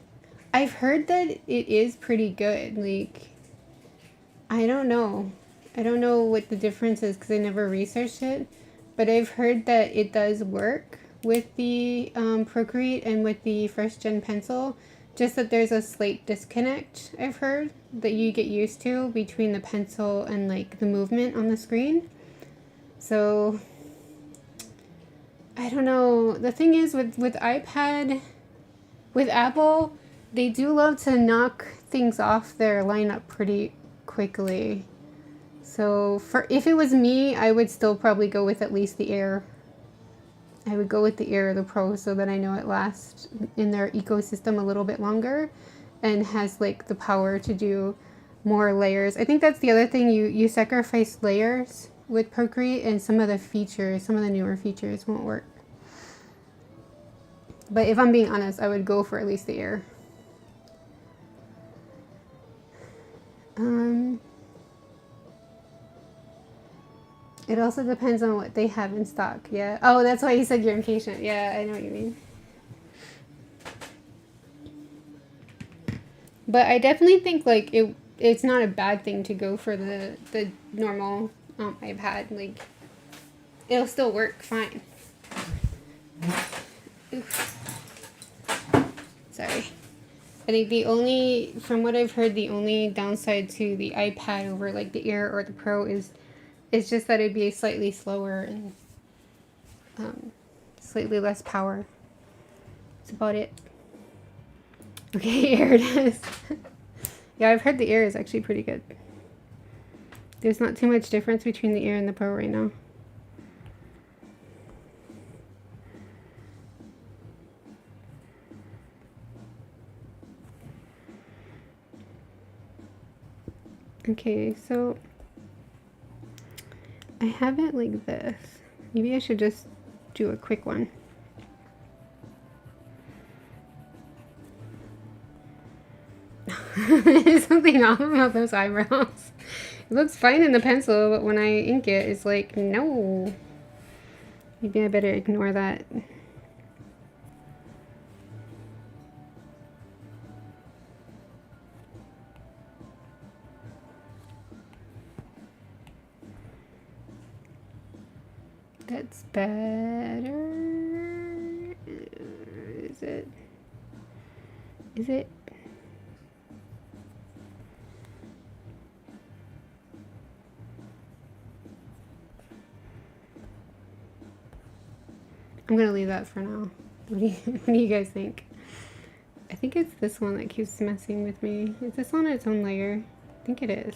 I've heard that it is pretty good. Like, I don't know. I don't know what the difference is because I never researched it. But I've heard that it does work with the Procreate and with the first gen pencil. Just that there's a slight disconnect, I've heard, that you get used to between the pencil and like the movement on the screen. So, I don't know. The thing is with iPad, with Apple, they do love to knock things off their lineup pretty quickly. So if it was me, I would still probably go with at least the Air. I would go with the Air or the Pro so that I know it lasts in their ecosystem a little bit longer and has like the power to do more layers. I think that's the other thing, you sacrifice layers with Procreate and some of the newer features won't work. But if I'm being honest, I would go for at least the Air. It also depends on what they have in stock. Yeah. Oh, that's why you said you're impatient. Yeah, I know what you mean. But I definitely think like it's not a bad thing to go for the normal iPad. Like, it'll still work fine. Oof. Sorry. I think from what I've heard, the only downside to the iPad over like the Air or the Pro is just that it'd be slightly slower and slightly less power. That's about it. Okay, Air it is. Yeah, I've heard the Air is actually pretty good. There's not too much difference between the Air and the Pro right now. Okay, so I have it like this. Maybe I should just do a quick one. There's something off about those eyebrows. It looks fine in the pencil, but when I ink it, it's like, no. Maybe I better ignore that. That's better. Is it? Is it? I'm gonna leave that for now. What do you guys think? I think it's this one that keeps messing with me. Is this on its own layer? I think it is.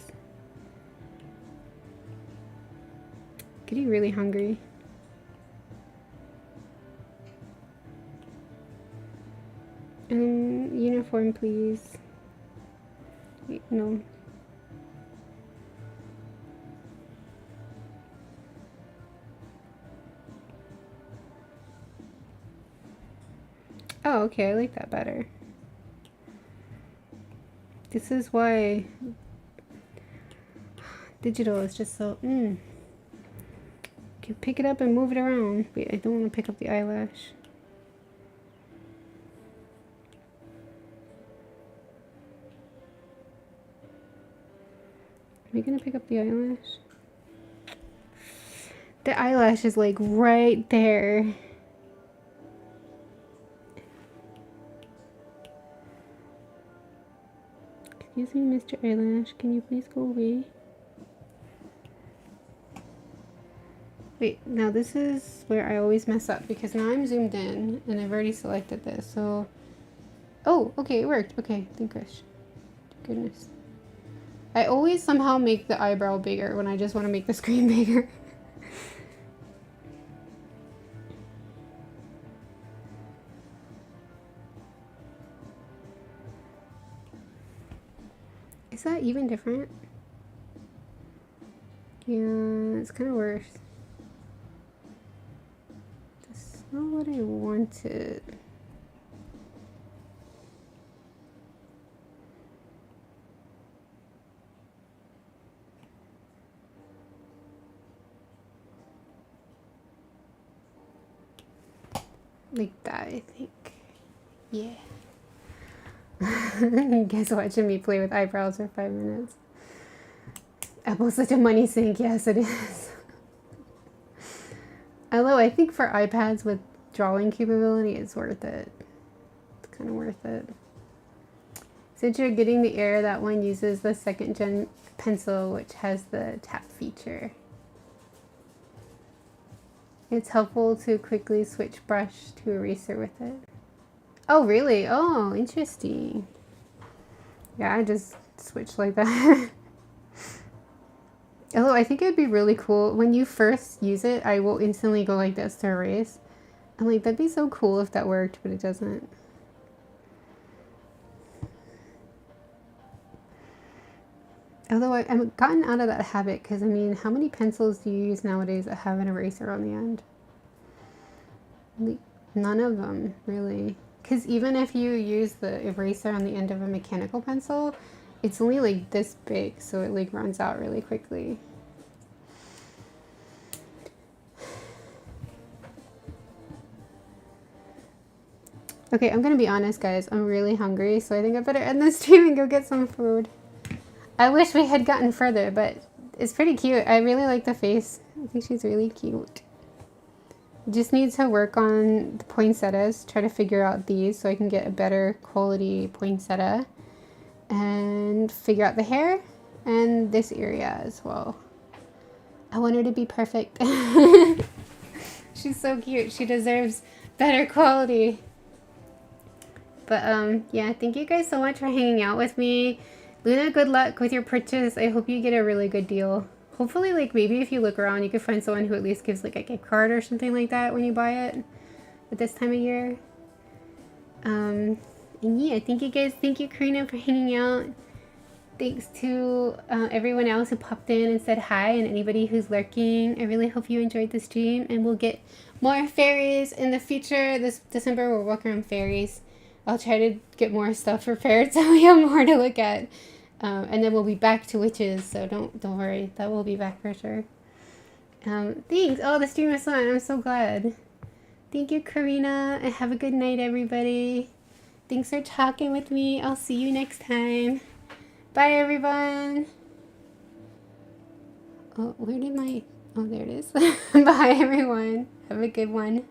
Getting really hungry. Uniform, please. Wait, no. Oh, okay, I like that better. This is why digital is just so, You can pick it up and move it around. Wait, I don't want to pick up the eyelash. Am I gonna pick up the eyelash? The eyelash is like right there. Excuse me, Mr. Eyelash, can you please go away? Wait, now this is where I always mess up because now I'm zoomed in and I've already selected this. So, oh, okay, it worked. Okay, thank gosh. Goodness. I always somehow make the eyebrow bigger when I just want to make the screen bigger. Is that even different? Yeah, it's kind of worse. That's not what I wanted. Like that, I think. Yeah. You guys watching me play with eyebrows for 5 minutes. Apple's such a money sink. Yes, it is. Although I think for iPads with drawing capability, it's worth it. It's kind of worth it. Since you're getting the Air, that one uses the 2nd gen pencil, which has the tap feature. It's helpful to quickly switch brush to eraser with it. Oh, really? Oh, interesting. Yeah, I just switched like that. Although I think it'd be really cool when you first use it, I will instantly go like this to erase. I'm like, that'd be so cool if that worked, but it doesn't. Although I've gotten out of that habit because, I mean, how many pencils do you use nowadays that have an eraser on the end? Like, none of them, really. Because even if you use the eraser on the end of a mechanical pencil, it's only like this big, so it like runs out really quickly. Okay, I'm gonna be honest, guys. I'm really hungry, so I think I better end this stream and go get some food. I wish we had gotten further, but it's pretty cute. I really like the face. I think she's really cute. Just need to work on the poinsettias, try to figure out these so I can get a better quality poinsettia. And figure out the hair and this area as well. I want her to be perfect. She's so cute. She deserves better quality. But yeah, thank you guys so much for hanging out with me. Luna, good luck with your purchase. I hope you get a really good deal. Hopefully, like, maybe if you look around, you could find someone who at least gives like a gift card or something like that when you buy it at this time of year. And yeah, thank you guys. Thank you, Karina, for hanging out. Thanks to everyone else who popped in and said hi, and anybody who's lurking. I really hope you enjoyed the stream, and we'll get more fairies in the future. This December, we're working on fairies. I'll try to get more stuff prepared so we have more to look at. And then we'll be back to witches, so don't worry. That will be back for sure. Thanks. Oh, the stream was fun. I'm so glad. Thank you, Karina, and have a good night, everybody. Thanks for talking with me. I'll see you next time. Bye, everyone. Oh, where did my... Oh, there it is. Bye, everyone. Have a good one.